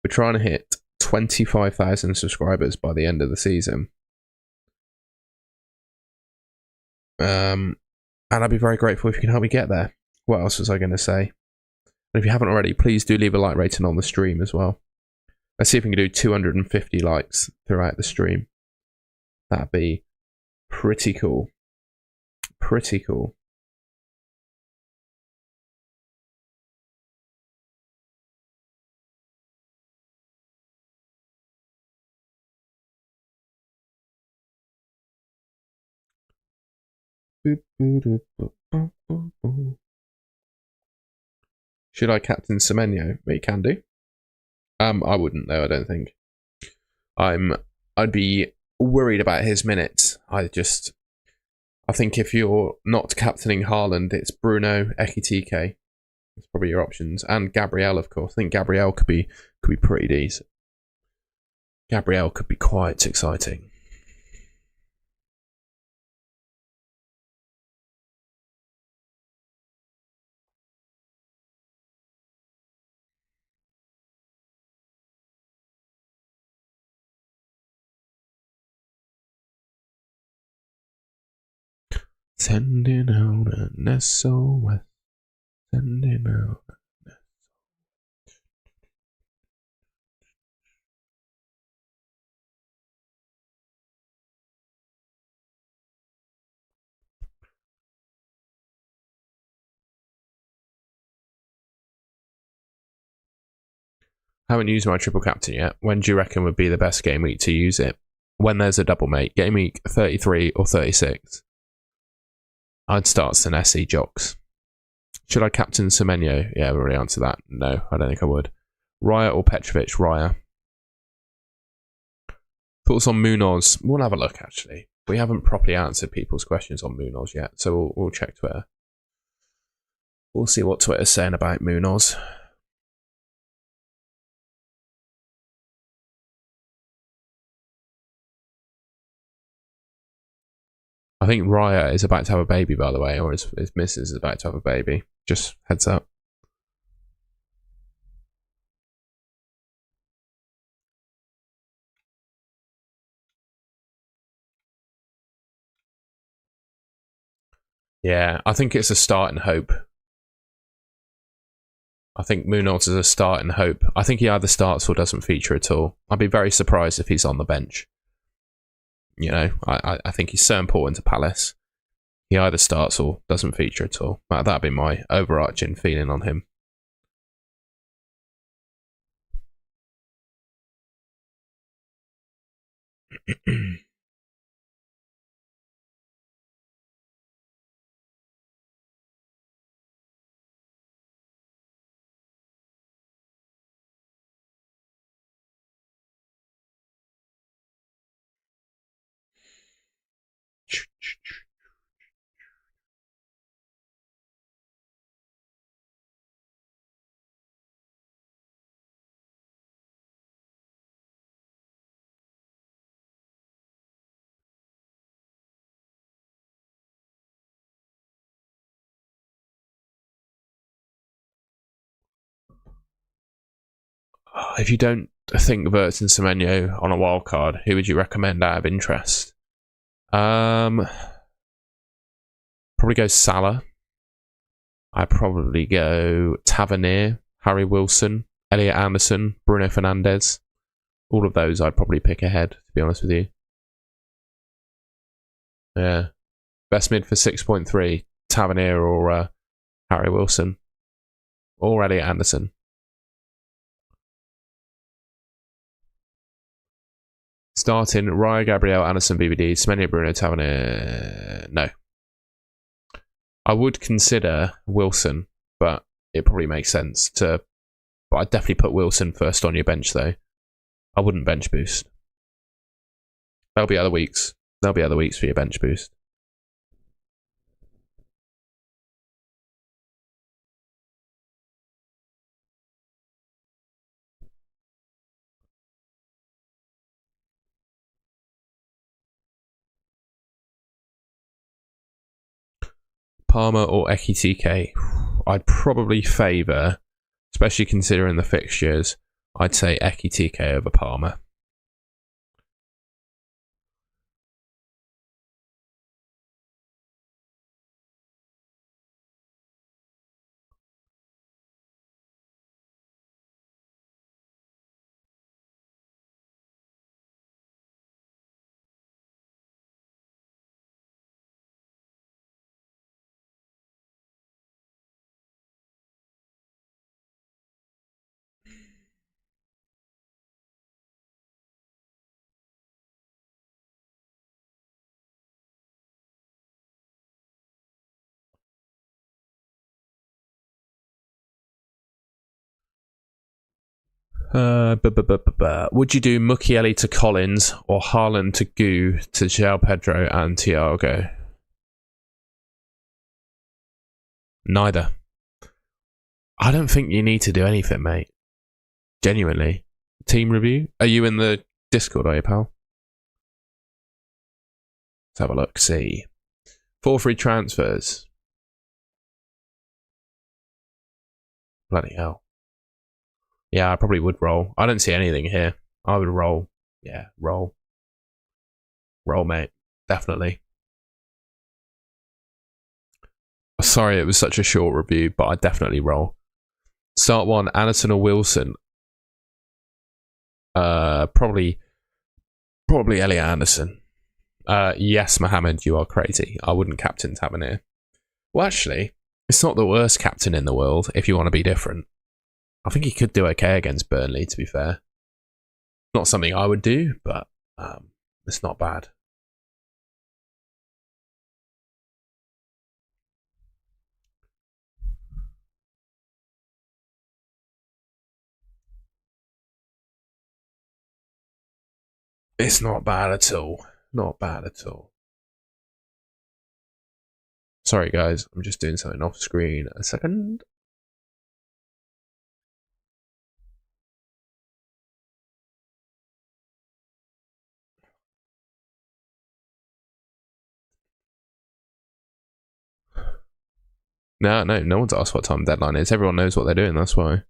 We're trying to hit 25,000 subscribers by the end of the season. And I'd be very grateful if you can help me get there. What else was I going to say? And if you haven't already, please do leave a like rating on the stream as well. Let's see if we can do 250 likes throughout the stream. That'd be pretty cool. Pretty cool. Should I captain Semenyo? You can do. I wouldn't though, I don't think. I'd be worried about his minutes. I think if you're not captaining Haaland, it's Bruno, Ekitike. That's probably your options. And Gabriel, of course. I think Gabriel could be pretty decent. Gabriel could be quite exciting. Sending out an SOS. Sending out an SOS. I haven't used my triple captain yet. When do you reckon would be the best game week to use it? When there's a double, mate. Game week 33 or 36. I'd start Senesi Jocks. Should I captain Semenyo? Yeah, we already answered that. No, I don't think I would. Raya or Petrovic? Raya. Thoughts on Munoz? We'll have a look, actually. We haven't properly answered people's questions on Munoz yet, so we'll check Twitter. We'll see what Twitter's saying about Munoz. I think Raya is about to have a baby, by the way, or his missus is about to have a baby. Just heads up. Yeah, I think it's a start in hope. I think Munoz is a start in hope. I think he either starts or doesn't feature at all. I'd be very surprised if he's on the bench. You know, I think he's so important to Palace. He either starts or doesn't feature at all. That'd be my overarching feeling on him. If you don't think Verts and Semenyo on a wild card, who would you recommend out of interest? Probably go Salah. I'd probably go Tavernier, Harry Wilson, Elliot Anderson, Bruno Fernandes. All of those I'd probably pick ahead, to be honest with you. Yeah. Best mid for 6.3, Tavernier or Harry Wilson. Or Elliot Anderson. Starting Raya, Gabriel, Anderson, BBD, Semenyo, Bruno, Tavernier. No. I would consider Wilson, but it probably makes sense to... But I'd definitely put Wilson first on your bench, though. I wouldn't bench boost. There'll be other weeks. There'll be other weeks for your bench boost. Palmer or Ekitike? I'd probably favour, especially considering the fixtures, I'd say Ekitike over Palmer. Would you do Mukiele to Collins or Haaland to Gu to João Pedro and Thiago? Neither. I don't think you need to do anything, mate. Genuinely. Team review? Are you in the Discord, are you, pal? Let's have a look. See. 4 free transfers. Bloody hell. Yeah, I probably would roll. I don't see anything here. I would roll. Yeah, roll. Roll, mate. Definitely. Sorry it was such a short review, but I'd definitely roll. Start 1, Anderson or Wilson? Probably Elliot Anderson. Yes, Mohammed, you are crazy. I wouldn't captain Tavernier. Well, actually, it's not the worst captain in the world if you want to be different. I think he could do okay against Burnley, to be fair. Not something I would do, but it's not bad. It's not bad at all. Not bad at all. Sorry, guys. I'm just doing something off screen. A second. No one's asked what time the deadline is. Everyone knows what they're doing, that's why.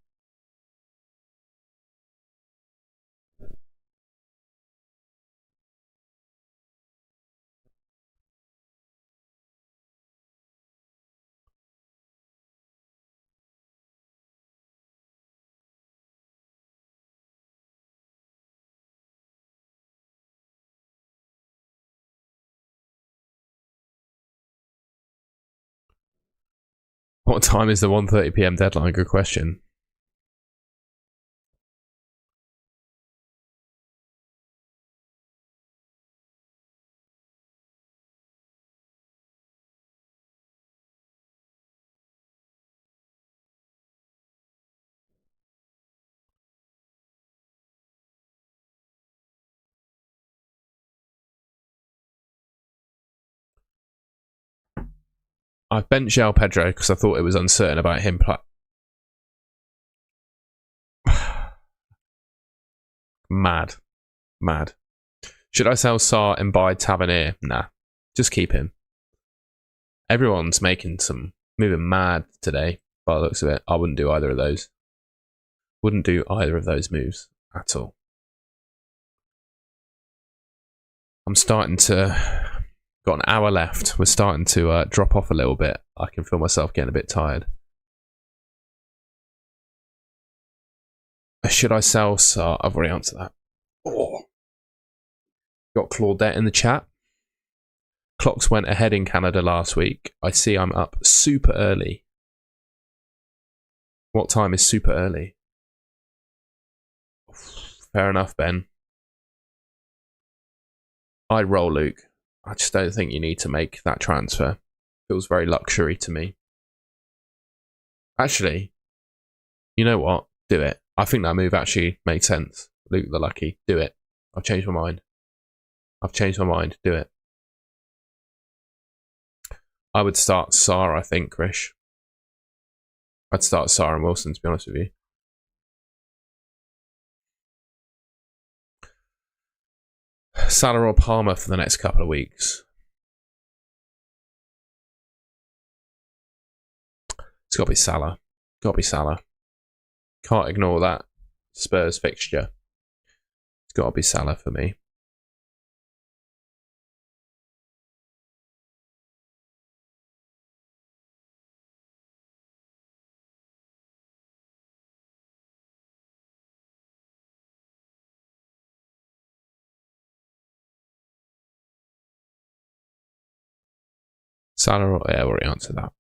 What time is the 1:30 PM deadline? Good question. I benched João Pedro because I thought it was uncertain about him. Mad. Should I sell Sarr and buy Tavernier? Nah, just keep him. Everyone's moving mad today by the looks of it. I wouldn't do either of those. Wouldn't do either of those moves at all. I'm starting to... Got an hour left. We're starting to drop off a little bit. I can feel myself getting a bit tired. Should I sell? So I've already answered that. Oh. Got Claudette in the chat. Clocks went ahead in Canada last week. I see I'm up super early. What time is super early? Fair enough, Ben. I'd roll Luke. I just don't think you need to make that transfer. Feels very luxury to me. Actually, you know what? Do it. I think that move actually made sense. Luke the Lucky. Do it. I've changed my mind. Do it. I would start Sarr, I think, Krish. I'd start Sarr and Wilson, to be honest with you. Salah or Palmer for the next couple of weeks. It's got to be Salah. Can't ignore that Spurs fixture. It's got to be Salah for me. Salah, yeah, already answered that.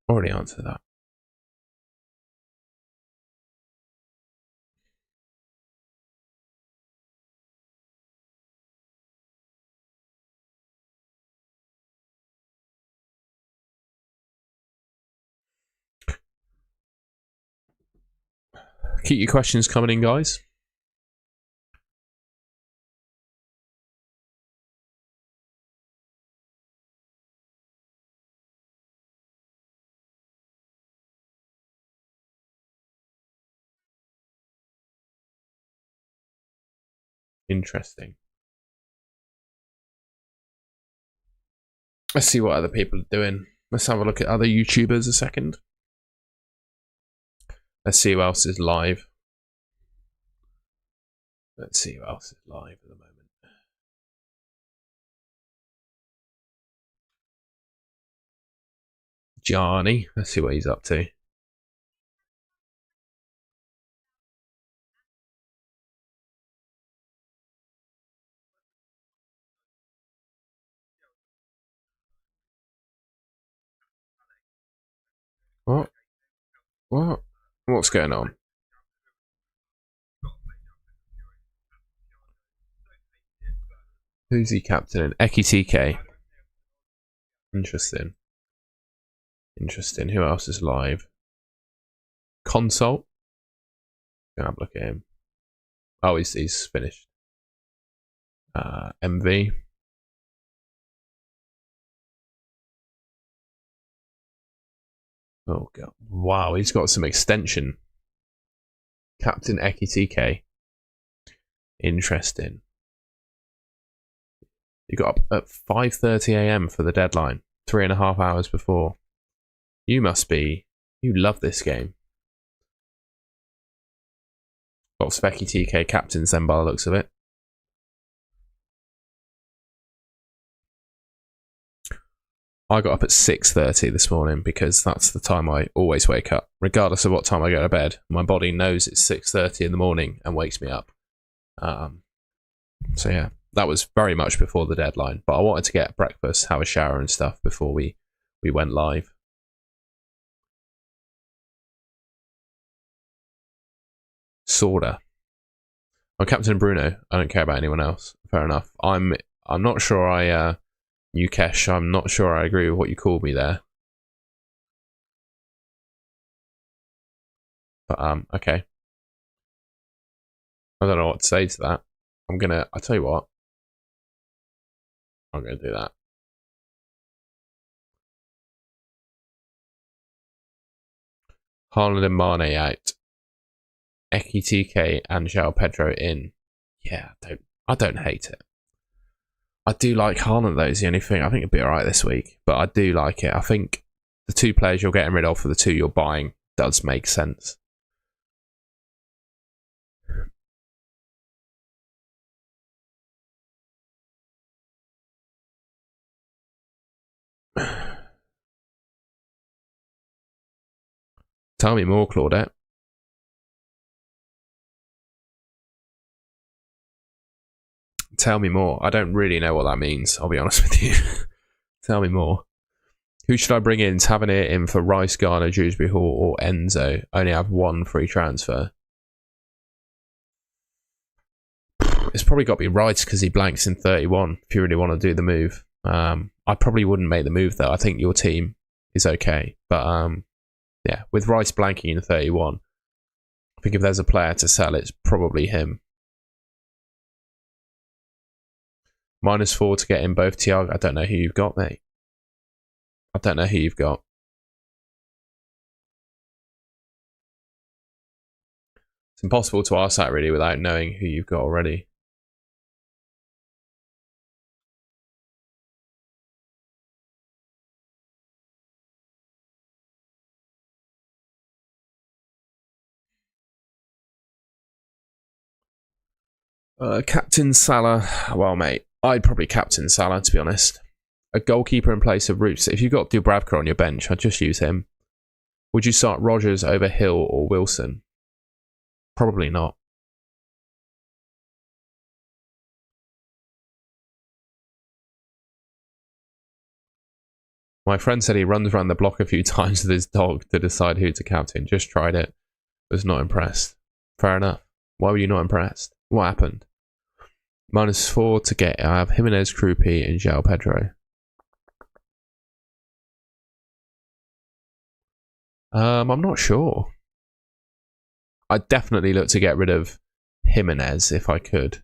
Keep your questions coming in, guys. Interesting. Let's see what other people are doing. Let's have a look at other YouTubers a second. Let's see who else is live. At the moment. Johnny. Let's see what he's up to. What? What's going on? Who's he captaining? Eki TK. Interesting. Who else is live? Consult. Gonna have a look at him. Oh, he's finished. MV. Oh god! Wow, he's got some extension. Captain Eki TK. Interesting. You got up at 5:30 AM for the deadline, 3.5 hours before. You love this game. Got Specky TK captains then by the looks of it. I got up at 6:30 this morning because that's the time I always wake up. Regardless of what time I go to bed, my body knows it's 6:30 in the morning and wakes me up. So yeah, that was very much before the deadline. But I wanted to get breakfast, have a shower and stuff before we went live. Sorta. I'm Captain Bruno. I don't care about anyone else. Fair enough. I'm not sure Ukesh, I'm not sure I agree with what you called me there. But okay. I don't know what to say to that. I'll tell you what. I'm gonna do that. Haaland and Mane out. Eki TK and João Pedro in. Yeah, I don't hate it. I do like Haaland though, is the only thing. I think it'll be alright this week. But I do like it. I think the 2 players you're getting rid of for the 2 you're buying does make sense. Tell me more, Claudette. Tell me more. I don't really know what that means, I'll be honest with you. Tell me more. Who should I bring in? Tavernier in for Rice, Garner, Dewsbury Hall, or Enzo? Only have one free transfer. It's probably got to be Rice because he blanks in 31 if you really want to do the move. I probably wouldn't make the move though. I think your team is okay. But yeah, with Rice blanking in 31, I think if there's a player to sell, it's probably him. -4 to get in both Thiago. I don't know who you've got, mate. I don't know who you've got. It's impossible to ask that really without knowing who you've got already. Captain Salah. Well, mate, I'd probably captain Salah, to be honest. A goalkeeper in place of Roots. If you've got Dubravka on your bench, I'd just use him. Would you start Rodgers over Hill or Wilson? Probably not. My friend said he runs around the block a few times with his dog to decide who to captain. Just tried it. Was not impressed. Fair enough. Why were you not impressed? What happened? -4 to get. I have Jimenez, Krupi, and João Pedro. I'm not sure. I'd definitely look to get rid of Jimenez if I could.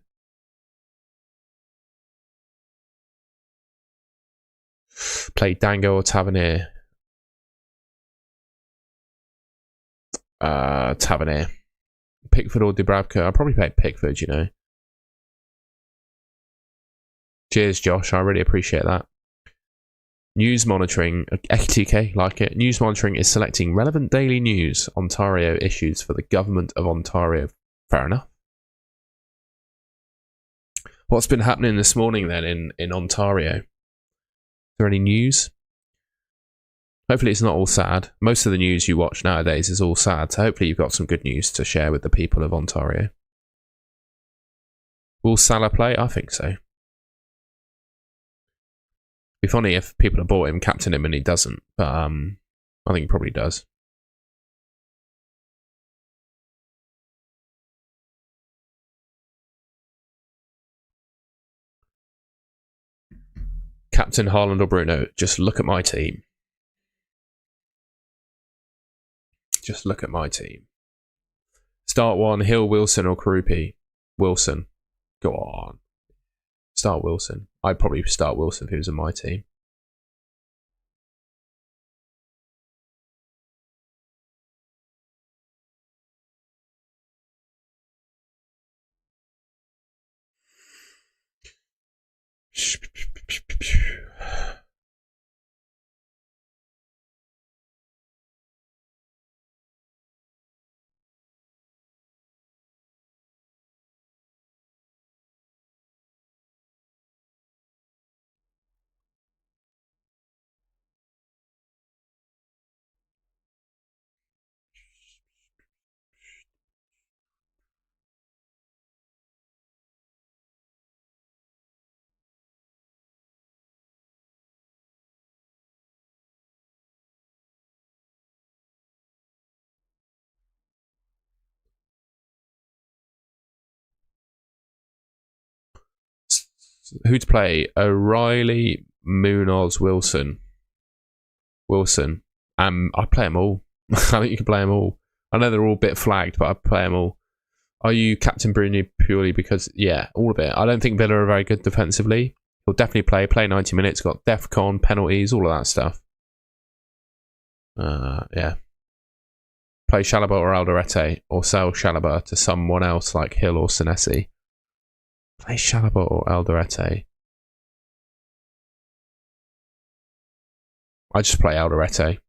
Play Dango or Tavernier. Tavernier. Pickford or Dubravka. I'll probably play Pickford, you know. Cheers, Josh. I really appreciate that. News monitoring. XTK, like it. News monitoring is selecting relevant daily news, Ontario issues for the government of Ontario. Fair enough. What's been happening this morning then in Ontario? Is there any news? Hopefully it's not all sad. Most of the news you watch nowadays is all sad, so hopefully you've got some good news to share with the people of Ontario. Will Salah play? I think so. Be funny if people have bought him, captain him, and he doesn't. But I think he probably does. Captain Haaland or Bruno? Just look at my team. Just look at my team. Start one, Hill, Wilson, or Krupi? Wilson. Go on. Start Wilson. I'd probably start Wilson if he was in my team. Who to play? O'Reilly, Munoz, Wilson. I play them all. I think you can play them all. I know they're all a bit flagged, but I play them all. Are you Captain Bruno purely because, yeah, all of it. I don't think Villa are very good defensively. He'll definitely play 90 minutes, got DEFCON, penalties, all of that stuff. Yeah. Play Chalobah or Alderete, or sell Chalobah to someone else like Hill or Senesi. Play Chalobah or Alderete. I just play Alderete.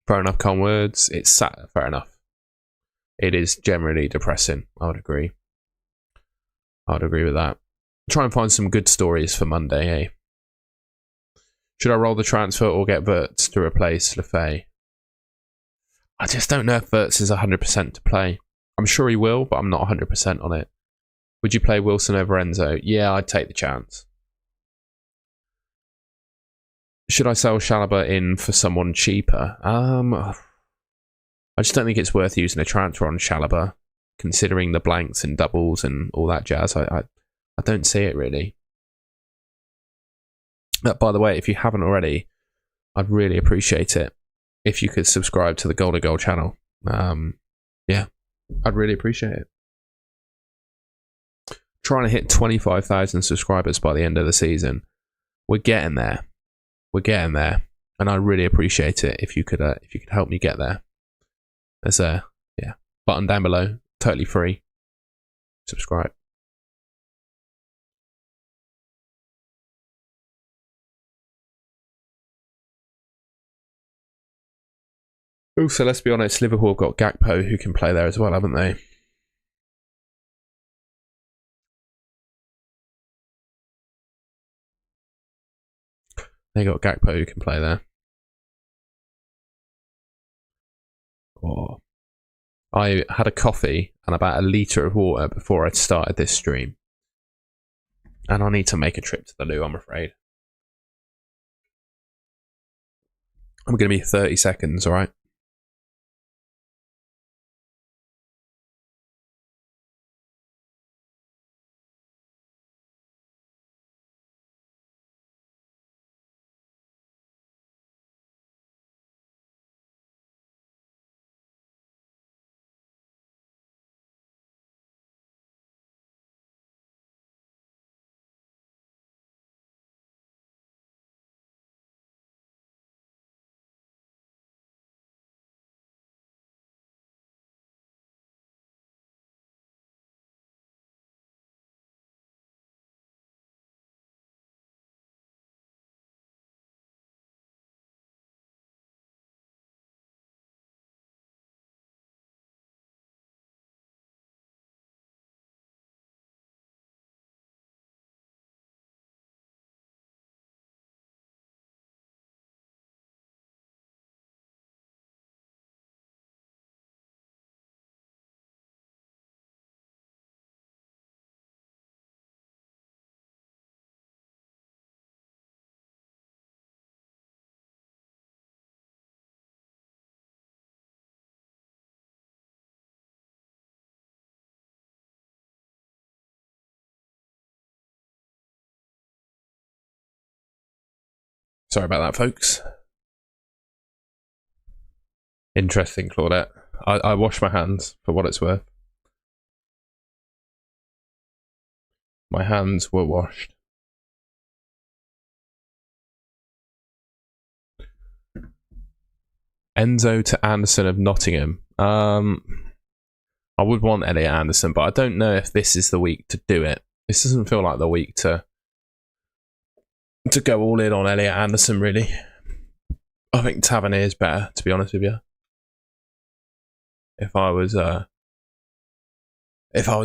Fair enough, calm words. It's sad. Fair enough. It is generally depressing. I would agree. I would agree with that. Try and find some good stories for Monday, eh? Should I roll the transfer or get Wirtz to replace Lefay? I just don't know if Wirtz is 100% to play. I'm sure he will, but I'm not 100% on it. Would you play Wilson over Enzo? Yeah, I'd take the chance. Should I sell Chalobah in for someone cheaper? I just don't think it's worth using a transfer on Chalobah, considering the blanks and doubles and all that jazz. I don't see it really. By the way, if you haven't already, I'd really appreciate it if you could subscribe to the Goal to Goal channel. Yeah, I'd really appreciate it. Trying to hit 25,000 subscribers by the end of the season. We're getting there. And I really appreciate it if you could help me get there. There's a button down below, totally free. Subscribe. Also, let's be honest, Liverpool have got Gakpo who can play there as well, haven't they? They got Gakpo who can play there. Oh. I had a coffee and about a litre of water before I started this stream. And I need to make a trip to the loo, I'm afraid. I'm going to be 30 seconds, alright? Sorry about that, folks. Interesting, Claudette. I wash my hands for what it's worth. My hands were washed. Enzo to Anderson of Nottingham. I would want Elliot Anderson, but I don't know if this is the week to do it. This doesn't feel like the week to go all in on Elliot Anderson, really. I think Tavernier is better, to be honest with you. If I was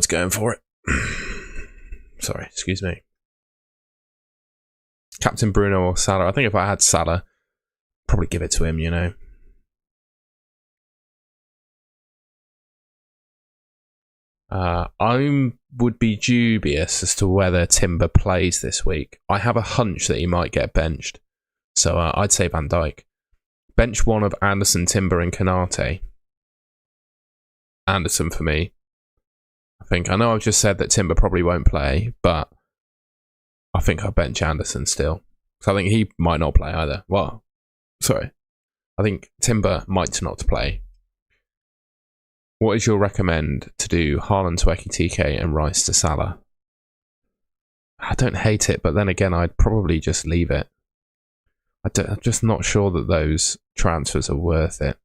going for it. Sorry, excuse me. Captain Bruno or Salah. I think if I had Salah, probably give it to him, you know. I would be dubious as to whether Timber plays this week. I have a hunch that he might get benched. So I'd say Van Dijk. Bench one of Anderson, Timber and Konate. Anderson for me. I know I've just said that Timber probably won't play, but I think I'll bench Anderson still. So I think he might not play either. Well, sorry. I think Timber might not play. What is your recommend to do? Haaland to Ekitike and Rice to Salah. I don't hate it, but then again, I'd probably just leave it. I'm just not sure that those transfers are worth it.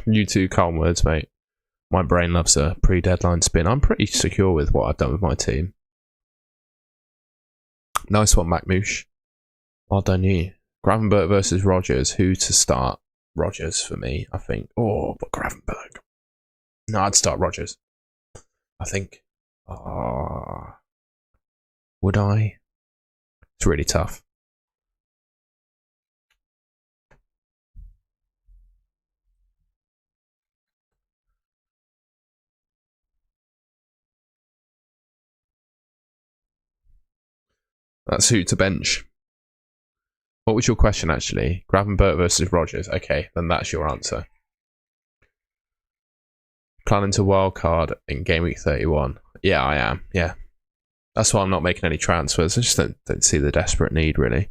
You too, calm words, mate. My brain loves a pre-deadline spin. I'm pretty secure with what I've done with my team. Nice one, Macmoosh. Well done, you. Gravenberg versus Rogers. Who to start? Rogers for me, I think. Oh, but Gravenberg. No, I'd start Rogers. I think. Would I? It's really tough. That's who to bench. What was your question, actually? Gravenberg versus Rogers. Okay, then that's your answer. Planning to wildcard in Game Week 31. Yeah, I am. Yeah. That's why I'm not making any transfers. I just don't see the desperate need, really.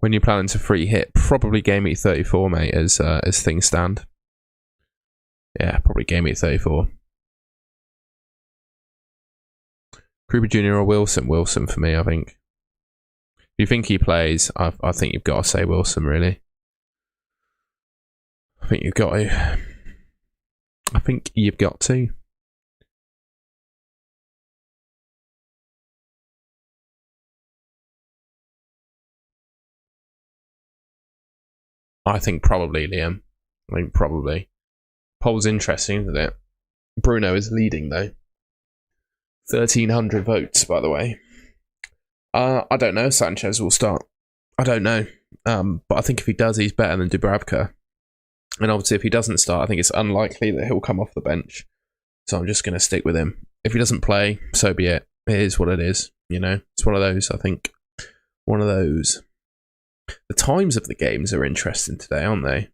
When you're planning to free hit, probably Game Week 34, mate, as things stand. Yeah, probably Game Week 34. Cooper Jr. or Wilson? Wilson for me, I think. If you think he plays, I think you've got to say Wilson, really. I think you've got to. I think probably, Liam. I think probably. Poll's interesting, isn't it? Bruno is leading, though. 1,300 votes, by the way. I don't know if Sanchez will start. I don't know. But I think if he does, he's better than Dubravka. And obviously, if he doesn't start, I think it's unlikely that he'll come off the bench. So I'm just going to stick with him. If he doesn't play, so be it. It is what it is. You know, it's one of those, I think. One of those. The times of the games are interesting today, aren't they?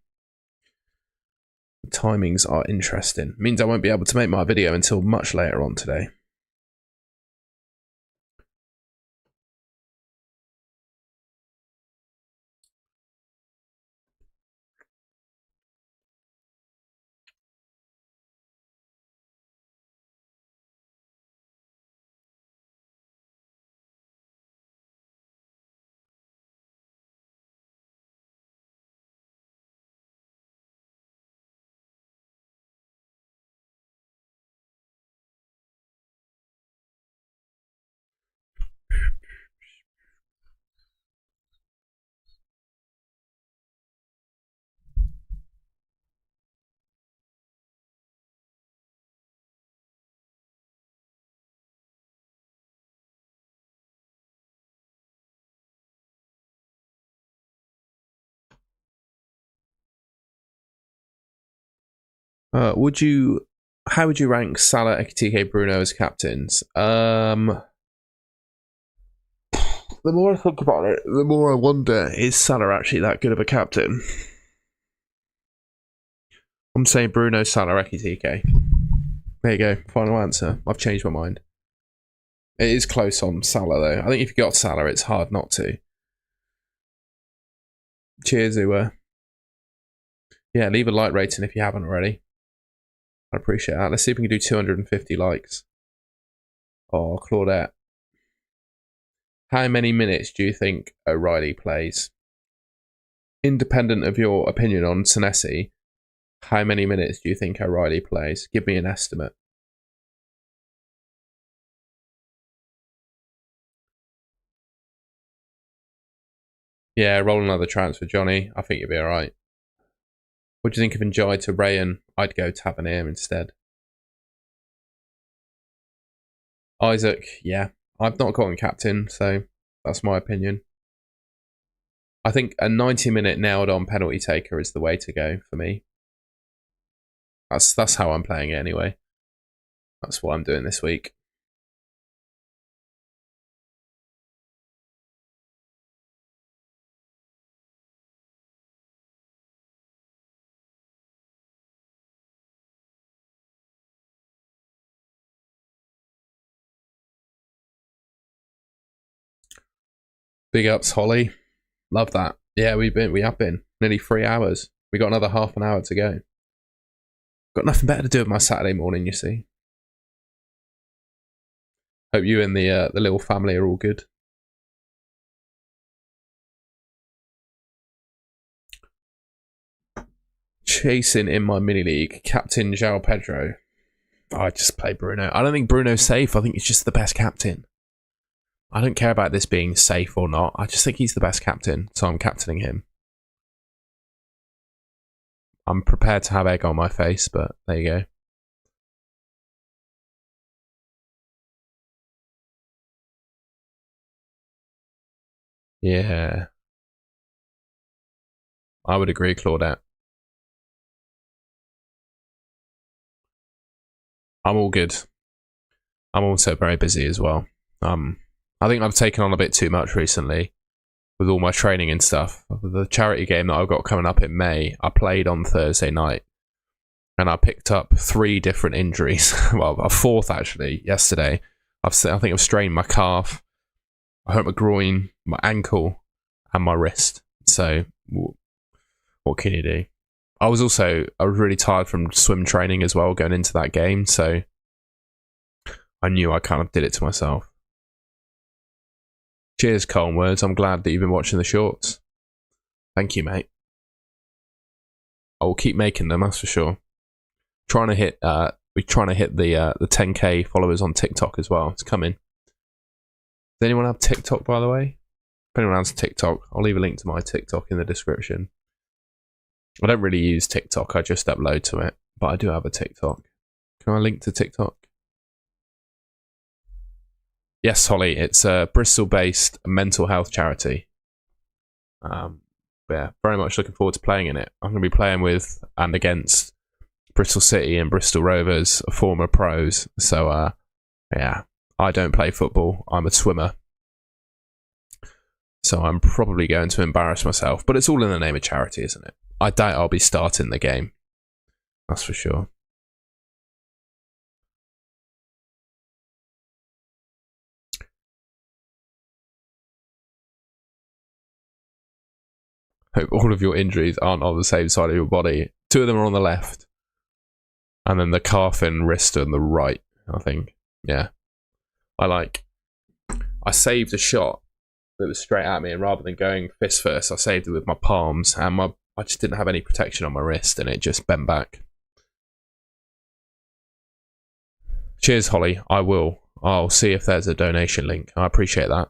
The timings are interesting. It means I won't be able to make my video until much later on today. How would you rank Salah, Ekitike, Bruno as captains? The more I think about it, the more I wonder, is Salah actually that good of a captain? I'm saying Bruno, Salah, Ekitike. There you go, final answer. I've changed my mind. It is close on Salah, though. I think if you got Salah, it's hard not to. Cheers, Uwe. Yeah, leave a like rating if you haven't already. I appreciate that. Let's see if we can do 250 likes. Oh, Claudette. How many minutes do you think O'Reilly plays? Independent of your opinion on Senesi, how many minutes do you think O'Reilly plays? Give me an estimate. Yeah, roll another transfer, Johnny. I think you'll be alright. What do you think of Njai to Rayan? I'd go Tavernier instead. Isaac, yeah. I've not got him captain, so that's my opinion. I think a 90-minute nailed-on penalty taker is the way to go for me. That's how I'm playing it anyway. That's what I'm doing this week. Big ups, Holly. Love that. Yeah, we have been nearly 3 hours. We got another half an hour to go. Got nothing better to do with my Saturday morning, you see. Hope you and the little family are all good. Chasing in my mini league, Captain João Pedro. I just play Bruno. I don't think Bruno's safe. I think he's just the best captain. I don't care about this being safe or not. I just think he's the best captain, so I'm captaining him. I'm prepared to have egg on my face, but there you go. Yeah. I would agree, Claudette. I'm all good. I'm also very busy as well. I think I've taken on a bit too much recently with all my training and stuff. The charity game that I've got coming up in May, I played on Thursday night and I picked up 3 different injuries. Well, a 4th actually yesterday. I think I've strained my calf, I hurt my groin, my ankle, and my wrist. So what can you do? I was really tired from swim training as well going into that game, so I knew I kind of did it to myself. Cheers, Colin Words. I'm glad that you've been watching the shorts. Thank you, mate. I will keep making them, that's for sure. We're trying to hit the 10k followers on TikTok as well. It's coming. Does anyone have TikTok, by the way? If anyone has TikTok, I'll leave a link to my TikTok in the description. I don't really use TikTok, I just upload to it, but I do have a TikTok. Can I link to TikTok? Yes, Holly, it's a Bristol-based mental health charity. Yeah, very much looking forward to playing in it. I'm going to be playing with and against Bristol City and Bristol Rovers, former pros. So, yeah, I don't play football. I'm a swimmer. So I'm probably going to embarrass myself, but it's all in the name of charity, isn't it? I doubt I'll be starting the game. That's for sure. Hope all of your injuries aren't on the same side of your body. 2 of them are on the left. And then the calf and wrist on the right, I think. Yeah. I saved a shot that was straight at me, and rather than going fist first, I saved it with my palms, and I just didn't have any protection on my wrist, and it just bent back. Cheers, Holly. I will. I'll see if there's a donation link. I appreciate that.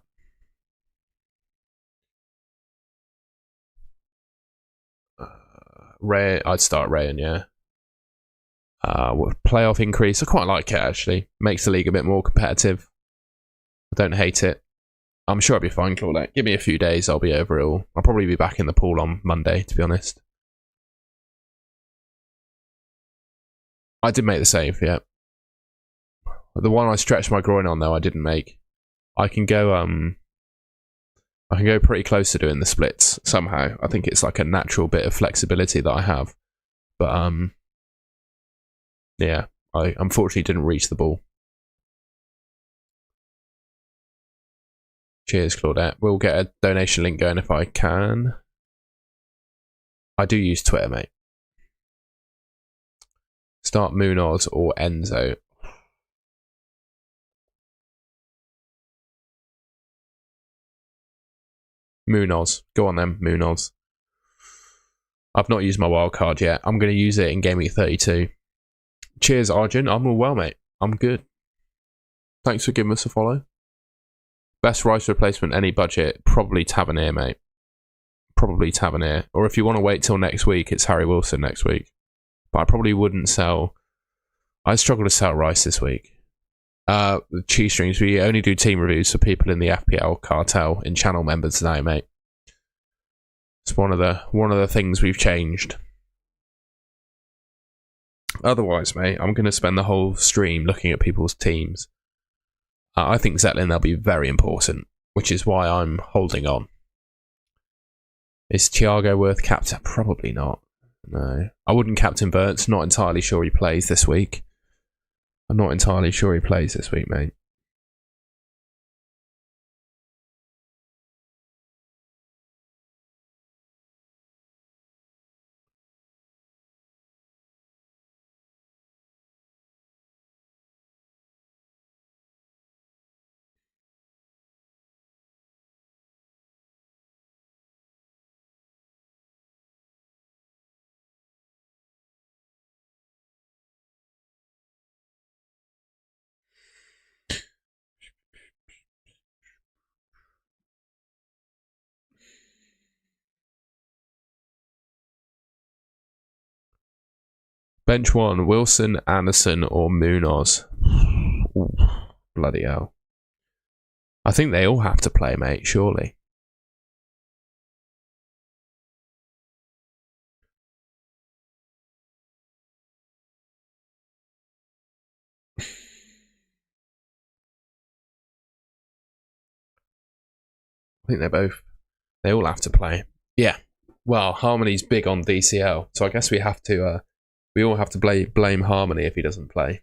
Ray, I'd start Rayan, yeah. Playoff increase. I quite like it, actually. Makes the league a bit more competitive. I don't hate it. I'm sure I'll be fine, Claudette. Give me a few days, I'll be over it all. I'll probably be back in the pool on Monday, to be honest. I did make the save, yeah. The one I stretched my groin on, though, I didn't make. I can go pretty close to doing the splits somehow. I think it's like a natural bit of flexibility that I have. But, yeah, I unfortunately didn't reach the ball. Cheers, Claudette. We'll get a donation link going if I can. I do use Twitter, mate. Start Munoz or Enzo. Munoz. Go on then, Munoz. I've not used my wild card yet. I'm going to use it in Gameweek 32. Cheers, Arjun. I'm all well, mate. I'm good. Thanks for giving us a follow. Best rice replacement, any budget, probably Tavernier, mate. Probably Tavernier. Or if you want to wait till next week, it's Harry Wilson next week. But I probably wouldn't sell... I struggle to sell rice this week. Cheese strings, we only do team reviews for people in the FPL Cartel in channel members now, mate. It's one of the things we've changed. Otherwise, mate, I'm going to spend the whole stream looking at people's teams. I think Zetlin, they'll be very important, which is why I'm holding on. Is Thiago worth captain? Probably not. No. I wouldn't captain Burns. Not entirely sure he plays this week. I'm not entirely sure he plays this week, mate. Bench 1, Wilson, Anderson, or Munoz. Ooh, bloody hell. I think they all have to play, mate, surely. I think they all have to play. Yeah. Well, Harmony's big on DCL, so I guess we all have to blame Harmony if he doesn't play.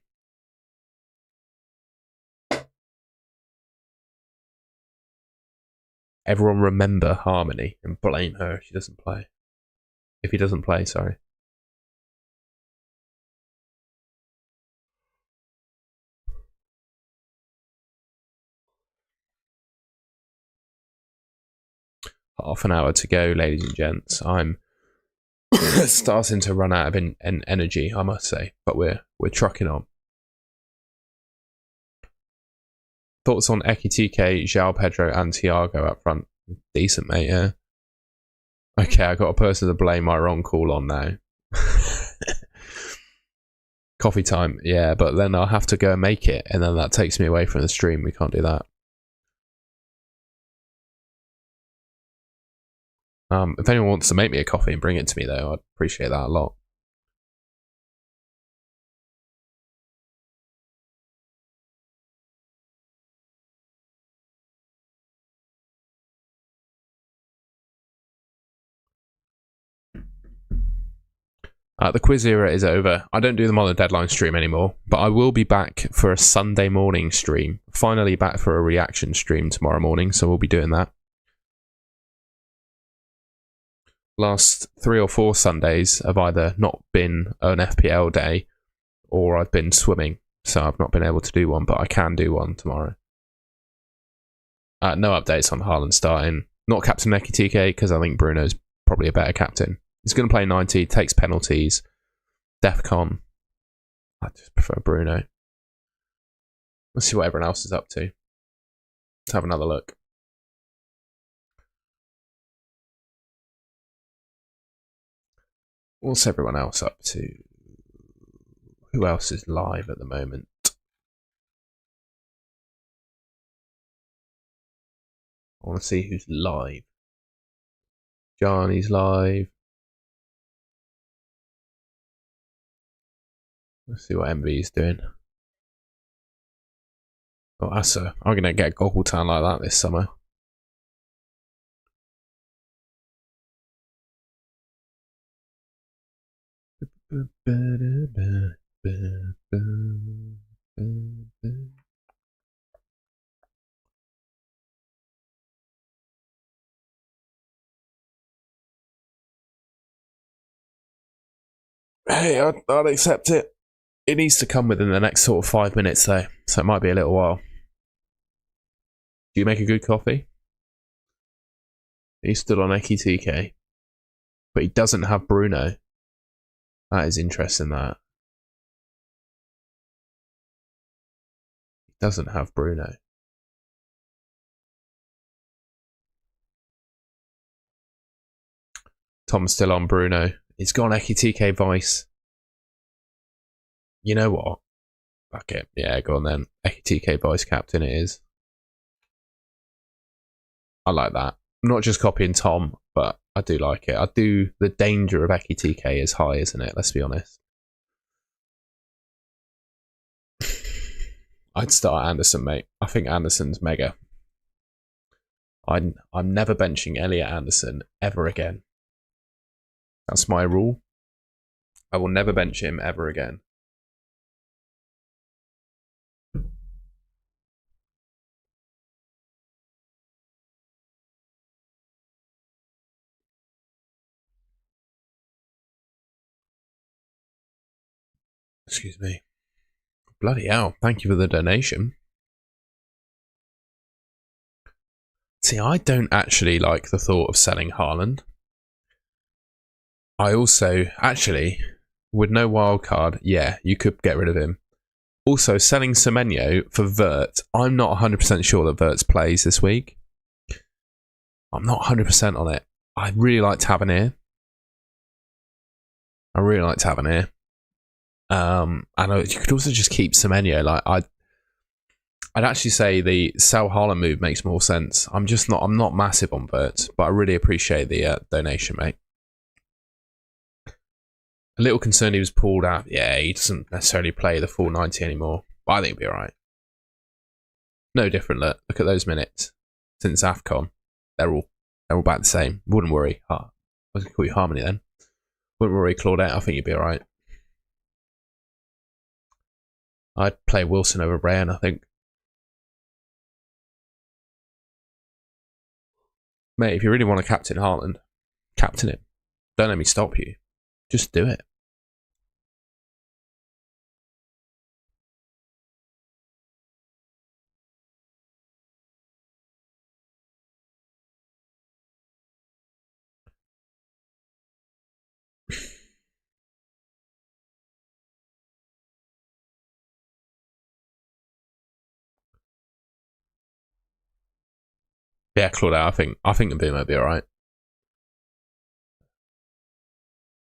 Everyone remember Harmony and blame her if she doesn't play. If he doesn't play, sorry. Half an hour to go, ladies and gents. I'm starting to run out of energy, I must say, but we're trucking on. Thoughts on Ekitike, João Pedro, and Thiago up front? Decent, mate, yeah. Okay, I got a person to blame my wrong call on now. Coffee time, yeah, but then I'll have to go and make it, and then that takes me away from the stream. We can't do that. If anyone wants to make me a coffee and bring it to me, though, I'd appreciate that a lot. The quiz era is over. I don't do them on the deadline stream anymore, but I will be back for a Sunday morning stream. Finally back for a reaction stream tomorrow morning, so we'll be doing that. Last 3 or 4 Sundays have either not been an FPL day or I've been swimming, so I've not been able to do one, but I can do one tomorrow. No updates on Haaland starting. Not Captain Ekitike, because I think Bruno's probably a better captain. He's going to play 90, takes penalties. Defcon. I just prefer Bruno. Let's see what everyone else is up to. Let's have another look. What's everyone else up to? Who else is live at the moment? I want to see who's live. Johnny's live. Let's see what MV's doing. Oh, I'm going to get a goggle tan like that this summer. Hey, I'd accept it. It needs to come within the next sort of 5 minutes, though, so it might be a little while. Do you make a good coffee? He stood on Ekitike, but he doesn't have Bruno. That is interesting, that. He doesn't have Bruno. Tom's still on Bruno. He's gone Ekitike Vice. You know what? Fuck it. Yeah, go on then. Ekitike Vice Captain it is. I like that. I'm not just copying Tom, but I do like it. The danger of Ekitike is high, isn't it? Let's be honest. I'd start Anderson, mate. I think Anderson's mega. I'm never benching Elliot Anderson ever again. That's my rule. I will never bench him ever again. Excuse me. Bloody hell. Thank you for the donation. See, I don't actually like the thought of selling Haaland. I also, actually, with no wildcard, yeah, you could get rid of him. Also, selling Semenyo for Vert. I'm not 100% sure that Vert's plays this week. I'm not 100% on it. I really like Tavernier. I know you could also just keep Semenyo. Like I'd actually say the sell Haaland move makes more sense. I'm not massive on Vert, but I really appreciate the donation, mate. A little concerned he was pulled out. Yeah, he doesn't necessarily play the full 90 anymore. But I think he'll be alright. No different. Look at those minutes since AFCON. They're all about the same. Wouldn't worry. I was going to call you Harmony then. Wouldn't worry, Claudette. I think you'd be alright. I'd play Wilson over Brian, I think. Mate, if you really want to captain Haaland, captain him. Don't let me stop you. Just do it. Yeah, Claudette, I think the Boom will be alright.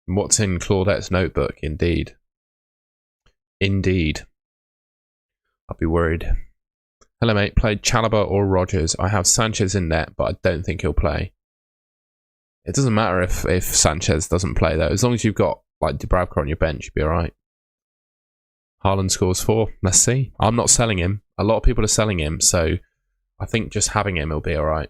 What's in Claudette's notebook? Indeed. Indeed. I'll be worried. Hello, mate. Played Chalobah or Rodgers. I have Sanchez in net, but I don't think he'll play. It doesn't matter if Sanchez doesn't play, though. As long as you've got like Dubravka on your bench, you'll be alright. Haaland scores 4. Let's see. I'm not selling him. A lot of people are selling him, so I think just having him will be alright.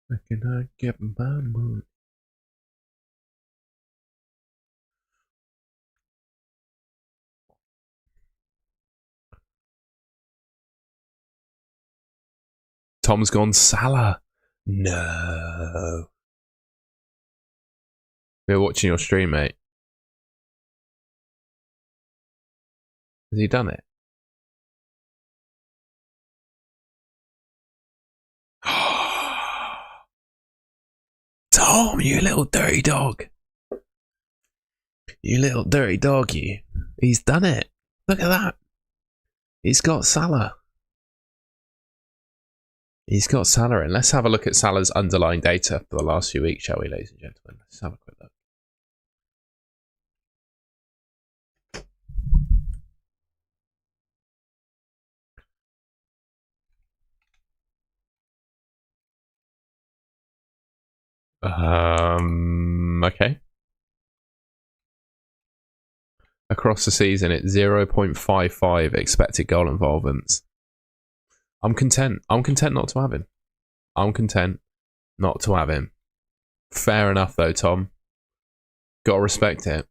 Where can I get my money? Tom's gone Salah. No. We're watching your stream, mate. Has he done it? Tom, you little dirty dog. You little dirty dog, you. He's done it. Look at that. He's got Salah. He's got Salah in. Let's have a look at Salah's underlying data for the last few weeks, shall we, ladies and gentlemen? Let's have a quick look. Okay. Across the season, it's 0.55 expected goal involvements. I'm content. I'm content not to have him. I'm content not to have him. Fair enough, though, Tom. Gotta respect it.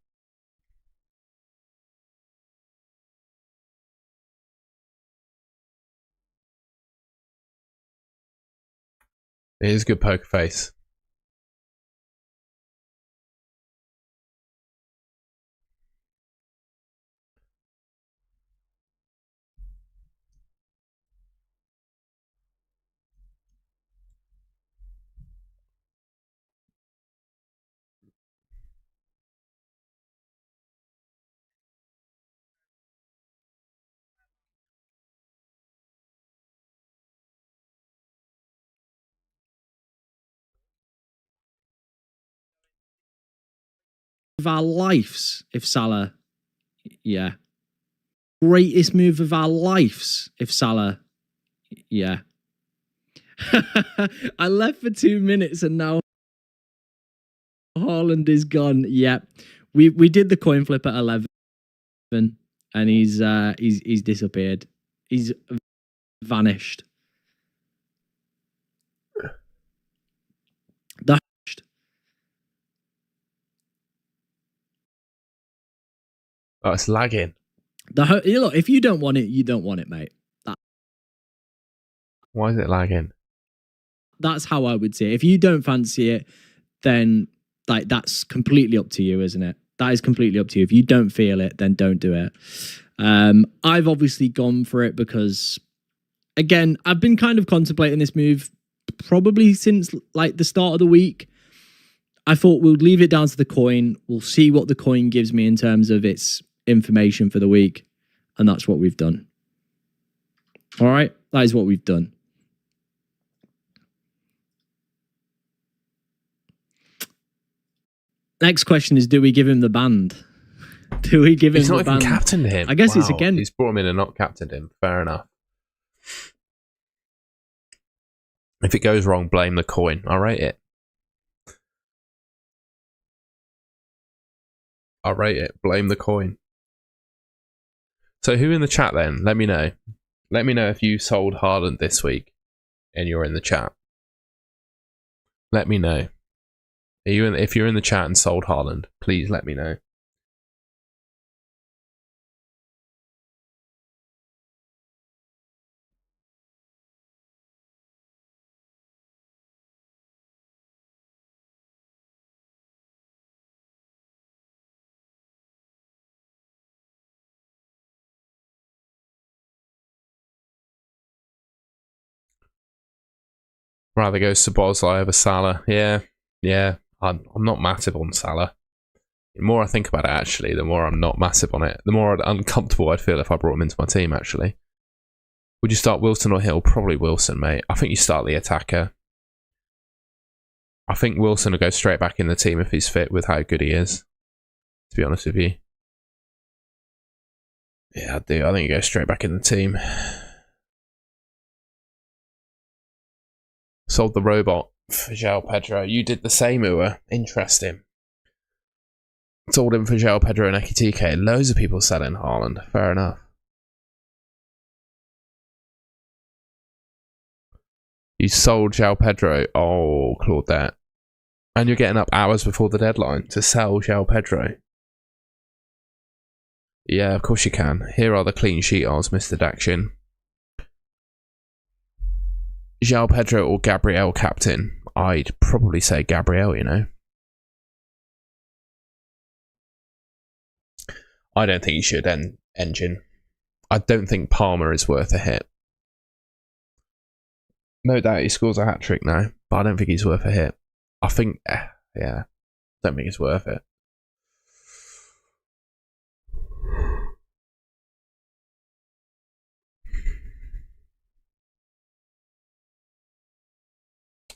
It is a good poker face. Of our lives, if Salah, yeah. Greatest move of our lives, if Salah, yeah. I left for 2 minutes and now Haaland is gone. Yeah, we did the coin flip at 11, and he's disappeared. He's vanished. Oh, it's lagging. Look, if you don't want it, you don't want it, mate. Why is it lagging? That's how I would say it. If you don't fancy it, then like that's completely up to you, isn't it? That is completely up to you. If you don't feel it, then don't do it. I've obviously gone for it because, again, I've been kind of contemplating this move probably since like the start of the week. I thought we'll leave it down to the coin. We'll see what the coin gives me in terms of its information for the week. And that's what we've done. All right. That is what we've done. Next question is, do we give him the band? Do we give him the band? He's not even captained him. I guess it's again. He's brought him in and not captained him. Fair enough. If it goes wrong, blame the coin. I'll rate it. Blame the coin. So who in the chat then? Let me know. Let me know if you sold Haaland this week and you're in the chat. Let me know. If you're in the chat and sold Haaland, please let me know. Rather go Szoboszlai over Salah. Yeah. I'm not massive on Salah. The more I think about it, actually, the more I'm not massive on it. The more uncomfortable I'd feel if I brought him into my team, actually. Would you start Wilson or Hill? Probably Wilson, mate. I think you start the attacker. I think Wilson will go straight back in the team if he's fit with how good he is, to be honest with you. Yeah, I do. I think he goes straight back in the team. Sold the robot for João Pedro. You did the same, Uwe. Interesting. Sold him for João Pedro and Ekitike. Loads of people selling Haaland. Fair enough. You sold João Pedro. Oh, Claudette. And you're getting up hours before the deadline to sell João Pedro. Yeah, of course you can. Here are the clean sheet odds, Mr. Daction. João Pedro or Gabriel captain? I'd probably say Gabriel, you know. I don't think he should engine. I don't think Palmer is worth a hit. No doubt he scores a hat-trick now, but I don't think he's worth a hit. I think, don't think it's worth it.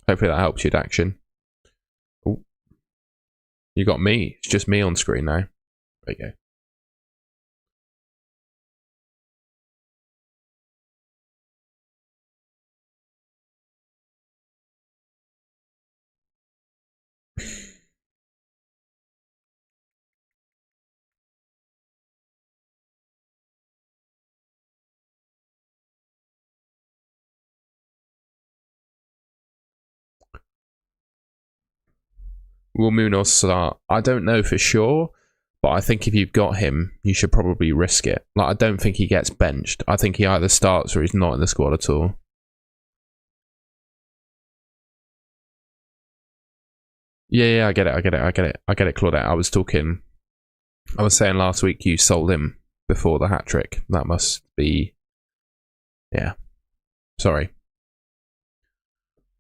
Hopefully that helps you, Action. Ooh. You got me. It's just me on screen now. There you go. Will Munoz start? I don't know for sure, but I think if you've got him, you should probably risk it. Like, I don't think he gets benched. I think he either starts or he's not in the squad at all. Yeah, I get it, Claudette. I was saying last week you sold him before the hat-trick. That must be... Yeah. Sorry.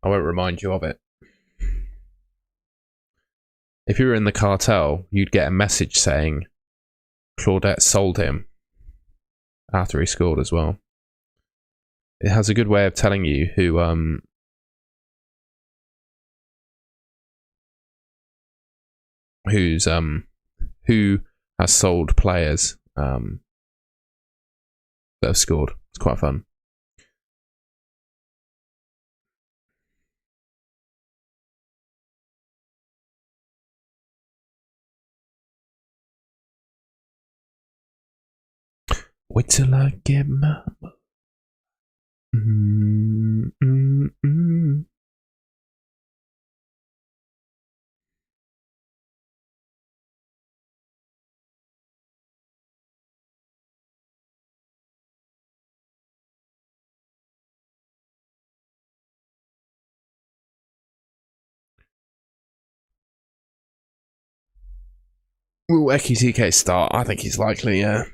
I won't remind you of it. If you were in the cartel, you'd get a message saying Claudette sold him after he scored as well. It has a good way of telling you who who has sold players that have scored. It's quite fun. Wait till I get my... Will Ekitike start? I think he's likely, yeah.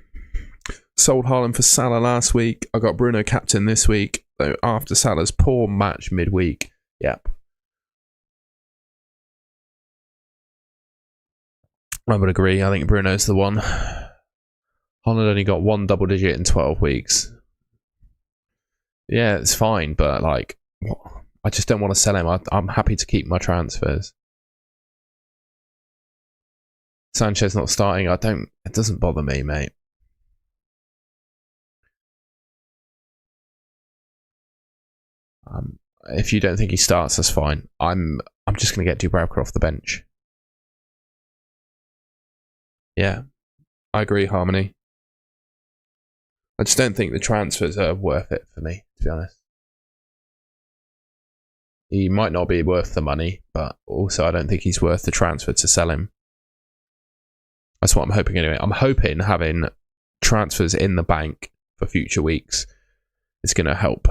Sold Haaland for Salah last week. I got Bruno captain this week. So after Salah's poor match midweek. Yep. I would agree. I think Bruno's the one. Haaland only got one double digit in 12 weeks. Yeah, it's fine, but like, I just don't want to sell him. I'm happy to keep my transfers. Sanchez not starting. It doesn't bother me, mate. If you don't think he starts, that's fine. I'm just gonna get Dubravka off the bench. Yeah, I agree, Harmony. I just don't think the transfers are worth it for me, to be honest. He might not be worth the money, but also I don't think he's worth the transfer to sell him. That's what I'm hoping anyway. I'm hoping having transfers in the bank for future weeks is going to help.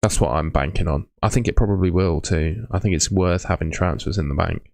That's what I'm banking on. I think it probably will too. I think it's worth having transfers in the bank.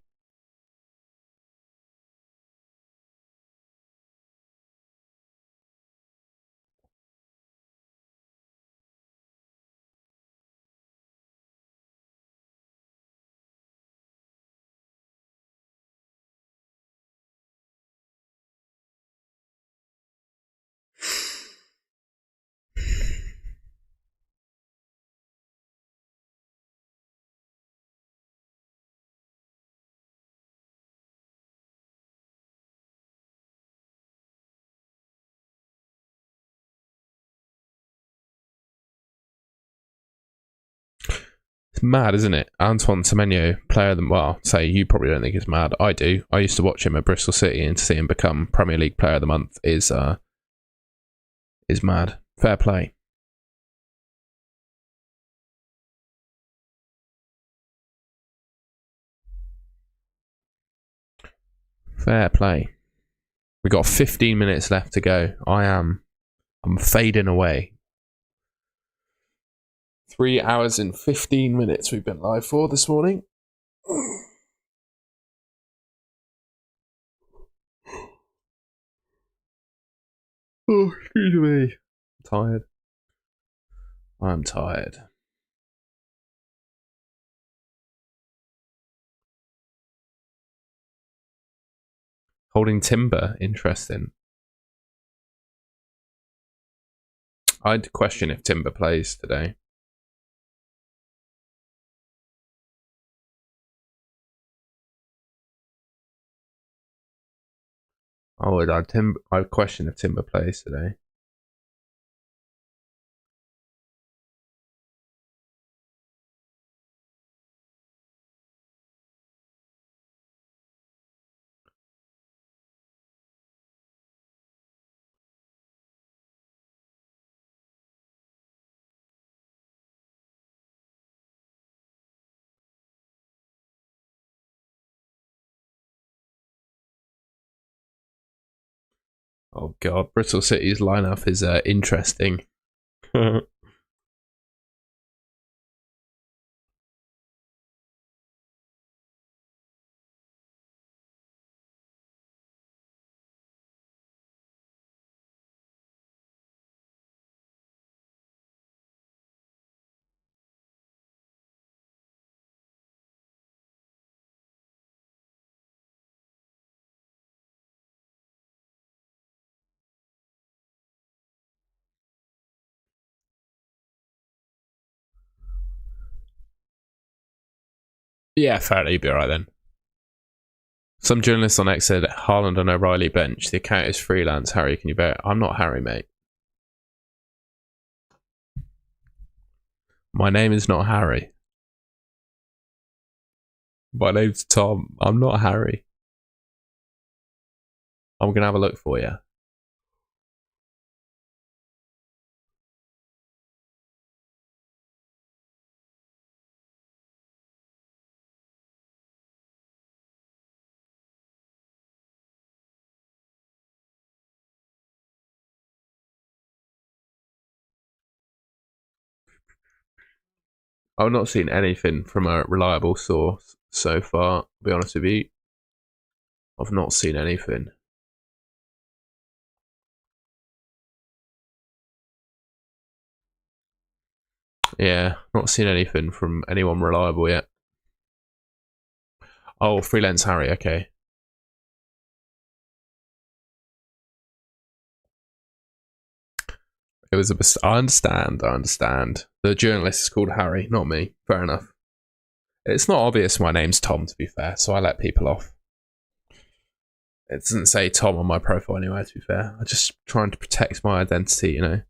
It's mad, isn't it? Antoine Semenyo, player of the... Well, say you probably don't think it's mad. I do. I used to watch him at Bristol City, and to see him become Premier League Player of the Month is mad. Fair play. Fair play. We got 15 minutes left to go. I'm fading away. 3 hours and 15 minutes we've been live for this morning. Oh, excuse me. I'm tired. I'm tired. Holding Timber, interesting. I'd question if Timber plays today. I'd question if Timber plays today. Oh god, Bristol City's lineup is interesting. Yeah, fairly, you'll be alright then. Some journalists on X said Haaland and O'Reilly bench. The account is freelance. Harry, can you bet? I'm not Harry, mate. My name is not Harry. My name's Tom. I'm not Harry. I'm going to have a look for you. I've not seen anything from a reliable source so far, to be honest with you. I've not seen anything. Yeah, not seen anything from anyone reliable yet. Oh, freelance Harry. Okay. It was a. I understand. I understand. The journalist is called Harry, not me. Fair enough. It's not obvious my name's Tom, to be fair, so I let people off. It doesn't say Tom on my profile anyway, to be fair. I'm just trying to protect my identity, you know.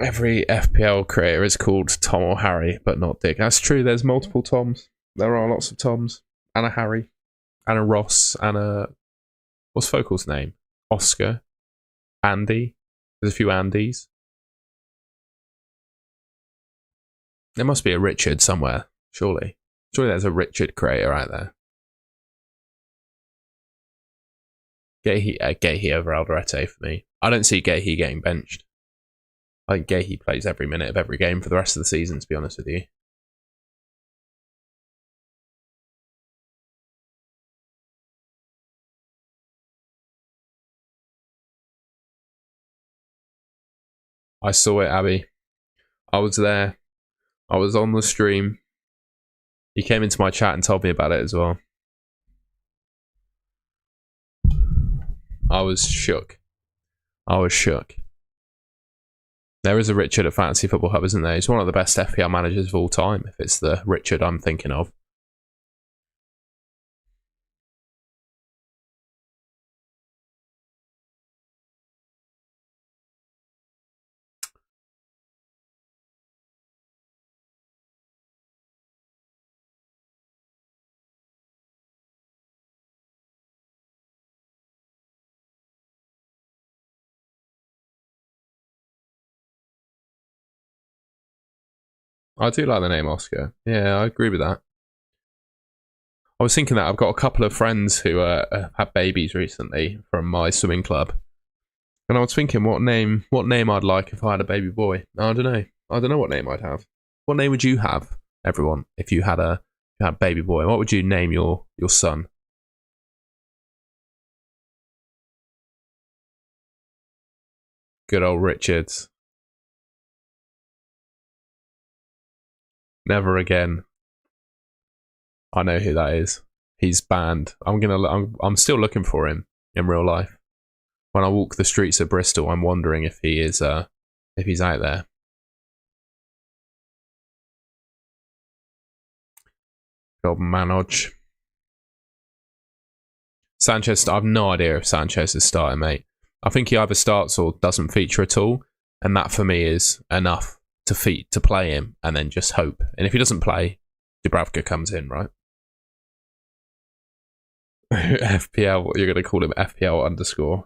Every FPL creator is called Tom or Harry, but not Dick. That's true. There's multiple Toms. There are lots of Toms. And a Harry. And a Ross. And a... What's Focal's name? Oscar. Andy. There's a few Andys. There must be a Richard somewhere, surely. Surely there's a Richard creator out there. Gahey over Alderete for me. I don't see Gahey getting benched. I think Gahey plays every minute of every game for the rest of the season, to be honest with you. I saw it, Abby. I was there. I was on the stream. He came into my chat and told me about it as well. I was shook. There is a Richard at Fantasy Football Hub, isn't there? He's one of the best FPL managers of all time, if it's the Richard I'm thinking of. I do like the name Oscar. Yeah, I agree with that. I was thinking that I've got a couple of friends who had babies recently from my swimming club, and I was thinking what name I'd like if I had a baby boy. I don't know what name I'd have. What name would you have, everyone, if you had a baby boy? What would you name your son? Good old Richards. Never again. I know who that is. He's banned. I'm still looking for him in real life. When I walk the streets of Bristol, I'm wondering if he's out there. God, Manoj. Sanchez, I have no idea if Sanchez is starting, mate. I think he either starts or doesn't feature at all, and that for me is enough to play him and then just hope. And if he doesn't play, Dubravka comes in, right? FPL, you're going to call him FPL underscore.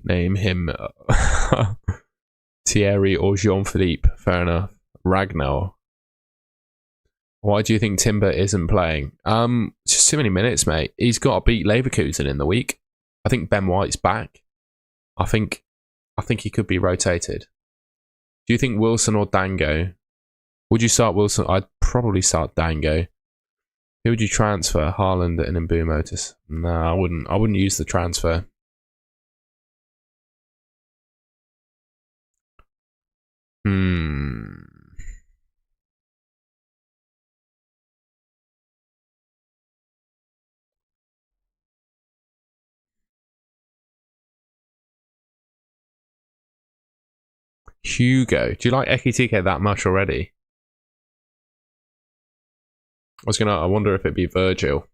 Name him Thierry or Jean-Philippe. Fair enough. Ragnar. Why do you think Timber isn't playing? Just too many minutes, mate. He's got to beat Leverkusen in the week. I think Ben White's back. I think he could be rotated. Do you think Wilson or Dango? Would you start Wilson? I'd probably start Dango. Who would you transfer? Haaland and Mbumo? No, I wouldn't. I wouldn't use the transfer. Hugo. Do you like Ekitike that much already? I wonder if it'd be Virgil.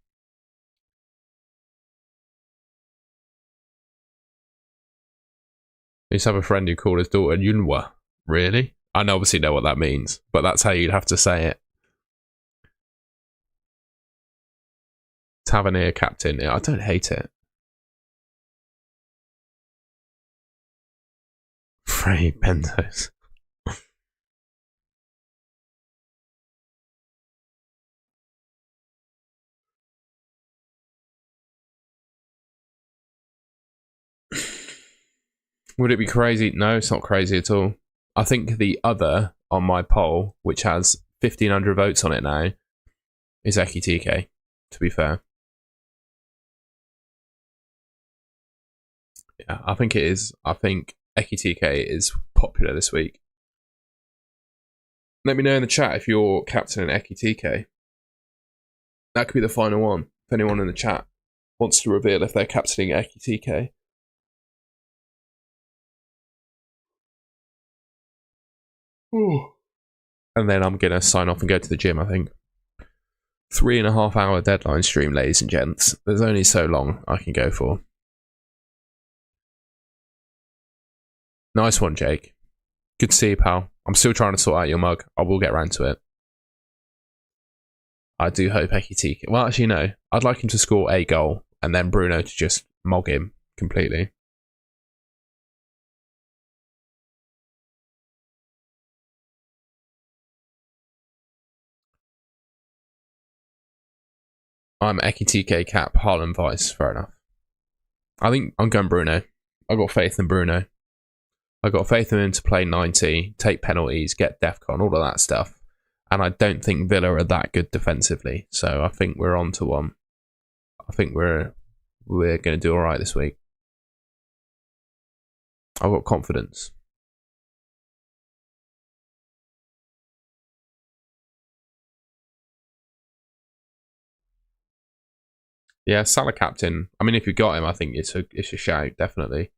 I used to have a friend who called his daughter Yunwa. Really? I obviously know what that means, but that's how you'd have to say it. Tavernier captain. I don't hate it. Frey Benzos. Would it be crazy? No, it's not crazy at all. I think the other on my poll, which has 1,500 votes on it now, is Ekitike, to be fair. Yeah, I think it is. I think Ekitike is popular this week. Let me know in the chat if you're captaining Ekitike. That could be the final one. If anyone in the chat wants to reveal if they're captaining Ekitike. And then I'm going to sign off and go to the gym, I think. 3.5 hour deadline stream, ladies and gents. There's only so long I can go for. Nice one, Jake. Good to see you, pal. I'm still trying to sort out your mug. I will get around to it. I do hope Ekitike... Well, actually, no. I'd like him to score a goal and then Bruno to just mog him completely. I'm Ekitike cap, Haaland vice. Fair enough. I think I'm going Bruno. I got faith in Bruno. I got faith in him to play 90, take penalties, get DEFCON, all of that stuff. And I don't think Villa are that good defensively. So I think we're on to one. I think we're going to do all right this week. I've got confidence. Yeah, Salah captain. I mean, if you got him, I think it's a shout, definitely.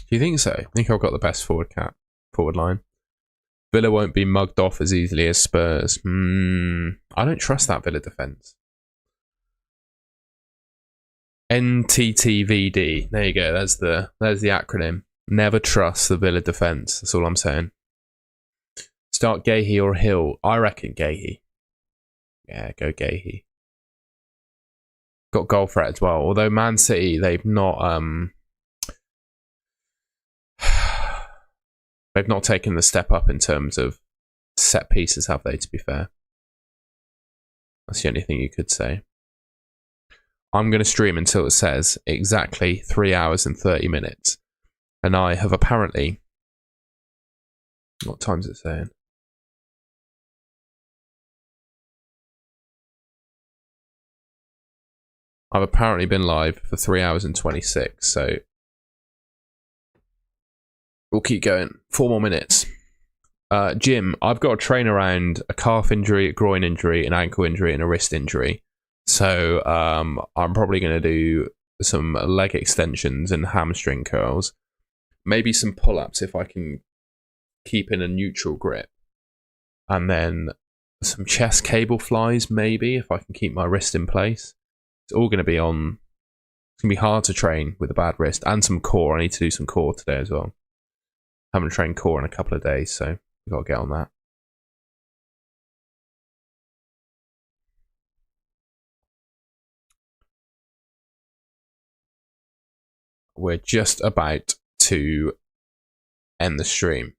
Do you think so? I think I've got the best forward line. Villa won't be mugged off as easily as Spurs. I don't trust that Villa defence. NTTVD. There you go. There's the acronym. Never trust the Villa defence. That's all I'm saying. Start Gahey or Hill. I reckon Gahey. Yeah, go Gahey. Got goal threat as well. Although Man City, they've not they've not taken the step up in terms of set pieces, have they, to be fair? That's the only thing you could say. I'm going to stream until it says exactly 3 hours and 30 minutes. And I have apparently... What time is it saying? I've apparently been live for 3 hours and 26, so... We'll keep going. 4 more minutes. Jim, I've got to train around a calf injury, a groin injury, an ankle injury, and a wrist injury. So I'm probably going to do some leg extensions and hamstring curls. Maybe some pull-ups if I can keep in a neutral grip. And then some chest cable flies, maybe, if I can keep my wrist in place. It's all going to be on... It's going to be hard to train with a bad wrist. And some core. I need to do some core today as well. Haven't trained core in a couple of days, so we've got to get on that. We're just about to end the stream,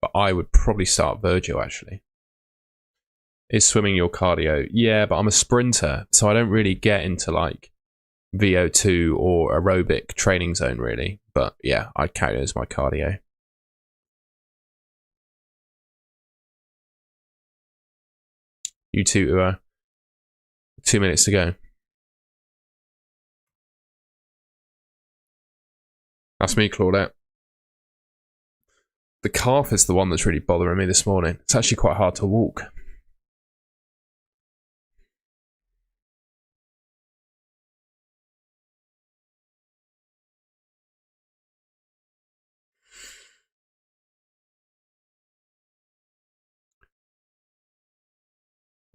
but I would probably start Virgil, actually. Is swimming your cardio? Yeah, but I'm a sprinter, so I don't really get into like VO2 or aerobic training zone, really. But yeah, I'd count it as my cardio. You too, Ua. 2 minutes to go. That's me, Claudette. The calf is the one that's really bothering me this morning. It's actually quite hard to walk.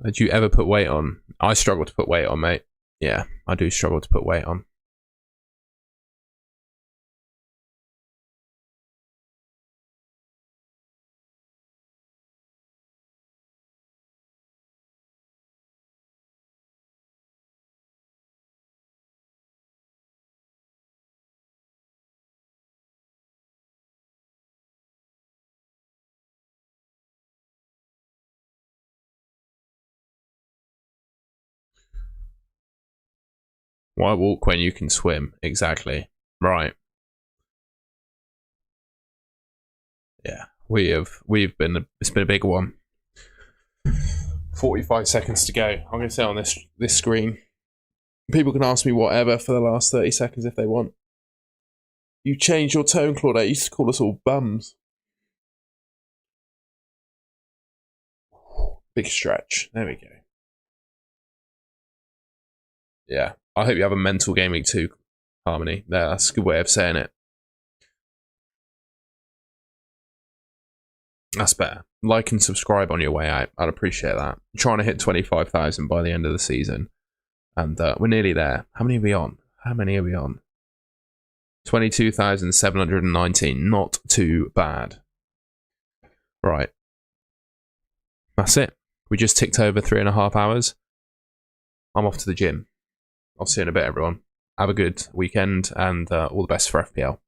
Did you ever put weight on? I struggle to put weight on, mate. Yeah, I do struggle to put weight on. Why walk when you can swim? Exactly. Right. Yeah, it's been a big one. 45 seconds to go. I'm going to say on this screen. People can ask me whatever for the last 30 seconds if they want. You changed your tone, Claudette. You used to call us all bums. Big stretch. There we go. Yeah. I hope you have a mental Gameweek too, Harmony. That's a good way of saying it. That's better. Like and subscribe on your way out. I'd appreciate that. I'm trying to hit 25,000 by the end of the season. And we're nearly there. How many are we on? 22,719. Not too bad. Right. That's it. We just ticked over 3.5 hours. I'm off to the gym. I'll see you in a bit, everyone. Have a good weekend and all the best for FPL.